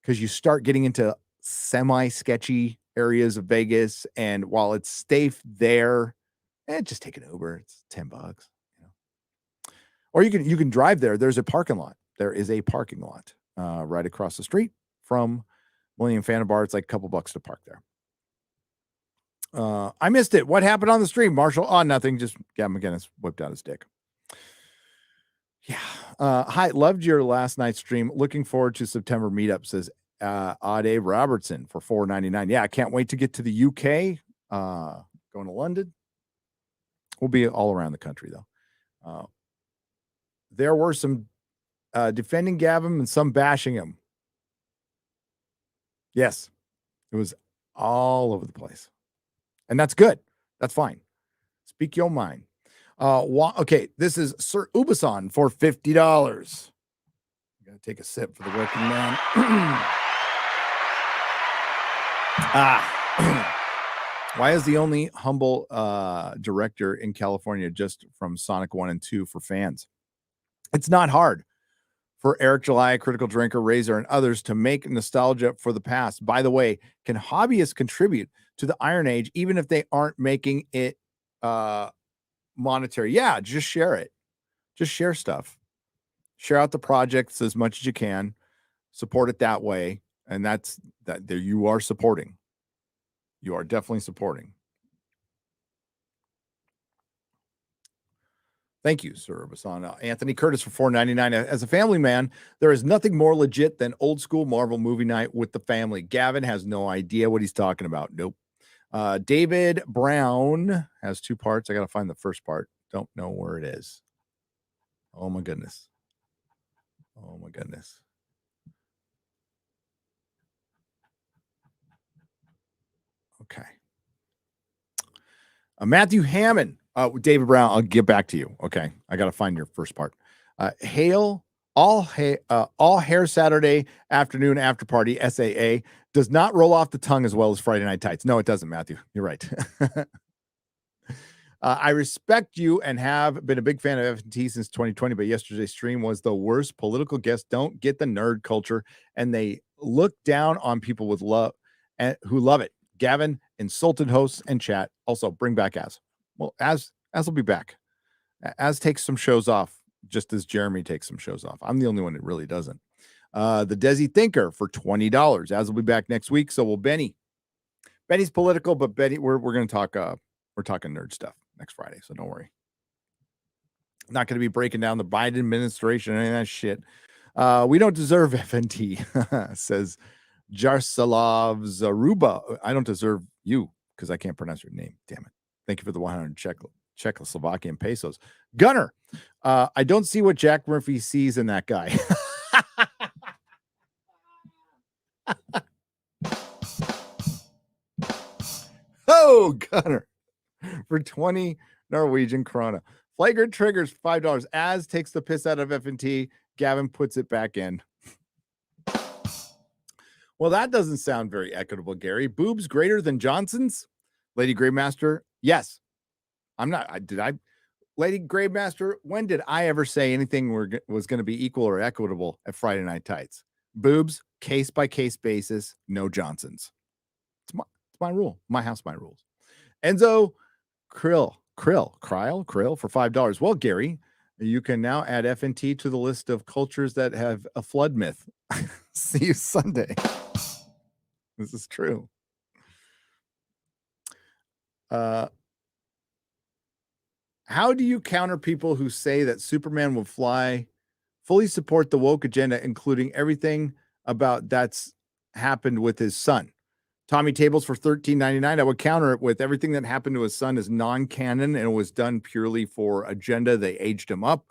because you start getting into semi-sketchy areas of Vegas. And while it's safe there, just take an Uber. It's $10. You know. Or you can drive there. There's a parking lot. There is a parking lot right across the street from Millennium Fandom Bar. It's like a couple bucks to park there. I missed it. What happened on the stream, Marshall? Oh, nothing. Just Gavin McGinnis whipped out his dick. Yeah. Hi, loved your last night's stream. Looking forward to September meetup, says Ade Robertson for $4.99. Yeah, I can't wait to get to the UK. Going to London. We'll be all around the country, though. There were some defending Gavin and some bashing him. Yes, it was all over the place. And that's good. That's fine. Speak your mind. Okay, this is Sir Ubasan for $50. Gotta take a sip for the working man. Why is the only humble director in California just from Sonic 1 and 2 for fans? It's not hard for Eric July, Critical Drinker, Razor, and others to make nostalgia for the past. By the way, can hobbyists contribute to the Iron Age even if they aren't making it monetary? Yeah, just share it. Just share stuff. Share out the projects as much as you can. Support it that way. And that's that. There you are supporting. You are definitely supporting. Thank you, Sir Basan. Anthony Curtis for $4.99. As a family man, there is nothing more legit than old school Marvel movie night with the family. Gavin has no idea what he's talking about. Nope. David Brown has 2 parts. I got to find the first part. Don't know where it is. Oh, my goodness. Oh, my goodness. Okay. Matthew Hammond. David Brown, I'll get back to you. Okay. I got to find your first part. Hail all hair Saturday afternoon after party SAA does not roll off the tongue as well as Friday Night Tights. No, it doesn't, Matthew. You're right. I respect you and have been a big fan of FNT since 2020, but yesterday's stream was the worst. Political guests don't get the nerd culture, and they look down on people with love and who love it. Gavin insulted hosts and chat. Also, bring back Az. Well, Az will be back. Az takes some shows off, just as Jeremy takes some shows off. I'm the only one that really doesn't. The Desi Thinker for $20. Az will be back next week. So will Benny. Benny's political, but Benny, we're going to talk. We're talking nerd stuff next Friday, so don't worry. Not going to be breaking down the Biden administration and any of that shit. We don't deserve FNT, says Jarslav Zaruba. I don't deserve you because I can't pronounce your name. Damn it. Thank you for the 100 Czechoslovakian pesos. Gunner, I don't see what Jack Murphy sees in that guy. Oh, Gunner, for 20 Norwegian krona. Flagrant triggers $5. Az takes the piss out of FNT. Gavin puts it back in. Well, that doesn't sound very equitable, Gary. Boobs greater than Johnson's? Lady Gravemaster, yes. I'm not. Lady Gravemaster, when did I ever say anything was going to be equal or equitable at Friday Night Tights? Boobs, case by case basis, no Johnsons. It's my rule. My house, my rules. Enzo Krill for $5. Well, Gary, you can now add FNT to the list of cultures that have a flood myth. See you Sunday. This is true. How do you counter people who say that Superman will fly, fully support the woke agenda, including everything about that's happened with his son? Tommy Tables for $13.99. I would counter it with everything that happened to his son is non-canon and it was done purely for agenda. They aged him up.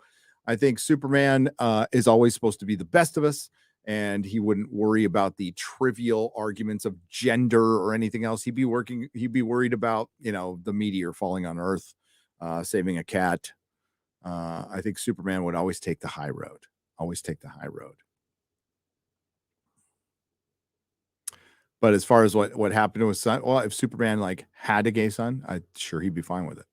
I think Superman is always supposed to be the best of us. and he wouldn't worry about the trivial arguments of gender or anything else. He'd be worried about, the meteor falling on Earth, saving a cat. I think Superman would always take the high road. But as far as what happened to his son, well, if Superman had a gay son, I'm sure he'd be fine with it.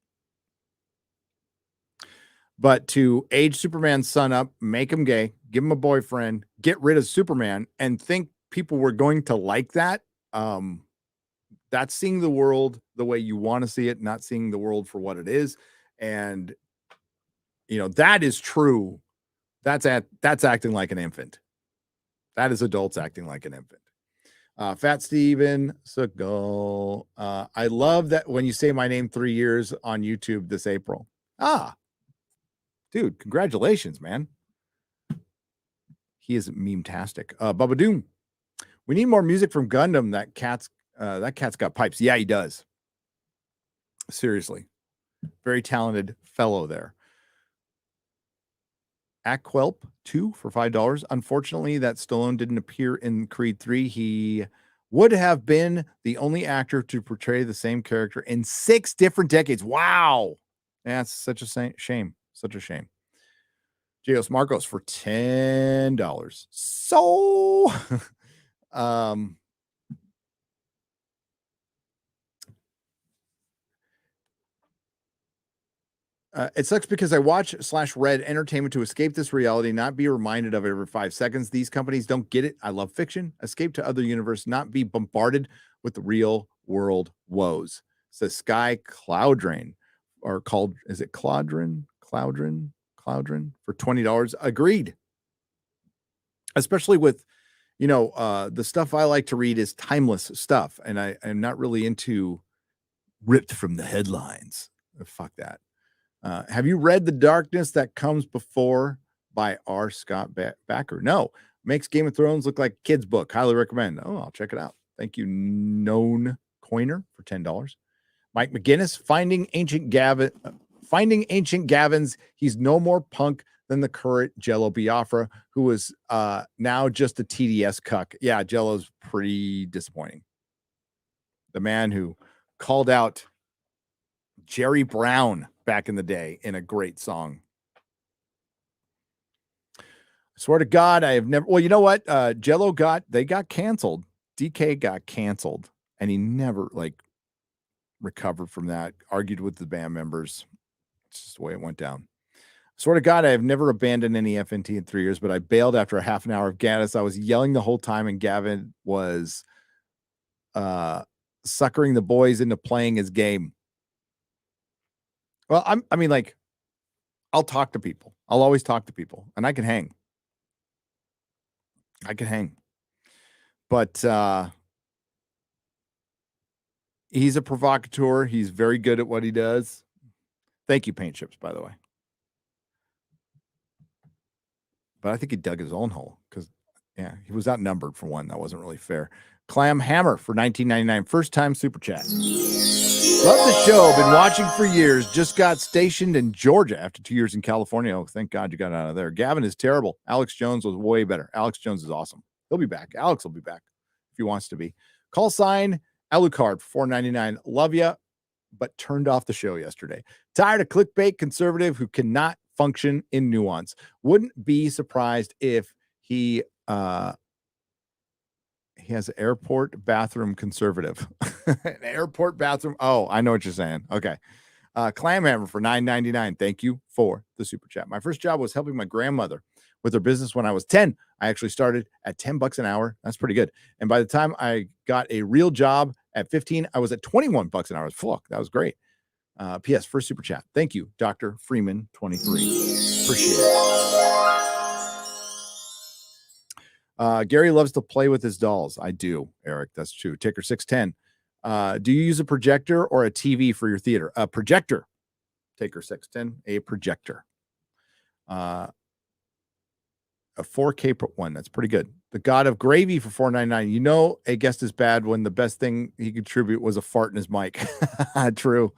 But to age Superman's son up, make him gay, give him a boyfriend, get rid of Superman, and think people were going to like that, that's seeing the world the way you want to see it, not seeing the world for what it is. And, that is true. That's acting like an infant. That is adults acting like an infant. Fat Steven Seagal. I love that when you say my name 3 years on YouTube this April. Dude, congratulations, man. He is meme-tastic. Bubba Doom. We need more music from Gundam. That cat's got pipes. Yeah, he does. Seriously. Very talented fellow there. Aquelp 2 for $5. Unfortunately, that Stallone didn't appear in Creed 3. He would have been the only actor to portray the same character in 6 different decades. Wow. That's such a shame. Such a shame. Geos Marcos for $10. So, it sucks because I watch/read entertainment to escape this reality, not be reminded of it every 5 seconds. These companies don't get it. I love fiction. Escape to other universe, not be bombarded with the real world woes. Says Sky Clouddrain, or called, is it Cloudrin for $20. Agreed. Especially with, the stuff I like to read is timeless stuff, and I'm not really into ripped from the headlines. Fuck that. Have you read The Darkness That Comes Before by R. Scott Backer? No. Makes Game of Thrones look like a kid's book. Highly recommend. Oh, I'll check it out. Thank you, Known Coiner, for $10. Mike McGinnis, Finding Ancient Gavins. He's no more punk than the current Jello Biafra, who is now just a TDS cuck. Yeah, Jello's pretty disappointing. The man who called out Jerry Brown back in the day in a great song. I swear to God, I have never. Well, you know what? Jello got canceled. DK got canceled, and he never recovered from that. Argued with the band members. It's just the way it went down. I swear to God, I have never abandoned any FNT in 3 years, but I bailed after a half an hour of Gaddis. I was yelling the whole time, and Gavin was suckering the boys into playing his game. Well, I'll talk to people. I'll always talk to people, and I can hang. But he's a provocateur. He's very good at what he does. Thank you, Paint Chips, by the way. But I think he dug his own hole because, yeah, he was outnumbered for one. That wasn't really fair. Clam Hammer for $19.99. First time super chat. Love the show. Been watching for years. Just got stationed in Georgia after 2 years in California. Oh, thank God you got out of there. Gavin is terrible. Alex Jones was way better. Alex Jones is awesome. He'll be back. Alex will be back if he wants to be. Call sign Alucard for $4.99. Love ya, but turned off the show yesterday. Tired of clickbait conservative who cannot function in nuance. Wouldn't be surprised if he has an airport bathroom conservative. An airport bathroom. Oh, I know what you're saying. Okay. Clamhammer for $9.99. Thank you for the super chat. My first job was helping my grandmother with her business when I was 10. I actually started at $10 an hour. That's pretty good. And by the time I got a real job at 15, I was at $21 an hour. Fuck, that was great. P.S. First super chat. Thank you, Dr. Freeman 23. Appreciate it. Gary loves to play with his dolls. I do, Eric. That's true. Taker 610. Do you use a projector or a TV for your theater? A projector. Taker 610. A projector. A 4K one. That's pretty good. The God of Gravy for $4.99. You know, a guest is bad when the best thing he contribute was a fart in his mic. True.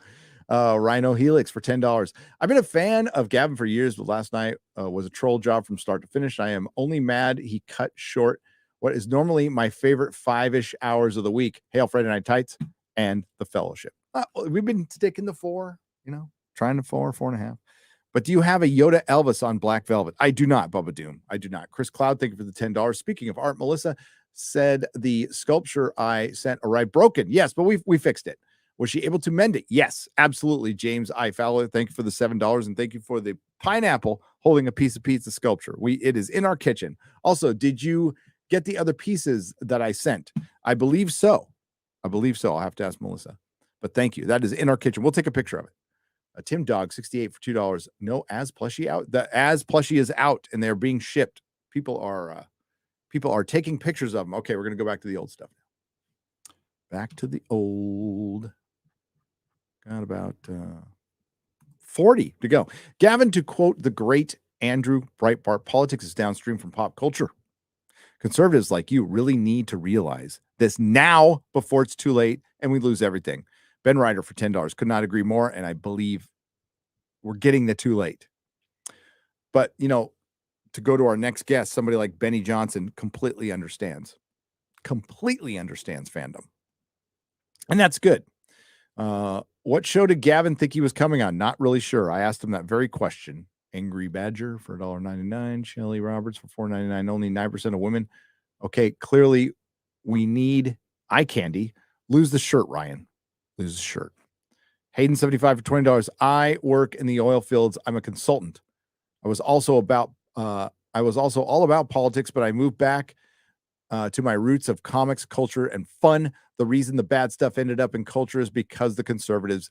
Rhino Helix for $10. I've been a fan of Gavin for years, but last night was a troll job from start to finish. I am only mad he cut short what is normally my favorite 5-ish hours of the week. Hail Friday Night Tights and The Fellowship. We've been sticking to 4, trying to 4.5. But do you have a Yoda Elvis on Black Velvet? I do not, Bubba Doom. I do not. Chris Cloud, thank you for the $10. Speaking of art, Melissa said the sculpture I sent arrived broken. Yes, but we fixed it. Was she able to mend it? Yes, absolutely. James I. Fowler, thank you for the $7, and thank you for the pineapple holding a piece of pizza sculpture. It is in our kitchen. Also, did you get the other pieces that I sent? I believe so. I'll have to ask Melissa. But thank you. That is in our kitchen. We'll take a picture of it. Tim Dog 68 for $2. No As plushie out. The As plushie is out and they're being shipped. People are taking pictures of them. Okay, we're gonna go back to the old stuff now. Back to the old. Got about 40 to go. Gavin, to quote the great Andrew Breitbart, politics is downstream from pop culture. Conservatives like you really need to realize this now before it's too late and we lose everything. Ben Ryder for $10. Could not agree more. And I believe we're getting the too late. But, to go to our next guest, somebody like Benny Johnson completely understands fandom. And that's good. What show did Gavin think he was coming on? Not really sure. I asked him that very question. Angry Badger for $1.99. Shelly Roberts for $4.99. Only 9% of women. Okay, clearly we need eye candy. Lose the shirt, Ryan. Lose the shirt. Hayden 75 for $20. I work in the oil fields. I'm a consultant. I was also all about politics, but I moved back to my roots of comics, culture, and fun. The reason the bad stuff ended up in culture is because the conservatives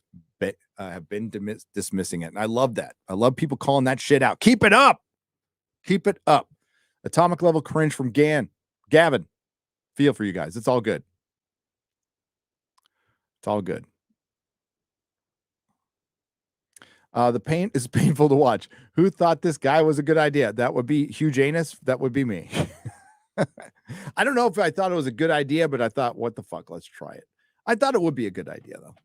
have been dismissing it. And I love that. I love people calling that shit out. Keep it up. Keep it up. Atomic level cringe from Gavin. Feel for you guys. It's all good. It's all good. The pain is painful to watch. Who thought this guy was a good idea? That would be Hugh Janus. That would be me. I don't know if I thought it was a good idea, but I thought, what the fuck? Let's try it. I thought it would be a good idea, though.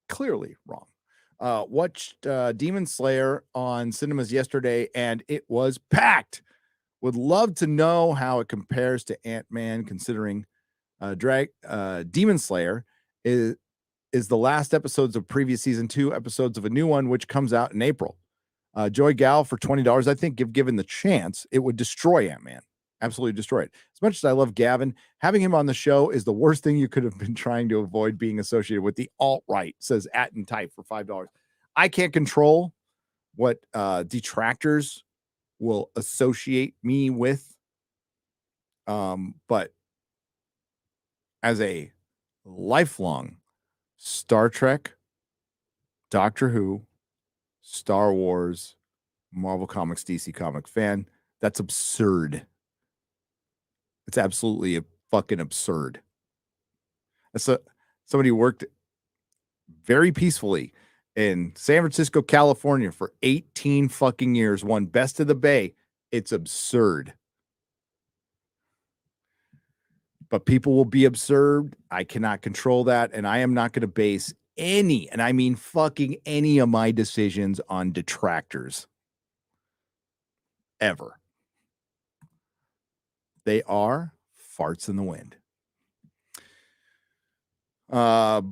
Clearly wrong. Watched Demon Slayer on cinemas yesterday, and it was packed. Would love to know how it compares to Ant-Man, considering Demon Slayer is the last episodes of previous season 2 episodes of a new one, which comes out in April. Joy Gal for $20. I think if given the chance, it would destroy Ant-Man. Absolutely destroy it. As much as I love Gavin, having him on the show is the worst thing you could have been trying to avoid being associated with the alt-right, says Atten Type for $5. I can't control what detractors will associate me with. But as a lifelong Star Trek, Doctor Who, Star Wars, Marvel Comics, DC Comic fan, that's absurd. It's absolutely fucking absurd. So somebody worked very peacefully in San Francisco, California for 18 fucking years, won Best of the Bay. It's absurd. But people will be absurd. I cannot control that. And I am not going to base any, and I mean fucking any of my decisions on detractors. Ever. They are farts in the wind. Broncatron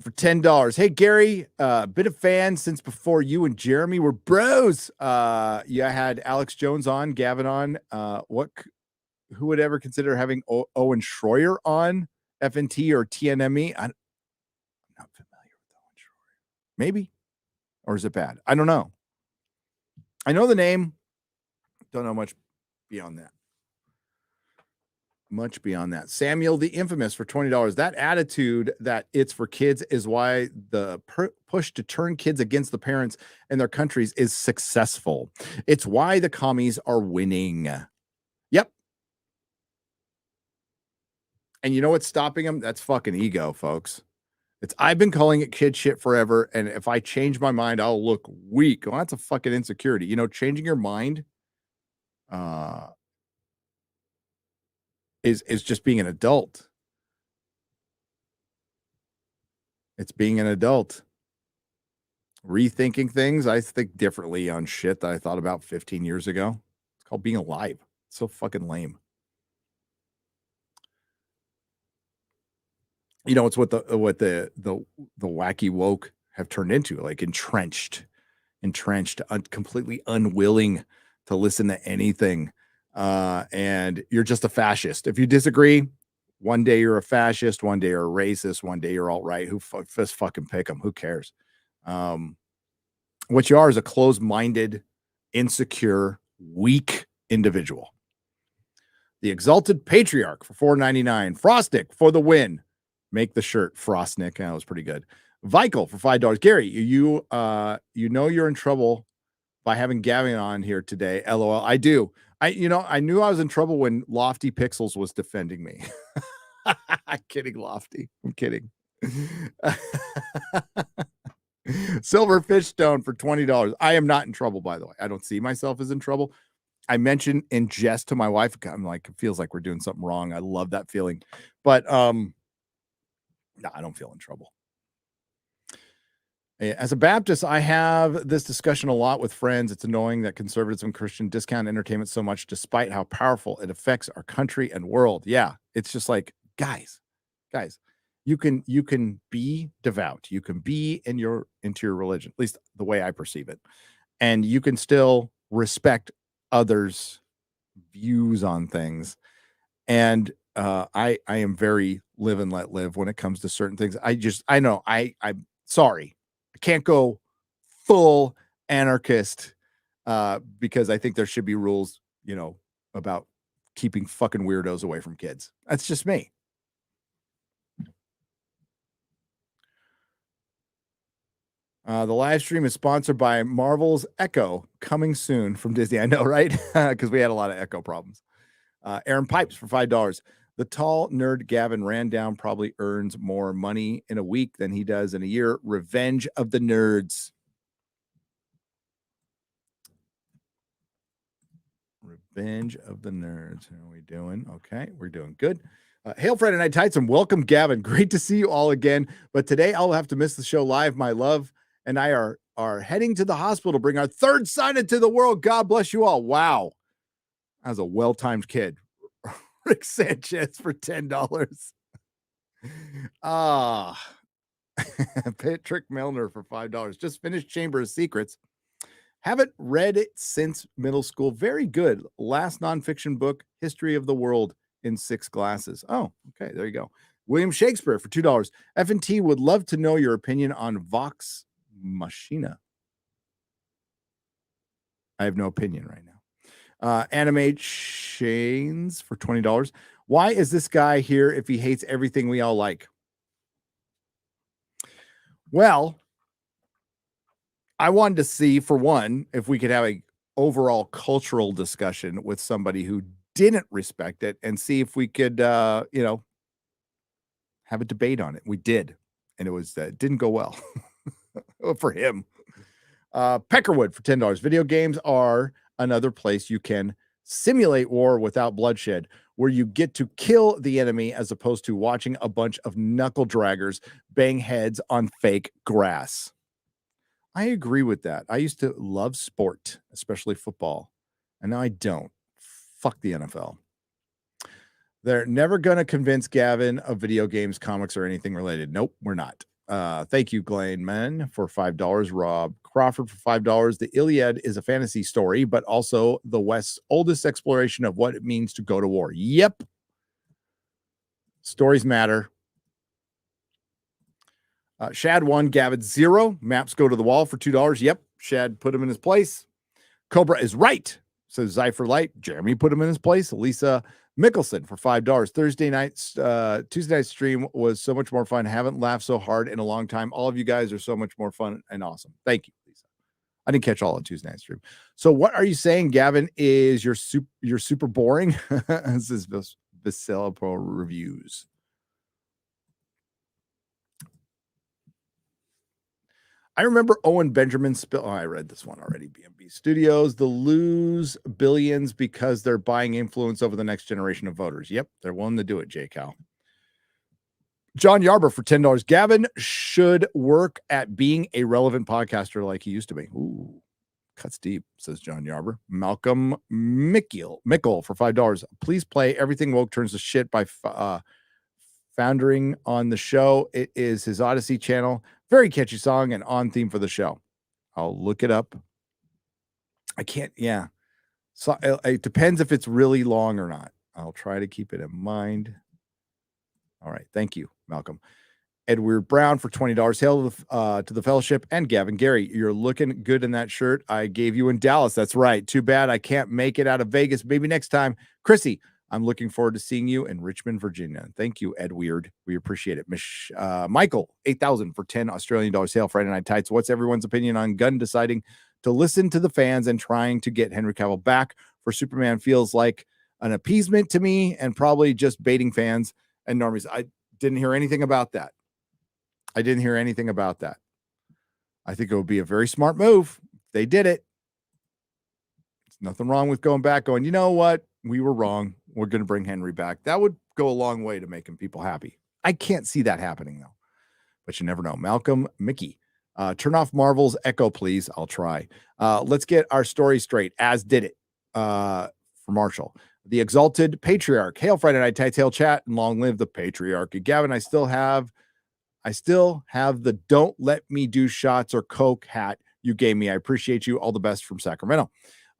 for $10. Hey, Gary, been a fan since before you and Jeremy were bros. You had Alex Jones on, Gavin on. Who would ever consider having Owen Schroyer on FNT or TNME? I'm not familiar with Owen Schroyer. Maybe. Or is it bad? I don't know. I know the name. Don't know much beyond that. Much beyond that. Samuel the Infamous for $20. That attitude that it's for kids is why the push to turn kids against the parents and their countries is successful. It's why the commies are winning. Yep. And you know what's stopping them? That's fucking ego, folks. I've been calling it kid shit forever, and if I change my mind, I'll look weak. Well, that's a fucking insecurity. Changing your mind is just being an adult. It's being an adult. Rethinking things. I think differently on shit that I thought about 15 years ago. It's called being alive. It's so fucking lame. You know, it's what the wacky woke have turned into, like entrenched, completely unwilling to listen to anything. And you're just a fascist. If you disagree, one day you're a fascist, one day you're a racist, one day you're alt-right. Just fucking pick them. Who cares? What you are is a closed-minded, insecure, weak individual. The Exalted Patriarch for $4.99. Frostnick for the win. Make the shirt, Frostnick. That was pretty good. Vikel for $5. Gary, you know you're in trouble by having Gavin on here today. LOL. I do. I knew I was in trouble when Lofty Pixels was defending me. I'm kidding, Lofty. I'm kidding. Silver Fish Stone for $20. I am not in trouble, by the way. I don't see myself as in trouble. I mentioned in jest to my wife, I'm like, it feels like we're doing something wrong. I love that feeling. But no, I don't feel in trouble. As a Baptist, I have this discussion a lot with friends. It's annoying that conservatives and Christian discount entertainment so much, despite how powerful it affects our country and world. Yeah, it's just like, guys, you can be devout. You can be into your religion, at least the way I perceive it, and you can still respect others' views on things. And I am very live and let live when it comes to certain things. I'm sorry. I can't go full anarchist because I think there should be rules, about keeping fucking weirdos away from kids. That's just me. The live stream is sponsored by Marvel's Echo, coming soon from Disney. I know, right? Because we had a lot of Echo problems. Aaron Pipes for $5. The tall nerd Gavin ran down probably earns more money in a week than he does in a year. Revenge of the Nerds. Revenge of the Nerds. How are we doing? Okay, we're doing good. Hail Friday Night Tights and welcome, Gavin. Great to see you all again. But today I'll have to miss the show live. My love and I are heading to the hospital to bring our third son into the world. God bless you all. Wow. That was a well-timed kid. Rick Sanchez for $10. Patrick Milner for $5. Just finished Chamber of Secrets. Haven't read it since middle school. Very good. Last nonfiction book, History of the World in 6 glasses. Oh, okay. There you go. William Shakespeare for $2. FNT would love to know your opinion on Vox Machina. I have no opinion right now. Animate Shanes for $20. Why is this guy here if he hates everything we all like? Well, I wanted to see, for one, if we could have a overall cultural discussion with somebody who didn't respect it and see if we could, have a debate on it. We did, and it was didn't go well for him. Peckerwood for $10. Video games are another place you can simulate war without bloodshed, where you get to kill the enemy as opposed to watching a bunch of knuckle draggers bang heads on fake grass. I agree with that. I used to love sport, especially football, and now I don't. Fuck the NFL. They're never going to convince Gavin of video games, comics, or anything related. Nope, we're not. Thank you, Glenn Man, for $5. Rob Crawford for $5. The Iliad is a fantasy story, but also the West's oldest exploration of what it means to go to war. Yep. Stories matter. Shad 1, Gavin 0. Maps go to the wall for $2. Yep. Shad put him in his place. Cobra is right, says Zypher Light. Jeremy put him in his place. Lisa Mickelson for $5. Tuesday night stream was so much more fun. Haven't laughed so hard in a long time. All of you guys are so much more fun and awesome. Thank you, Lisa. I didn't catch all of Tuesday night stream. So what are you saying, Gavin? Is you're super boring? This is Vasilipo Reviews. I remember Owen Benjamin spill. Oh, I read this one already. BMB Studios, the lose billions because they're buying influence over the next generation of voters. Yep, they're willing to do it, J. Cal. John Yarber for $10. Gavin should work at being a relevant podcaster like he used to be. Ooh, cuts deep, says John Yarber. Malcolm Mickle for $5. Please play Everything Woke Turns to Shit by Foundering on the show. It is his Odyssey channel. Very catchy song and on theme for the show. I'll look it up. I can't, yeah. So it depends if it's really long or not. I'll try to keep it in mind. All right. Thank you, Malcolm. Edward Brown for $20. Hail to the fellowship. And Gavin Gary, you're looking good in that shirt I gave you in Dallas. That's right. Too bad I can't make it out of Vegas. Maybe next time. Chrissy, I'm looking forward to seeing you in Richmond, Virginia. Thank you, Ed Weird. We appreciate it. Michael, 8,000 for $10 Australian dollars. Hail Friday Night Tights. What's everyone's opinion on Gunn deciding to listen to the fans and trying to get Henry Cavill back for Superman? Feels like an appeasement to me and probably just baiting fans and normies. I didn't hear anything about that. I think it would be a very smart move. They did it. There's nothing wrong with going back, going, you know what? We were wrong. We're going to bring Henry back. That would go a long way to making people happy. I can't see that happening, though. But you never know. Malcolm Mickey. Turn off Marvel's Echo, please. I'll try. Let's get our story straight, as did it for Marshall. The Exalted Patriarch. Hail Friday Night Tights, hail chat, and long live the patriarchy. Gavin, I still have the Don't Let Me Do Shots or Coke hat you gave me. I appreciate you. All the best from Sacramento.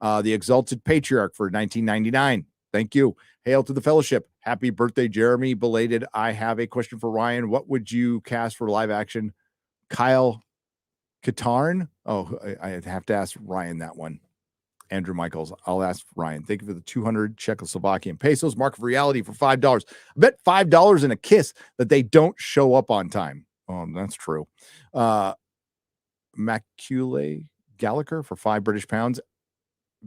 The Exalted Patriarch for $19.99. Thank you. Hail to the fellowship. Happy birthday, Jeremy. Belated. I have a question for Ryan. What would you cast for live action? Kyle Katarn? Oh, I have to ask Ryan that one. Andrew Michaels. I'll ask Ryan. Thank you for the 200 Czechoslovakian pesos. Mark of reality for $5. I bet $5 in a kiss that they don't show up on time. Oh, that's true. Maculae Gallagher for £5 British.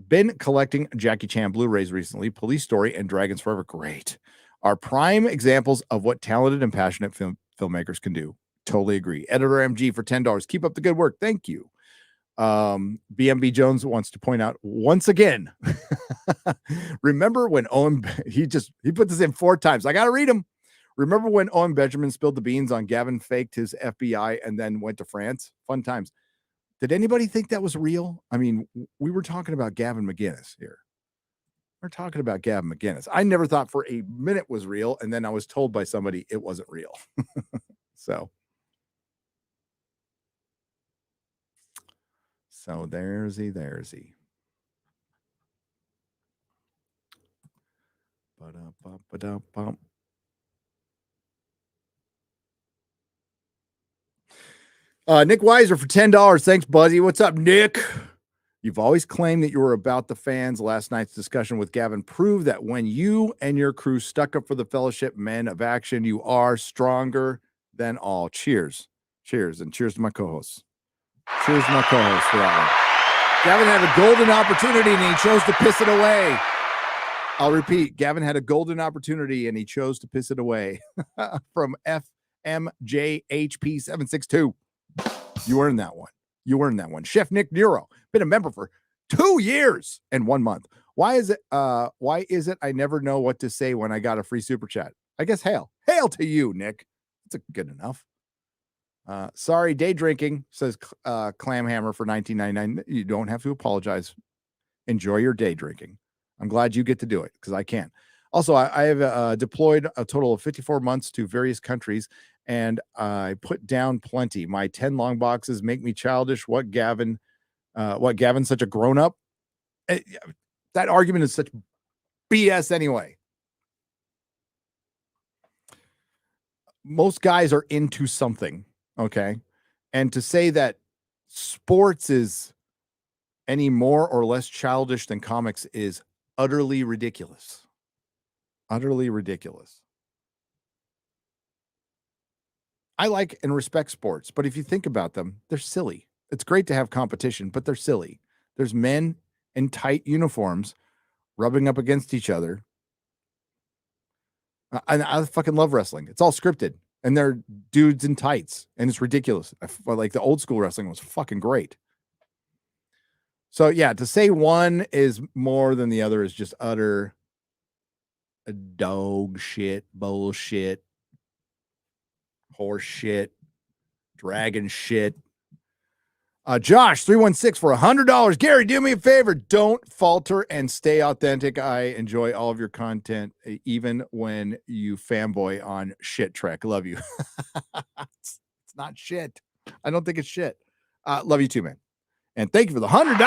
Been collecting Jackie Chan Blu-rays recently. Police Story and Dragons Forever. Great. Are prime examples of what talented and passionate filmmakers can do. Totally agree. Editor MG for $10. Keep up the good work. Thank you. BMB Jones wants to point out once again. Remember when he put this in 4 times. I got to read him. Remember when Owen Benjamin spilled the beans on Gavin faked his FBI and then went to France? Fun times. Did anybody think that was real? I mean, we were talking about Gavin McGinnis here. We're talking about Gavin McGinnis. I never thought for a minute was real. And then I was told by somebody it wasn't real. So there's he. Ba-da-ba-ba-da-bum. Nick Weiser for $10. Thanks, Buzzy. What's up, Nick? You've always claimed that you were about the fans. Last night's discussion with Gavin proved that when you and your crew stuck up for the fellowship, men of action, you are stronger than all. Cheers. Cheers. And cheers to my co-hosts. Cheers to my co-hosts for that one. Gavin had a golden opportunity and he chose to piss it away. I'll repeat. Gavin had a golden opportunity and he chose to piss it away. From FMJHP762. You earned that one. Chef Nick Nero, been a member for 2 years and 1 month. Why is it I never know what to say when I got a free super chat? I guess hail to you, Nick. That's good enough. Sorry, day drinking, says Clamhammer for $19.99. You don't have to apologize. Enjoy your day drinking. I'm glad you get to do it because I can't. Also, I have deployed a total of 54 months to various countries, and I put down plenty. My 10 long boxes make me childish. What Gavin's such a grown-up? That argument is such BS anyway. Most guys are into something, okay? And to say that sports is any more or less childish than comics is utterly ridiculous. Utterly ridiculous. I like and respect sports, but if you think about them, they're silly. It's great to have competition, but they're silly. There's men in tight uniforms rubbing up against each other. I fucking love wrestling. It's all scripted, and they're dudes in tights, and it's ridiculous. Like the old school wrestling was fucking great. So yeah, to say one is more than the other is just utter dog shit bullshit. Horse shit. Dragon shit. Josh 316 for $100. Gary, do me a favor. Don't falter and stay authentic. I enjoy all of your content, even when you fanboy on shit Trek. Love you. It's not shit. I don't think it's shit. Love you too, man. And thank you for the $100.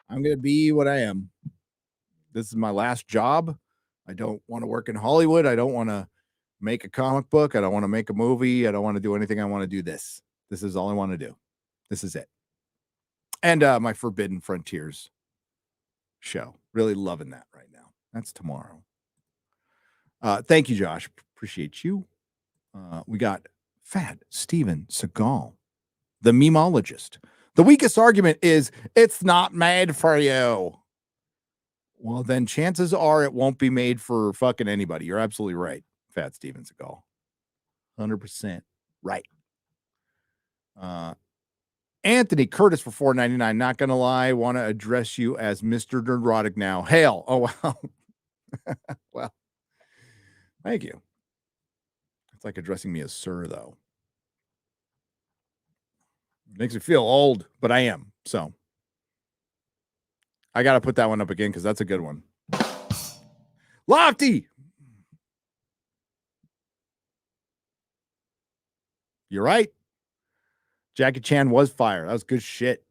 I'm going to be what I am. This is my last job. I don't want to work in Hollywood. I don't want to make a comic book. I don't want to make a movie. I don't want to do anything. I want to do this. This is all I want to do. This is it. And my Forbidden Frontiers show. Really loving that right now. That's tomorrow. Thank you, Josh. Appreciate you. We got Fat Steven Seagal, the memologist. The weakest argument is it's not made for you. Well, then chances are it won't be made for fucking anybody. You're absolutely right, Fat Steven Seagal. 100% right. Anthony Curtis for $4.99. Not gonna lie, want to address you as Mr. Nerdrotic now. Hail. Oh wow. Well, thank you. It's like addressing me as sir, though. Makes me feel old, but I am. So I got to put that one up again because that's a good one. Lofty. You're right. Jackie Chan was fire. That was good shit.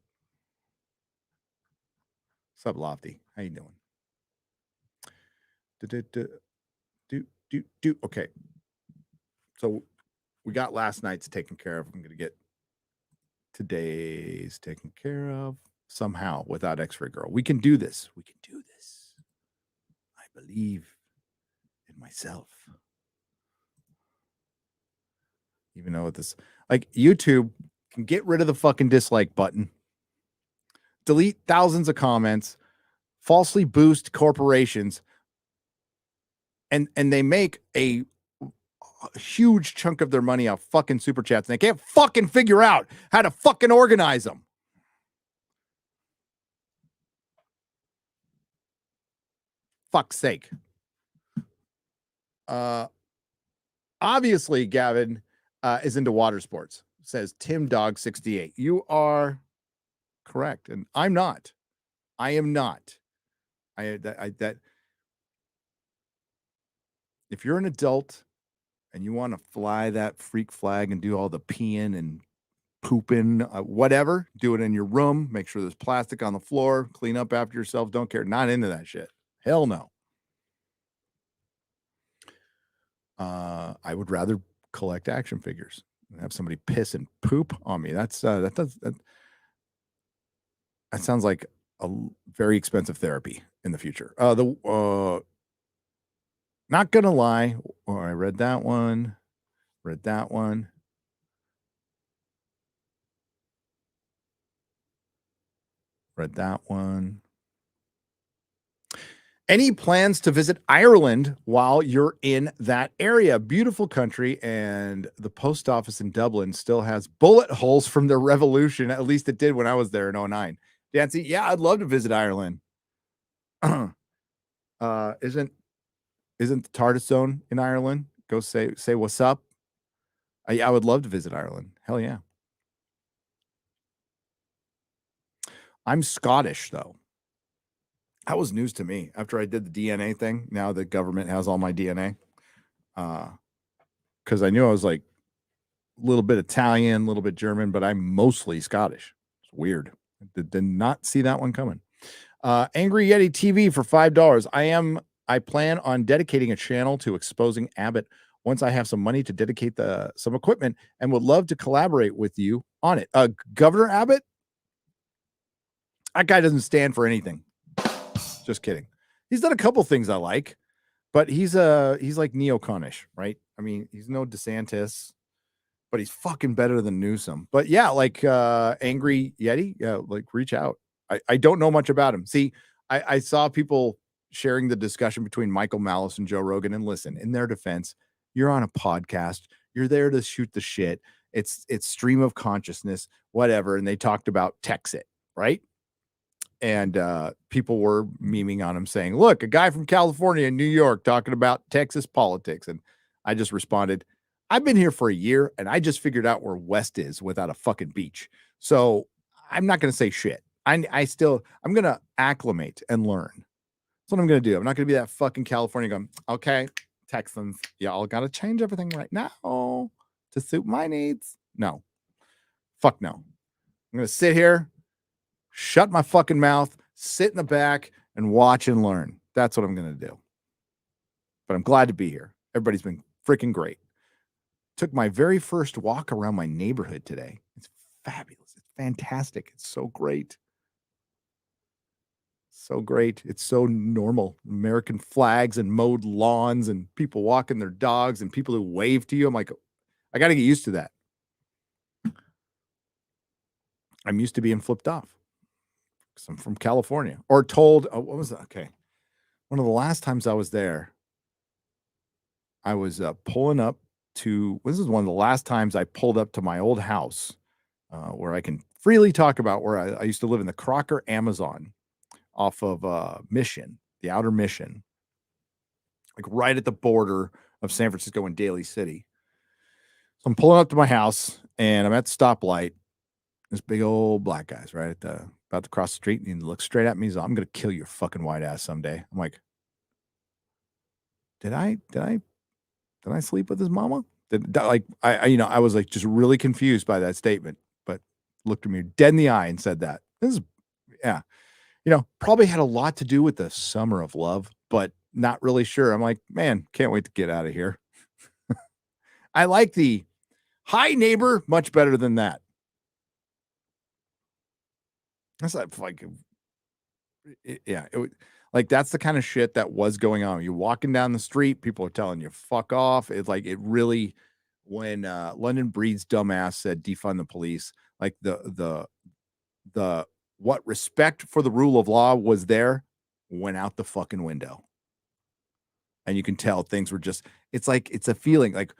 What's up, Lofty? How you doing? Okay. So we got last night's taken care of. I'm going to get today's taken care of somehow without X-Ray Girl. We can do this. We can do this. I believe in myself. Even though this, like, YouTube can get rid of the fucking dislike button, delete thousands of comments, falsely boost corporations, and they make a huge chunk of their money off fucking super chats, and they can't fucking figure out how to fucking organize them. Fuck's sake. Obviously, Gavin is into water sports, says Tim Dog 68. You are correct, and I'm not. I am not. That if you're an adult and you want to fly that freak flag and do all the peeing and pooping, whatever, do it in your room. Make sure there's plastic on the floor. Clean up after yourself. Don't care. Not into that shit. Hell no. I would rather collect action figures and have somebody piss and poop on me. That sounds like a very expensive therapy in the future. Not gonna lie. Oh, I read that one. Read that one. Read that one. Any plans to visit Ireland while you're in that area? Beautiful country, and the post office in Dublin still has bullet holes from the revolution. At least it did when I was there in 2009. Dancy, yeah, I'd love to visit Ireland. Isn't the TARDIS zone in Ireland? Go say what's up. I would love to visit Ireland. Hell yeah. I'm Scottish, though. That was news to me after I did the DNA thing. Now the government has all my DNA. Because I knew I was like a little bit Italian, a little bit German, but I'm mostly Scottish. It's weird. Did not see that one coming. Angry Yeti TV for $5. I plan on dedicating a channel to exposing Abbott once I have some money to dedicate some equipment, and would love to collaborate with you on it. Governor Abbott? That guy doesn't stand for anything. Just kidding. He's done a couple things I like, but he's like neoconish, right? I mean, he's no DeSantis, but he's fucking better than Newsom. But yeah, like Angry Yeti, yeah, like reach out. I don't know much about him. See, I saw people sharing the discussion between Michael Malice and Joe Rogan, and listen, in their defense, you're on a podcast. You're there to shoot the shit. It's stream of consciousness, whatever. And they talked about Texit, right? And people were memeing on him saying, look, a guy from California and New York talking about Texas politics. And I just responded, I've been here for a year and I just figured out where West is without a fucking beach. So I'm not going to say shit. I'm going to acclimate and learn. That's what I'm going to do. I'm not going to be that fucking California going, okay, Texans, y'all got to change everything right now to suit my needs. No, fuck no. I'm going to sit here, shut my fucking mouth, sit in the back and watch and learn. That's what I'm going to do. But I'm glad to be here. Everybody's been freaking great. Took my very first walk around my neighborhood today. It's fabulous. It's fantastic. It's so great. So great. It's so normal. American flags and mowed lawns and people walking their dogs and people who wave to you. I'm like, I got to get used to that. I'm used to being flipped off because I'm from California or told, what was that? Okay. One of the last times I was there, I was pulling up to, this is one of the last times I pulled up to my old house where I can freely talk about where I used to live in the Crocker Amazon off of Mission, the outer Mission, like right at the border of San Francisco and Daly City. So I'm pulling up to my house and I'm at the stoplight. This big old black guy's right at the, about to cross the street and he looks straight at me. He's like, I'm going to kill your fucking white ass someday. I'm like, did I sleep with his mama? I was like just really confused by that statement, but looked at me dead in the eye and said that. This is, yeah, probably had a lot to do with the summer of love, but not really sure. I'm like, man, can't wait to get out of here. I like the hi neighbor much better than that. That's like, like that's the kind of shit that was going on. You're walking down the street, people are telling you fuck off. It's like it really, when London Breed's dumbass said defund the police, like the what respect for the rule of law was there went out the fucking window. And you can tell things were just, it's like, it's a feeling like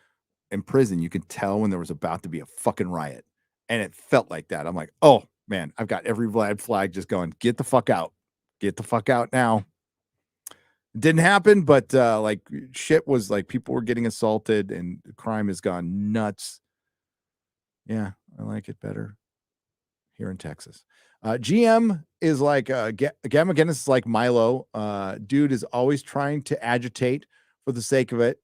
in prison, you can tell when there was about to be a fucking riot. And it felt like that. I'm like, oh man, I've got every red flag just going, get the fuck out. Get the fuck out now. It didn't happen, but like shit was like people were getting assaulted and crime has gone nuts. Yeah, I like it better here in Texas. GM is like Gamma Guinness is like Milo. Dude is always trying to agitate for the sake of it,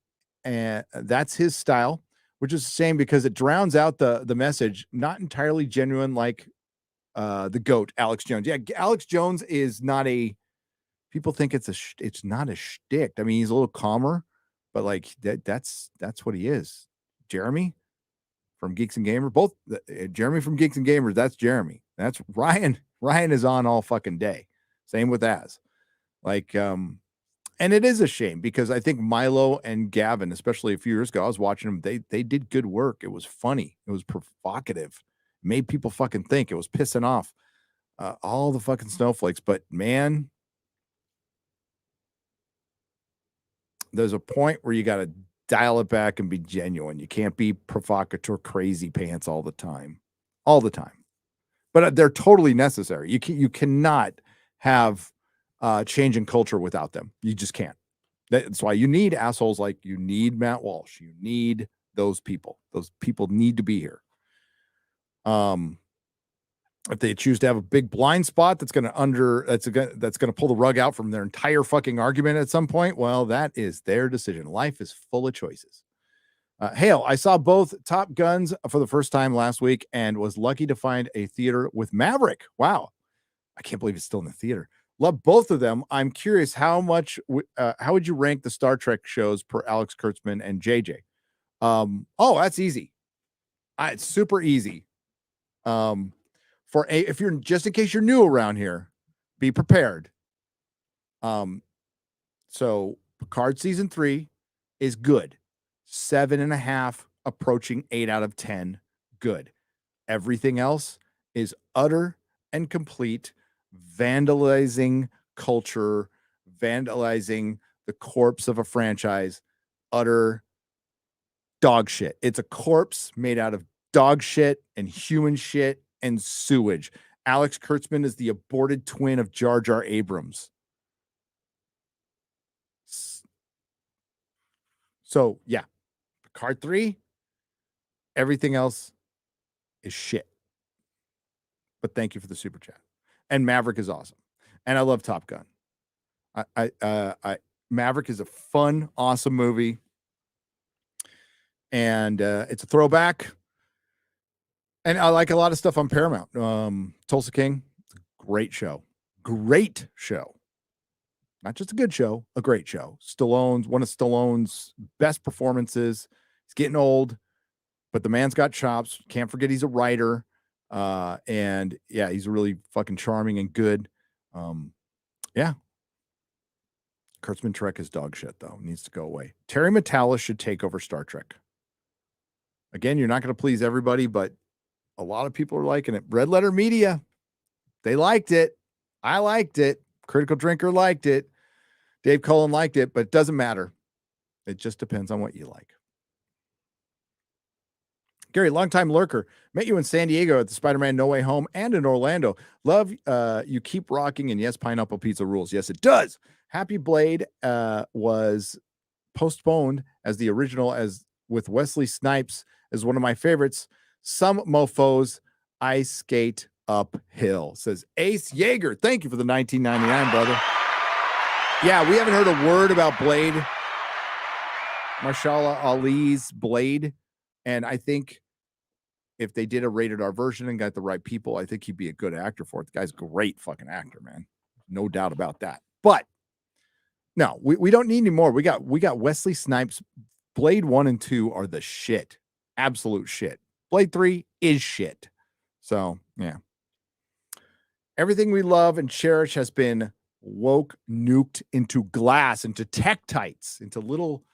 and that's his style, which is the same because it drowns out the message. Not entirely genuine, like the GOAT Alex Jones. Yeah, Alex Jones is not a. People think it's not a shtick. I mean, he's a little calmer, but like that's what he is. Jeremy from Geeks and Gamers, both Jeremy from Geeks and Gamers. That's Jeremy. That's Ryan. Ryan is on all fucking day. Same with Az. Like, and it is a shame because I think Milo and Gavin, especially a few years ago, I was watching them. They did good work. It was funny. It was provocative. It made people fucking think. It was pissing off all the fucking snowflakes. But man, there's a point where you got to dial it back and be genuine. You can't be provocateur crazy pants all the time. But they're totally necessary. You cannot have change in culture without them. You just can't. That's why you need assholes like you need Matt Walsh. You need those people. Those people need to be here. If they choose to have a big blind spot that's going to pull the rug out from their entire fucking argument at some point, well, that is their decision. Life is full of choices. Hale, I saw both Top Guns for the first time last week and was lucky to find a theater with Maverick. Wow. I can't believe it's still in the theater. Love both of them. I'm curious how would you rank the Star Trek shows per Alex Kurtzman and JJ? That's easy. It's super easy. If you're just in case you're new around here, be prepared. So Picard season 3 is good. 7.5, approaching 8 out of 10. Good. Everything else is utter and complete vandalizing culture, vandalizing the corpse of a franchise, utter dog shit. It's a corpse made out of dog shit and human shit and sewage. Alex Kurtzman is the aborted twin of Jar Jar Abrams. So, yeah. Picard 3, everything else is shit. But thank you for the super chat. And Maverick is awesome. And I love Top Gun. Maverick is a fun, awesome movie. And it's a throwback. And I like a lot of stuff on Paramount. Tulsa King, great show. Great show. Not just a good show, a great show. One of Stallone's best performances. He's getting old, but the man's got chops. Can't forget he's a writer. And yeah, he's really fucking charming and good. Yeah. Kurtzman Trek is dog shit, though. Needs to go away. Terry Matalas should take over Star Trek. Again, you're not going to please everybody, but a lot of people are liking it. Red Letter Media, they liked it. I liked it. Critical Drinker liked it. Dave Cullen liked it, but it doesn't matter. It just depends on what you like. Gary, longtime lurker. Met you in San Diego at the Spider-Man No Way Home and in Orlando. Love you keep rocking, and yes, Pineapple Pizza rules. Yes, it does. Happy Blade was postponed as the original as with Wesley Snipes as one of my favorites. Some mofos ice skate uphill, says Ace Yeager. Thank you for the 1999, brother. Yeah, we haven't heard a word about Blade. Marshala Ali's Blade. And I think if they did a rated R version and got the right people, I think he'd be a good actor for it. The guy's a great fucking actor, man. No doubt about that. But no, we don't need any more. We got Wesley Snipes. Blade 1 and 2 are the shit. Absolute shit. Blade 3 is shit. So, yeah. Everything we love and cherish has been woke, nuked into glass, into tech tights, into little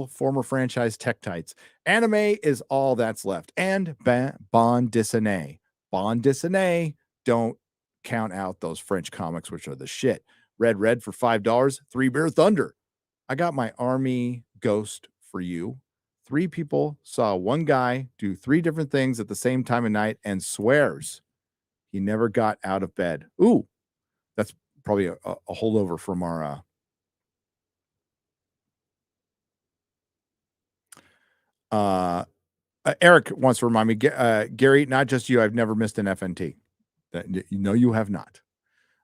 former franchise tech tights. Anime is all that's left. And bande dessinée. Bande dessinée, don't count out those French comics, which are the shit. Red for $5. 3 Bear Thunder. I got my army ghost for you. 3 people saw one guy do 3 different things at the same time of night and swears he never got out of bed. Ooh, that's probably a holdover from our Eric wants to remind me, Gary, not just you, I've never missed an FNT. No, you have not.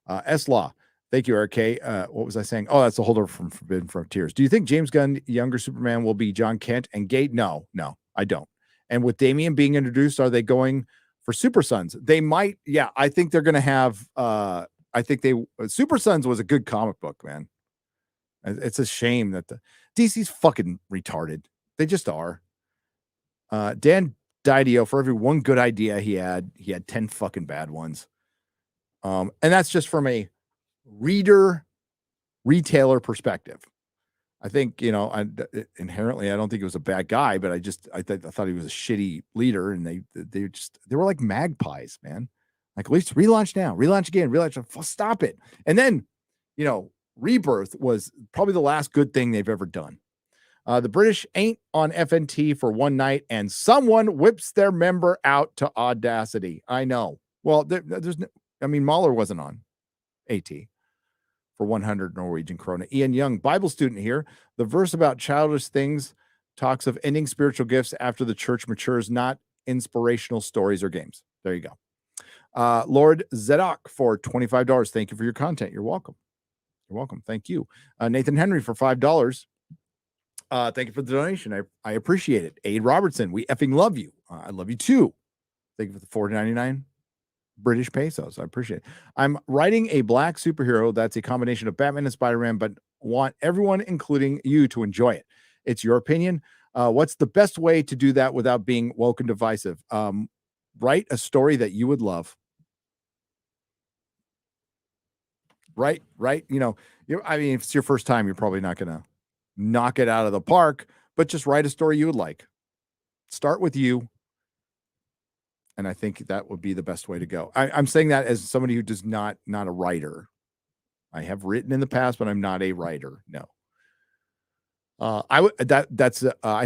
S-Law. Thank you, Eric K. What was I saying? Oh, that's a holdover from Forbidden Frontiers. Do you think James Gunn, younger Superman, will be John Kent and Gate? No, I don't. And with Damian being introduced, are they going for Super Sons? They might. Yeah, I think they're going to have. Super Sons was a good comic book, man. It's a shame that the DC's fucking retarded. They just are. Dan Didio, for every one good idea he had 10 fucking bad ones. And that's just from a retailer perspective. I think, inherently, I don't think he was a bad guy, but I thought he was a shitty leader, and they were like magpies, man. Like, at least relaunch now, relaunch again, stop it. And then, Rebirth was probably the last good thing they've ever done. The British ain't on FNT for one night, and someone whips their member out to Audacity. I know. Well, Mahler wasn't on AT for 100 Norwegian krona. Ian Young, Bible student here. The verse about childish things talks of ending spiritual gifts after the church matures, not inspirational stories or games. There you go. Lord Zedok for $25. Thank you for your content. You're welcome. You're welcome. Thank you. Nathan Henry for $5. Thank you for the donation. I appreciate it. Aid Robertson, we effing love you. I love you too. Thank you for the $4.99 British pesos. I appreciate it. I'm writing a black superhero that's a combination of Batman and Spider-Man, but want everyone, including you, to enjoy it. It's your opinion. What's the best way to do that without being woke and divisive? Write a story that you would love. Right. If it's your first time, you're probably not going to knock it out of the park, but just write a story you would like. Start with you. And I think that would be the best way to go. I'm saying that as somebody who does not a writer. I have written in the past, but I'm not a writer. No. I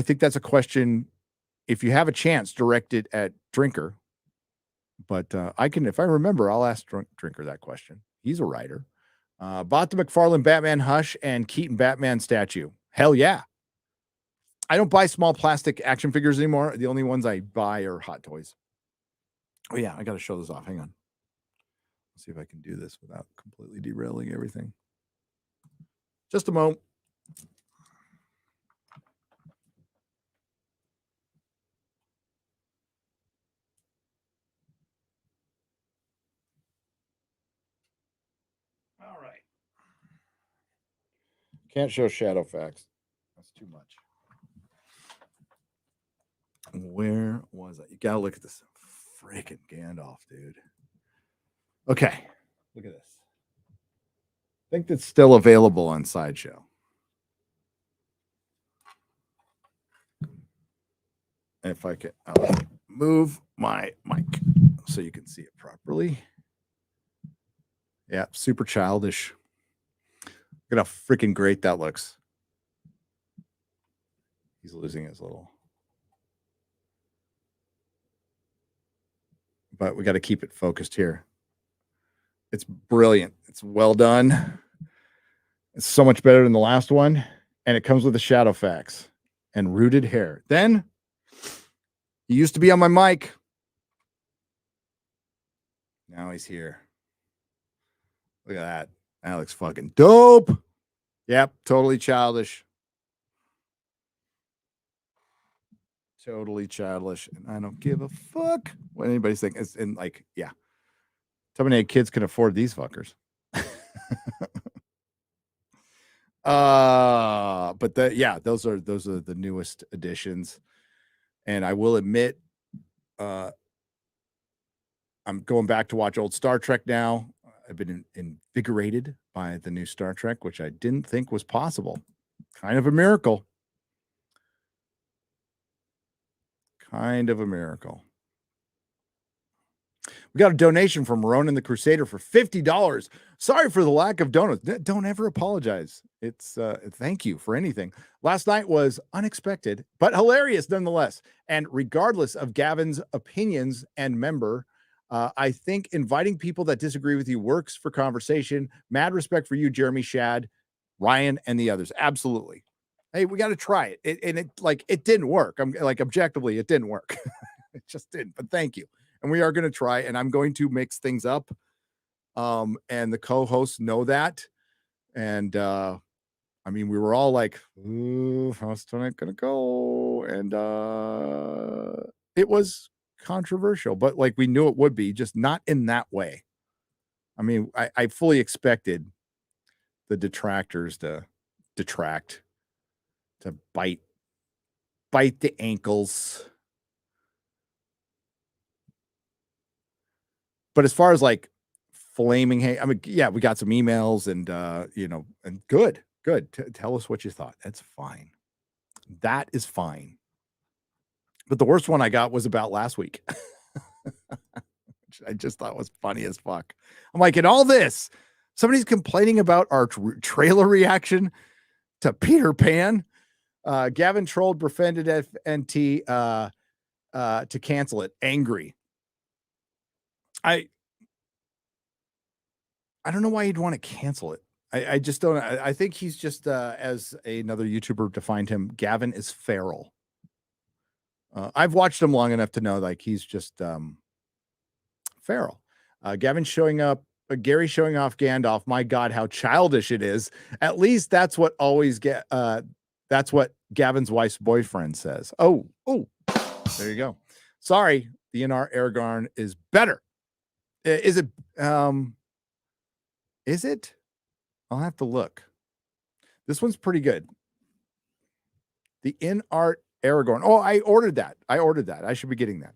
think that's a question. If you have a chance, direct it at Drinker. But I can, if I remember, I'll ask Drinker that question. He's a writer. Bought the McFarlane Batman Hush and Keaton Batman statue. Hell yeah. I don't buy small plastic action figures anymore. The only ones I buy are Hot Toys. Oh yeah, I got to show this off. Hang on. Let's see if I can do this without completely derailing everything. Just a moment. All right. Can't show shadow facts. That's too much. Where was I? You gotta look at this freaking Gandalf, dude. Okay, look at this. I think that's still available on Sideshow. If I can, I'll move my mic so you can see it properly. Yeah, super childish. Look at how freaking great that looks. He's losing his little. But we got to keep it focused here. It's brilliant. It's well done. It's so much better than the last one. And it comes with the shadow facts and rooted hair. Then he used to be on my mic. Now he's here. Look at that. That looks fucking dope. Yep, totally childish. Totally childish. And I don't give a fuck what anybody's thinking. And like, yeah. How many kids can afford these fuckers? But those are the newest additions. And I will admit, I'm going back to watch old Star Trek now. I've been invigorated by the new Star Trek, which I didn't think was possible. Kind of a miracle. Kind of a miracle. We got a donation from Ronan the Crusader for $50. Sorry for the lack of donuts. Don't ever apologize. It's thank you for anything. Last night was unexpected, but hilarious nonetheless. And regardless of Gavin's opinions and member, I think inviting people that disagree with you works for conversation. Mad respect for you, Jeremy, Shad, Ryan, and the others. Absolutely. Hey, we got to try it. It didn't work. I'm like, objectively, it didn't work. It just didn't. But thank you. And we are going to try, and I'm going to mix things up. And the co-hosts know that. And I mean, we were all like, ooh, how's tonight gonna go? And it was controversial, but like we knew it would be, just not in that way. I mean, I fully expected the detractors to detract, to bite the ankles. But as far as like flaming hate, I mean, yeah, we got some emails and and good. Tell us what you thought. That's fine. That is fine. But the worst one I got was about last week. Which I just thought was funny as fuck. I'm like, in all this, somebody's complaining about our trailer reaction to Peter Pan. Gavin trolled, befriended FNT to cancel it. Angry. I don't know why you'd want to cancel it. I just don't. I think he's just, as another YouTuber defined him, Gavin is feral. I've watched him long enough to know like he's just feral. Gavin showing up, Gary showing off Gandalf. My God, how childish it is. At least that's what that's what Gavin's wife's boyfriend says. Oh, there you go. Sorry, the NR Aragorn is better. Is it? Is it? I'll have to look. This one's pretty good. The in art Aragorn. Oh, I ordered that. I should be getting that.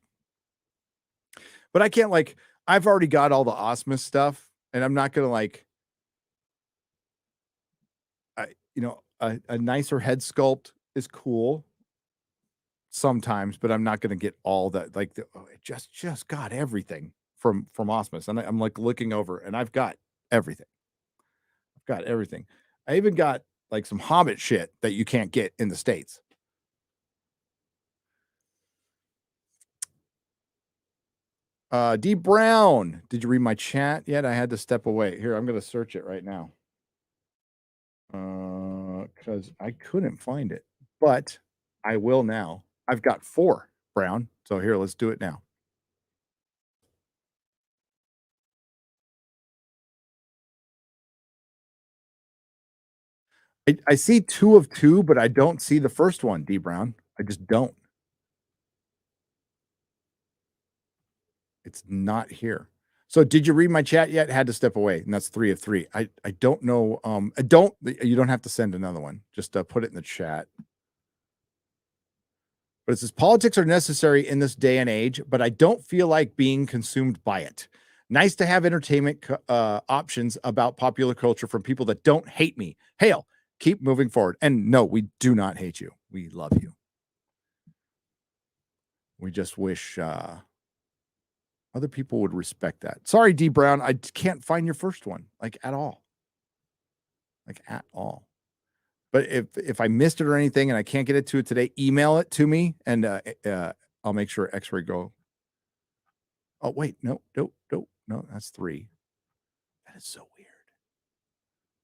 But I can't like, I've already got all the Osmus stuff, and I'm not gonna like, a nicer head sculpt is cool sometimes, but I'm not gonna get all that. Like, it just got everything from Osmus, and I'm like looking over, and I've got everything. I even got like some Hobbit shit that you can't get in the States. D Brown, did you read my chat yet? I had to step away. Here, I'm going to search it right now. Because I couldn't find it, but I will now. I've got 4, Brown. So here, let's do it now. I see 2 of 2, but I don't see the first one, D Brown. I just don't. It's not here. So did you read my chat yet? Had to step away, and that's 3 of 3. I don't know. You don't have to send another one. Just put it in the chat. But it says politics are necessary in this day and age, but I don't feel like being consumed by it. Nice to have entertainment options about popular culture from people that don't hate me. Hail, keep moving forward. And no, we do not hate you. We love you. We just wish other people would respect that. Sorry, D Brown, I can't find your first one, like at all. Like at all. But if I missed it or anything and I can't get it to it today, email it to me and I'll make sure X-ray go. Oh, wait, no, that's 3. That is so weird.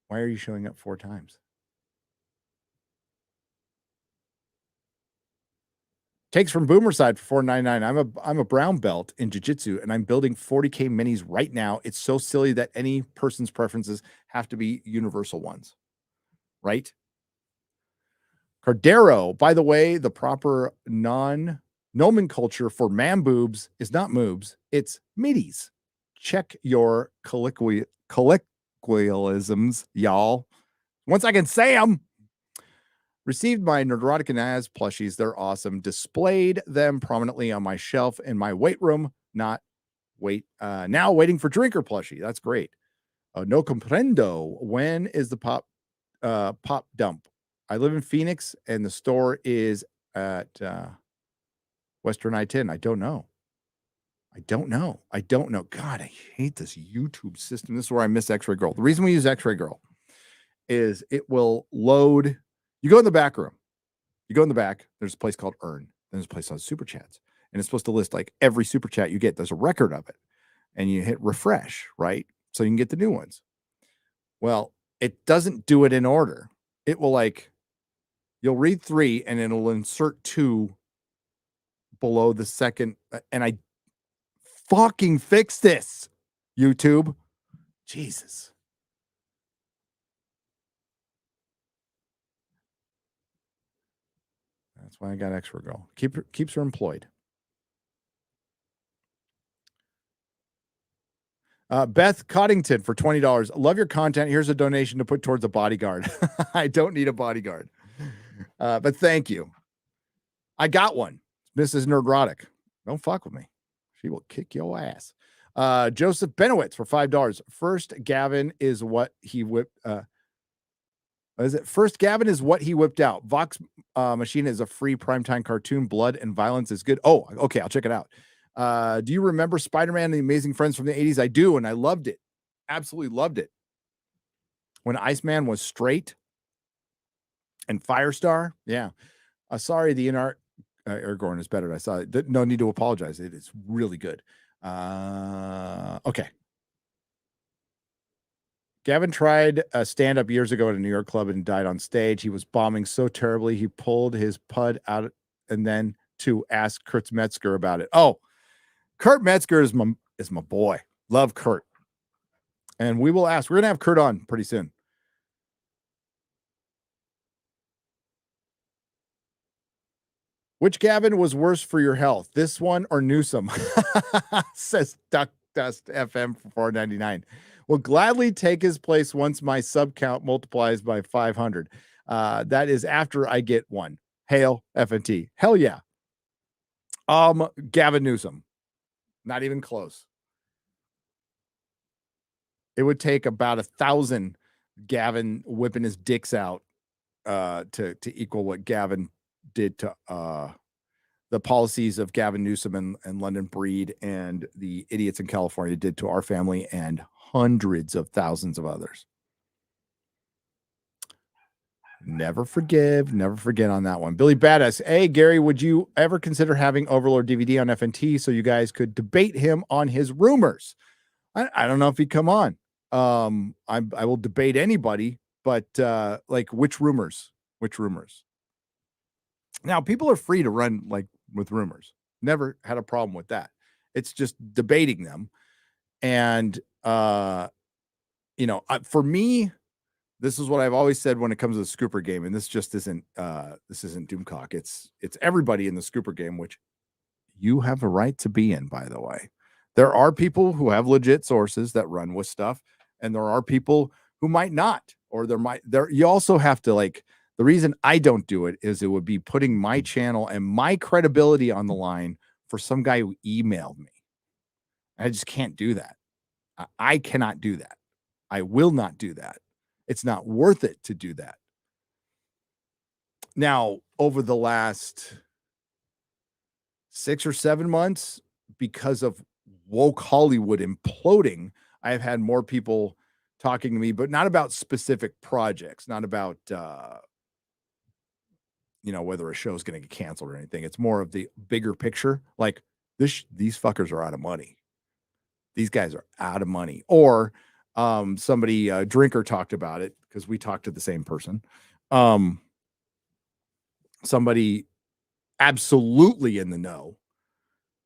Why are you showing up 4 times? Takes from Boomerside for $4.99. I'm a brown belt in jiu-jitsu and I'm building 40K minis right now. It's so silly that any person's preferences have to be universal ones, right? Cardero, by the way, the proper nomenclature for man boobs is not moobs, it's middies. Check your colloquialisms, y'all. Once I can say them. Received my Nerdrotic and Az plushies. They're awesome. Displayed them prominently on my shelf in my weight room. Now waiting for drinker plushie. That's great. No comprendo. When is the pop dump? I live in Phoenix and the store is at Western I-10. I don't know. God, I hate this YouTube system. This is where I miss X-Ray Girl. The reason we use X-Ray Girl is it will load. You go in the back room. You go in the back. There's a place called Earn. There's a place called Super Chats. And it's supposed to list like every Super Chat you get. There's a record of it. And you hit refresh, right? So you can get the new ones. Well, it doesn't do it in order. It will you'll read 3 and it'll insert 2 below the second. And I fucking fix this, YouTube. Jesus. That's why I got X-Ray Girl. Keeps her employed. Beth Coddington for $20. Love your content. Here's a donation to put towards a bodyguard. I don't need a bodyguard. But thank you. I got one. Mrs. Nerdrotic. Don't fuck with me. She will kick your ass. Joseph Benowitz for $5. First Gavin is what he whipped. First Gavin is what he whipped out. Vox Machina is a free primetime cartoon. Blood and violence is good. Oh, okay. I'll check it out. Do you remember Spider-Man and the Amazing Friends from the 80s? I do, and I loved it. Absolutely loved it. When Iceman was straight and Firestar. Yeah. Sorry, the Aragorn is better. I saw it. No need to apologize. It is really good. Okay. Gavin tried a stand-up years ago at a New York club and died on stage. He was bombing so terribly, he pulled his pud out and then to ask Kurt Metzger about it. Oh, Kurt Metzger is my boy. Love Kurt. And we will ask. We're going to have Kurt on pretty soon. Which Gavin was worse for your health, this one or Newsom? Says Duck Dust FM for $4.99. Will gladly take his place once my sub count multiplies by 500. That is after I get one. Hail FNT. Hell yeah. Gavin Newsom. Not even close. It would take about 1,000 Gavin whipping his dicks out to equal what Gavin did to the policies of Gavin Newsom and London Breed and the idiots in California did to our family and hundreds of thousands of others. Never forgive, never forget on that one. Billy Badass. Hey, Gary, would you ever consider having Overlord DVD on FNT so you guys could debate him on his rumors? I don't know if he'd come on. I will debate anybody, but like which rumors? Which rumors? Now, people are free to run like with rumors. Never had a problem with that. It's just debating them. And for me, this is what I've always said when it comes to the Scooper game, and this just isn't Doomcock. It's everybody in the Scooper game, which you have a right to be in, by the way. There are people who have legit sources that run with stuff, and there are people who might not, or you also have to, like, the reason I don't do it is it would be putting my channel and my credibility on the line for some guy who emailed me. I just can't do that. I cannot do that. I will not do that. It's not worth it to do that. Now, over the last 6 or 7 months, because of woke Hollywood imploding, I've had more people talking to me, but not about specific projects, not about, whether a show is going to get canceled or anything. It's more of the bigger picture. Like these fuckers are out of money. These guys are out of money. Or somebody, Drinker, talked about it because we talked to the same person. Somebody absolutely in the know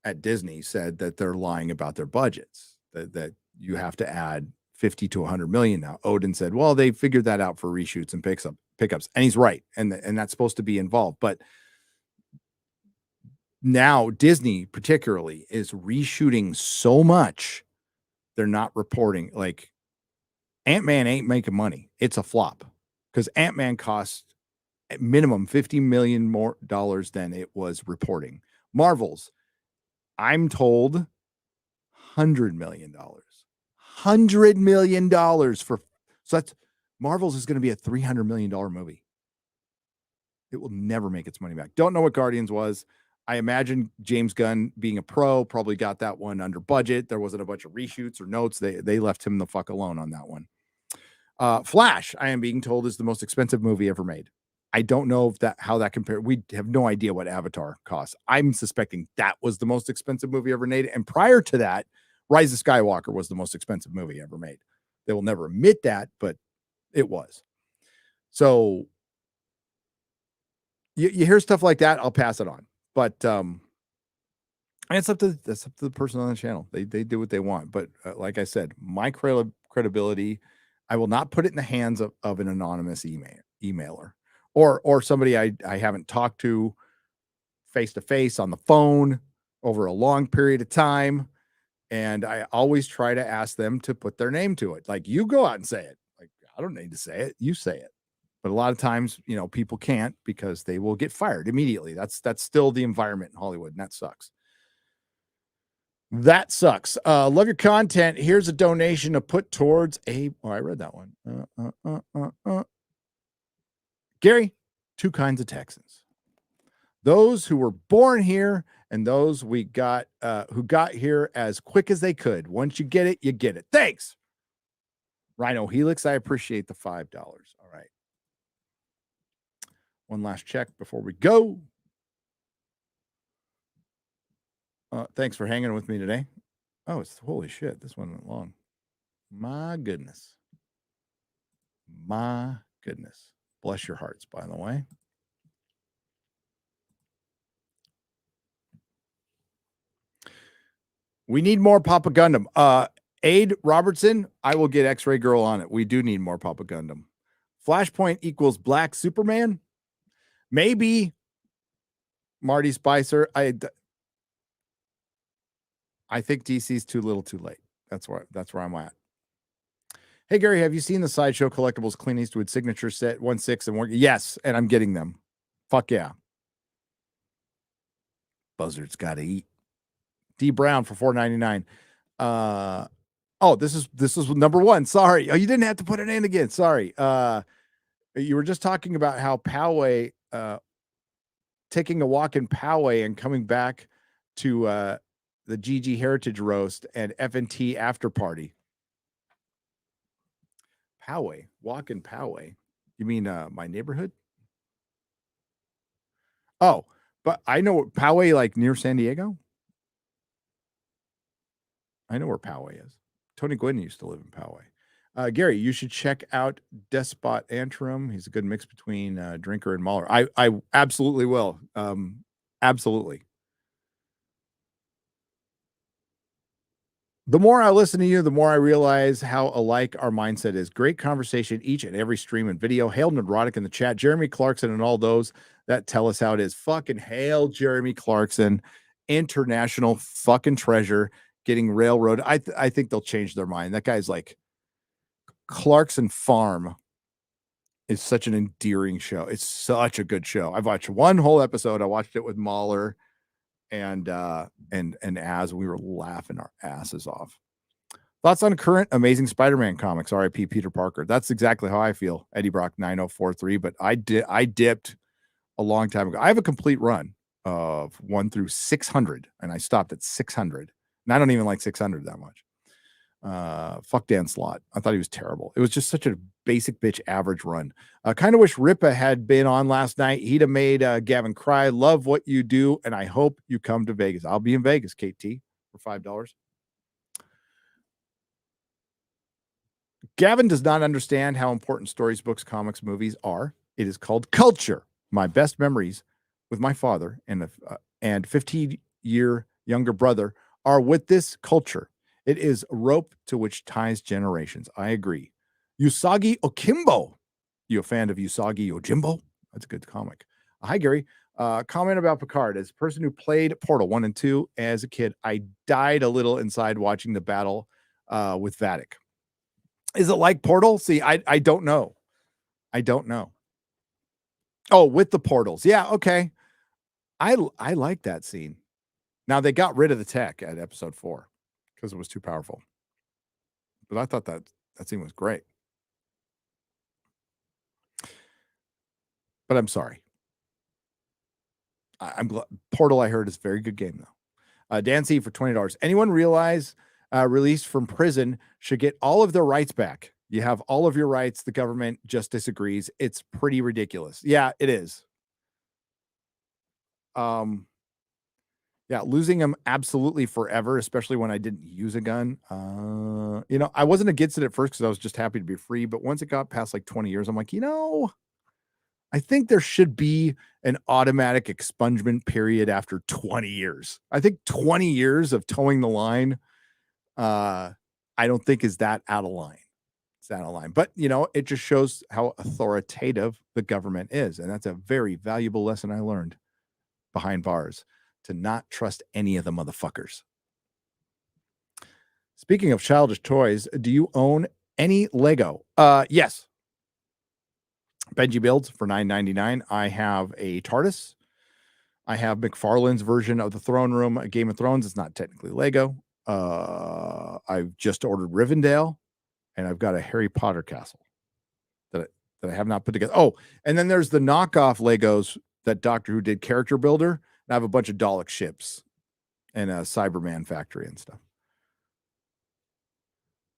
at Disney said that they're lying about their budgets, that you have to add 50 to 100 million now. Odin said, well, they figured that out for reshoots and pickups. And he's right. And that's supposed to be involved. But now Disney particularly is reshooting so much, they're not reporting. Like Ant-Man ain't making money. It's a flop because Ant-Man cost at minimum $50 million more than it was reporting. Marvel's, I'm told, $100 million. $100 million so that's Marvel's is going to be a $300 million movie. It will never make its money back. Don't know what Guardians was. I imagine James Gunn, being a pro, probably got that one under budget. There wasn't a bunch of reshoots or notes. They left him the fuck alone on that one. Flash, I am being told, is the most expensive movie ever made. I don't know how that compares. We have no idea what Avatar costs. I'm suspecting that was the most expensive movie ever made. And prior to that, Rise of Skywalker was the most expensive movie ever made. They will never admit that, but it was. So you hear stuff like that, I'll pass it on. But that's up to the person on the channel. They do what they want. But like I said, my credibility, I will not put it in the hands of an anonymous emailer or somebody I haven't talked to face to face on the phone over a long period of time. And I always try to ask them to put their name to it. Like, you go out and say it. Like, I don't need to say it. You say it. But a lot of times, people can't because they will get fired immediately. That's still the environment in Hollywood, and that sucks. That sucks. Love your content. Here's a donation to put towards I read that one. Gary, two kinds of Texans. Those who were born here and those who got here as quick as they could. Once you get it, you get it. Thanks. Rhino Helix, I appreciate the $5. All right. One last check before we go. Thanks for hanging with me today. Oh, holy shit. This one went long. My goodness. My goodness. Bless your hearts, by the way. We need more Papa Gundam. Aid Robertson, I will get X-Ray Girl on it. We do need more Papa Gundam. Flashpoint equals Black Superman. Maybe Marty Spicer. I think DC's too little too late. That's where I'm at. Hey, Gary, have you seen the Sideshow Collectibles Clint Eastwood signature set 1/6 and 1? Yes, and I'm getting them. Fuck yeah. Buzzard's got to eat. D Brown for $4.99. This is number one. Sorry. Oh, you didn't have to put it in again. Sorry. You were just talking about how Poway, taking a walk in Poway and coming back to the GG Heritage Roast and FNT Afterparty. Poway, walk in Poway. You mean my neighborhood? Oh, but I know Poway, like near San Diego. I know where Poway is. Tony Gwynn used to live in Poway. Gary, you should check out Despot Antrim. He's a good mix between Drinker and Mahler. I absolutely will. Absolutely. The more I listen to you, the more I realize how alike our mindset is. Great conversation each and every stream and video. Hail Nerdrotic in the chat. Jeremy Clarkson and all those that tell us how it is. Fucking hail Jeremy Clarkson, international fucking treasure, getting railroaded. I think they'll change their mind. That guy's like Clarkson Farm is such an endearing show. It's such a good show. I've watched one whole episode. I watched it with Mahler and as we were laughing our asses off. Thoughts on current Amazing Spider-Man comics? R.I.P. Peter Parker. That's exactly how I feel. Eddie Brock 9043. But I dipped a long time ago. I have a complete run of 1 through 600, and I stopped at 600. And I don't even like 600 that much. Fuck Dan Slott. I thought he was terrible. It was just such a basic bitch average run. Kind of wish Ripa had been on last night. He'd have made Gavin cry. Love what you do, and I hope you come to Vegas. I'll be in Vegas, KT, for $5. Gavin does not understand how important stories, books, comics, movies are. It is called culture. My best memories with my father and 15-year younger brother are with this culture. It is a rope to which ties generations. I agree. Usagi Okimbo. You a fan of Usagi Yojimbo? That's a good comic. Hi, Gary. Comment about Picard. As a person who played Portal 1 and 2 as a kid, I died a little inside watching the battle with Vatic. Is it like Portal? See, I don't know. I don't know. Oh, with the portals. Yeah, okay. I like that scene. Now, they got rid of the tech at episode 4 because it was too powerful. But I thought that scene was great. But I'm sorry. I'm glad. Portal, I heard, is a very good game, though. Dan C for $20. Anyone realize released from prison should get all of their rights back? You have all of your rights. The government just disagrees. It's pretty ridiculous. Yeah, it is. Yeah, losing them absolutely forever, especially when I didn't use a gun. I wasn't against it at first because I was just happy to be free. But once it got past like 20 years, I'm like, I think there should be an automatic expungement period after 20 years. I think 20 years of towing the line, I don't think is that out of line. It's out of line. But, it just shows how authoritative the government is. And that's a very valuable lesson I learned behind bars, to not trust any of the motherfuckers. Speaking of childish toys, do you own any Lego? Yes. Benji Builds for $9.99. I have a TARDIS. I have McFarlane's version of the Throne Room, Game of Thrones. It's not technically Lego. I've just ordered Rivendell, and I've got a Harry Potter castle that I have not put together. Oh, and then there's the knockoff Legos that Doctor Who did, Character Builder. I have a bunch of Dalek ships and a Cyberman factory and stuff.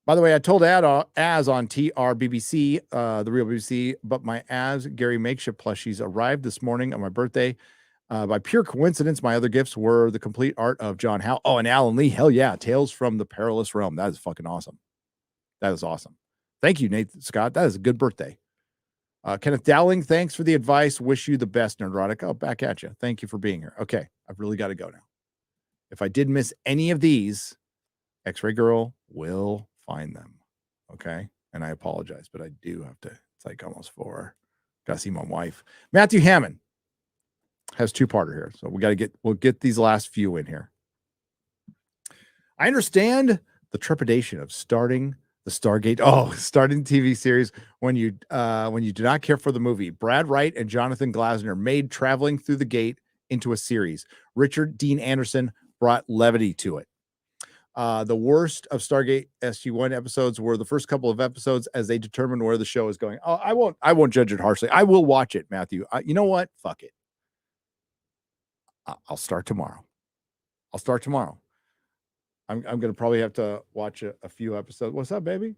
By the way, I told Az on TRBBC, the real BBC, but my Az Gary Makeshift plushies arrived this morning on my birthday. By pure coincidence, my other gifts were the complete art of John Howe. Oh, and Alan Lee. Hell yeah. Tales from the Perilous Realm. That is fucking awesome. That is awesome. Thank you, Nathan Scott. That is a good birthday. Kenneth Dowling, thanks for the advice. Wish you the best, Nerdrotic. Oh, back at you. Thank you for being here. Okay, I've really got to go now. If I did miss any of these, X-Ray Girl will find them. Okay, and I apologize, but I do have to. It's like almost 4. Got to see my wife. Matthew Hammond has 2-parter here, so we'll get these last few in here. I understand the trepidation of starting the starting TV series when you do not care for the movie. Brad Wright and Jonathan Glasner made traveling through the gate into a series. Richard Dean Anderson brought levity to it. The worst of Stargate SG-1 episodes were the first couple of episodes as they determined where the show is going. Oh, I won't judge it harshly. I will watch it, Matthew. You know what? Fuck it. I'll start tomorrow. I'm going to probably have to watch a few episodes. What's up, baby?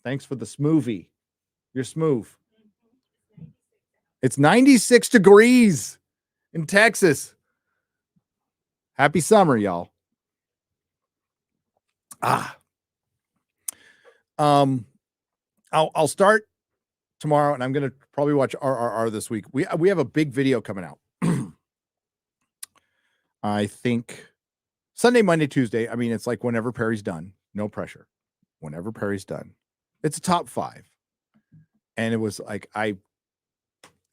Thanks for the smoothie. You're smooth. It's 96 degrees in Texas. Happy summer, y'all. I'll start tomorrow, and I'm gonna probably watch RRR this week. We have a big video coming out. I think Sunday, Monday, Tuesday. I mean, it's like whenever Perry's done, no pressure. Whenever Perry's done, it's a top 5. And it was like I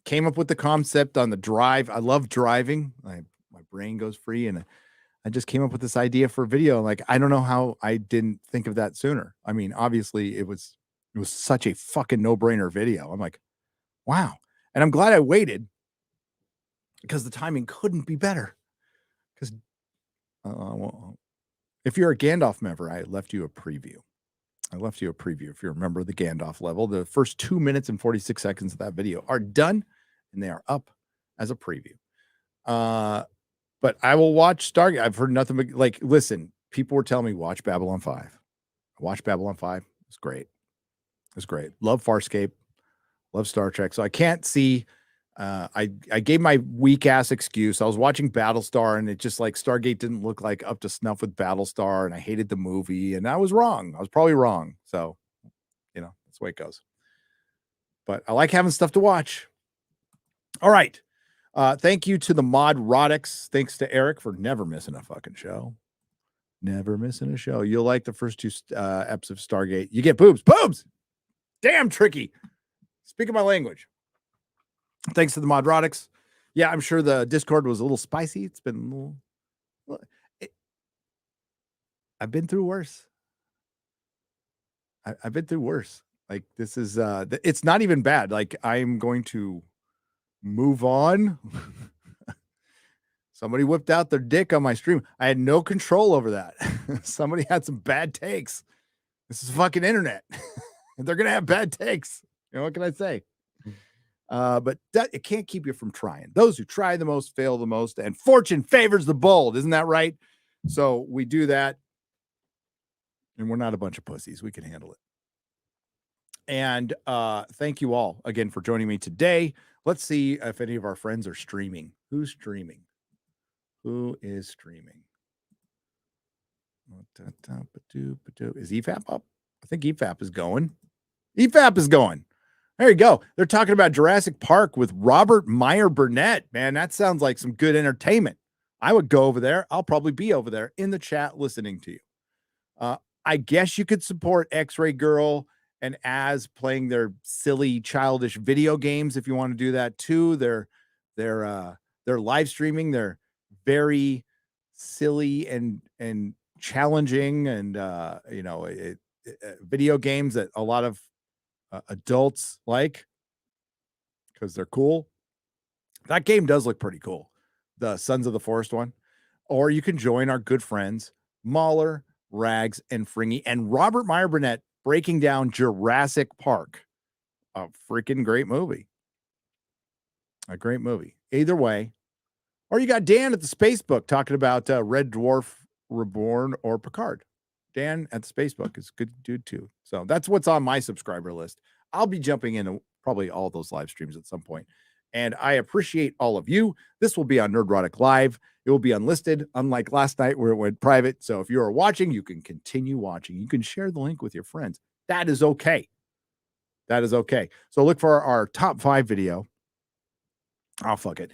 came up with the concept on the drive. I love driving. My brain goes free, and I just came up with this idea for a video. Like, I don't know how I didn't think of that sooner. I mean, obviously it was such a fucking no-brainer video. I'm like, wow. And I'm glad I waited because the timing couldn't be better. Because if you're a Gandalf member, I left you a preview. If you're a member of the Gandalf level, the first 2 minutes and 46 seconds of that video are done, and they are up as a preview. But I will watch Stargate. I've heard nothing but, like, listen, people were telling me watch Babylon 5. I watched Babylon 5. It's great. It's great. Love Farscape. Love Star Trek. So I can't see. I gave my weak ass excuse. I was watching Battlestar, and it just, like, Stargate didn't look like up to snuff with Battlestar, and I hated the movie, and I was wrong. I was probably wrong. So, you know, that's the way it goes. But I like having stuff to watch. All right. Thank you to the Nerdrotics. Thanks to Eric for never missing a fucking show. Never missing a show. You'll like the first 2 eps of Stargate. You get boobs. Boobs! Damn tricky. Speaking my language. Thanks to the Nerdrotics. Yeah, I'm sure the Discord was a little spicy. It's been a little... I've been through worse. I've been through worse. Like, this is... it's not even bad. Like, I'm going to move on. Somebody whipped out their dick on my stream. I had no control over that. Somebody had some bad takes. This is fucking internet. They're going to have bad takes. You know, what can I say? But it can't keep you from trying. Those who try the most fail the most, and fortune favors the bold. Isn't that right? So we do that, and we're not a bunch of pussies. We can handle it. And thank you all again for joining me today. Let's see if any of our friends are streaming. Who's streaming? Who is streaming? Is EFAP up? I think EFAP is going. EFAP is going. There you go. They're talking about Jurassic Park with Robert Meyer Burnett. Man, that sounds like some good entertainment. I would go over there. I'll probably be over there in the chat listening to you. I guess you could support X-Ray Girl and Az playing their silly, childish video games if you want to do that too. They're live streaming. They're very silly and challenging, and video games that a lot of adults like because they're cool. That game does look pretty cool, the Sons of the Forest one. Or you can join our good friends Mahler, Rags, and Fringy, and Robert Meyer Burnett breaking down Jurassic Park. A freaking great movie. A great movie. Either way. Or you got Dan at the Spacebook talking about Red Dwarf Reborn or Picard. Dan at the Spacebook is a good dude too. So that's what's on my subscriber list. I'll be jumping into probably all those live streams at some point. And I appreciate all of you. This will be on Nerdrotic Live. It will be unlisted, unlike last night where it went private. So if you are watching, you can continue watching. You can share the link with your friends. That is okay. That is okay. So look for our top 5 video. Oh, fuck it.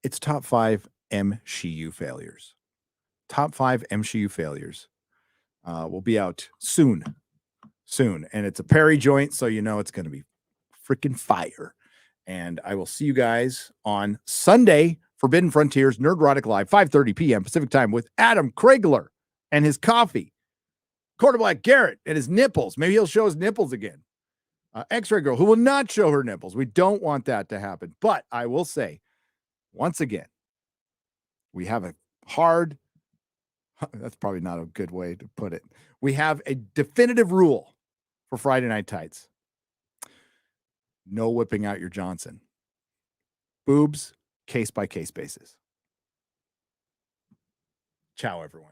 It's top 5 MCU failures. Top 5 MCU failures. Will be out soon. And it's a Perry joint, so you know it's going to be freaking fire. And I will see you guys on Sunday, Forbidden Frontiers, Nerdrotic Live, 5:30 p.m. Pacific time with Adam Kragler and his coffee. Quarterback Garrett and his nipples. Maybe he'll show his nipples again. X-Ray Girl, who will not show her nipples. We don't want that to happen. But I will say, once again, we have a hard... That's probably not a good way to put it. We have a definitive rule for Friday Night Tights. No whipping out your Johnson. Boobs, case-by-case basis. Ciao, everyone.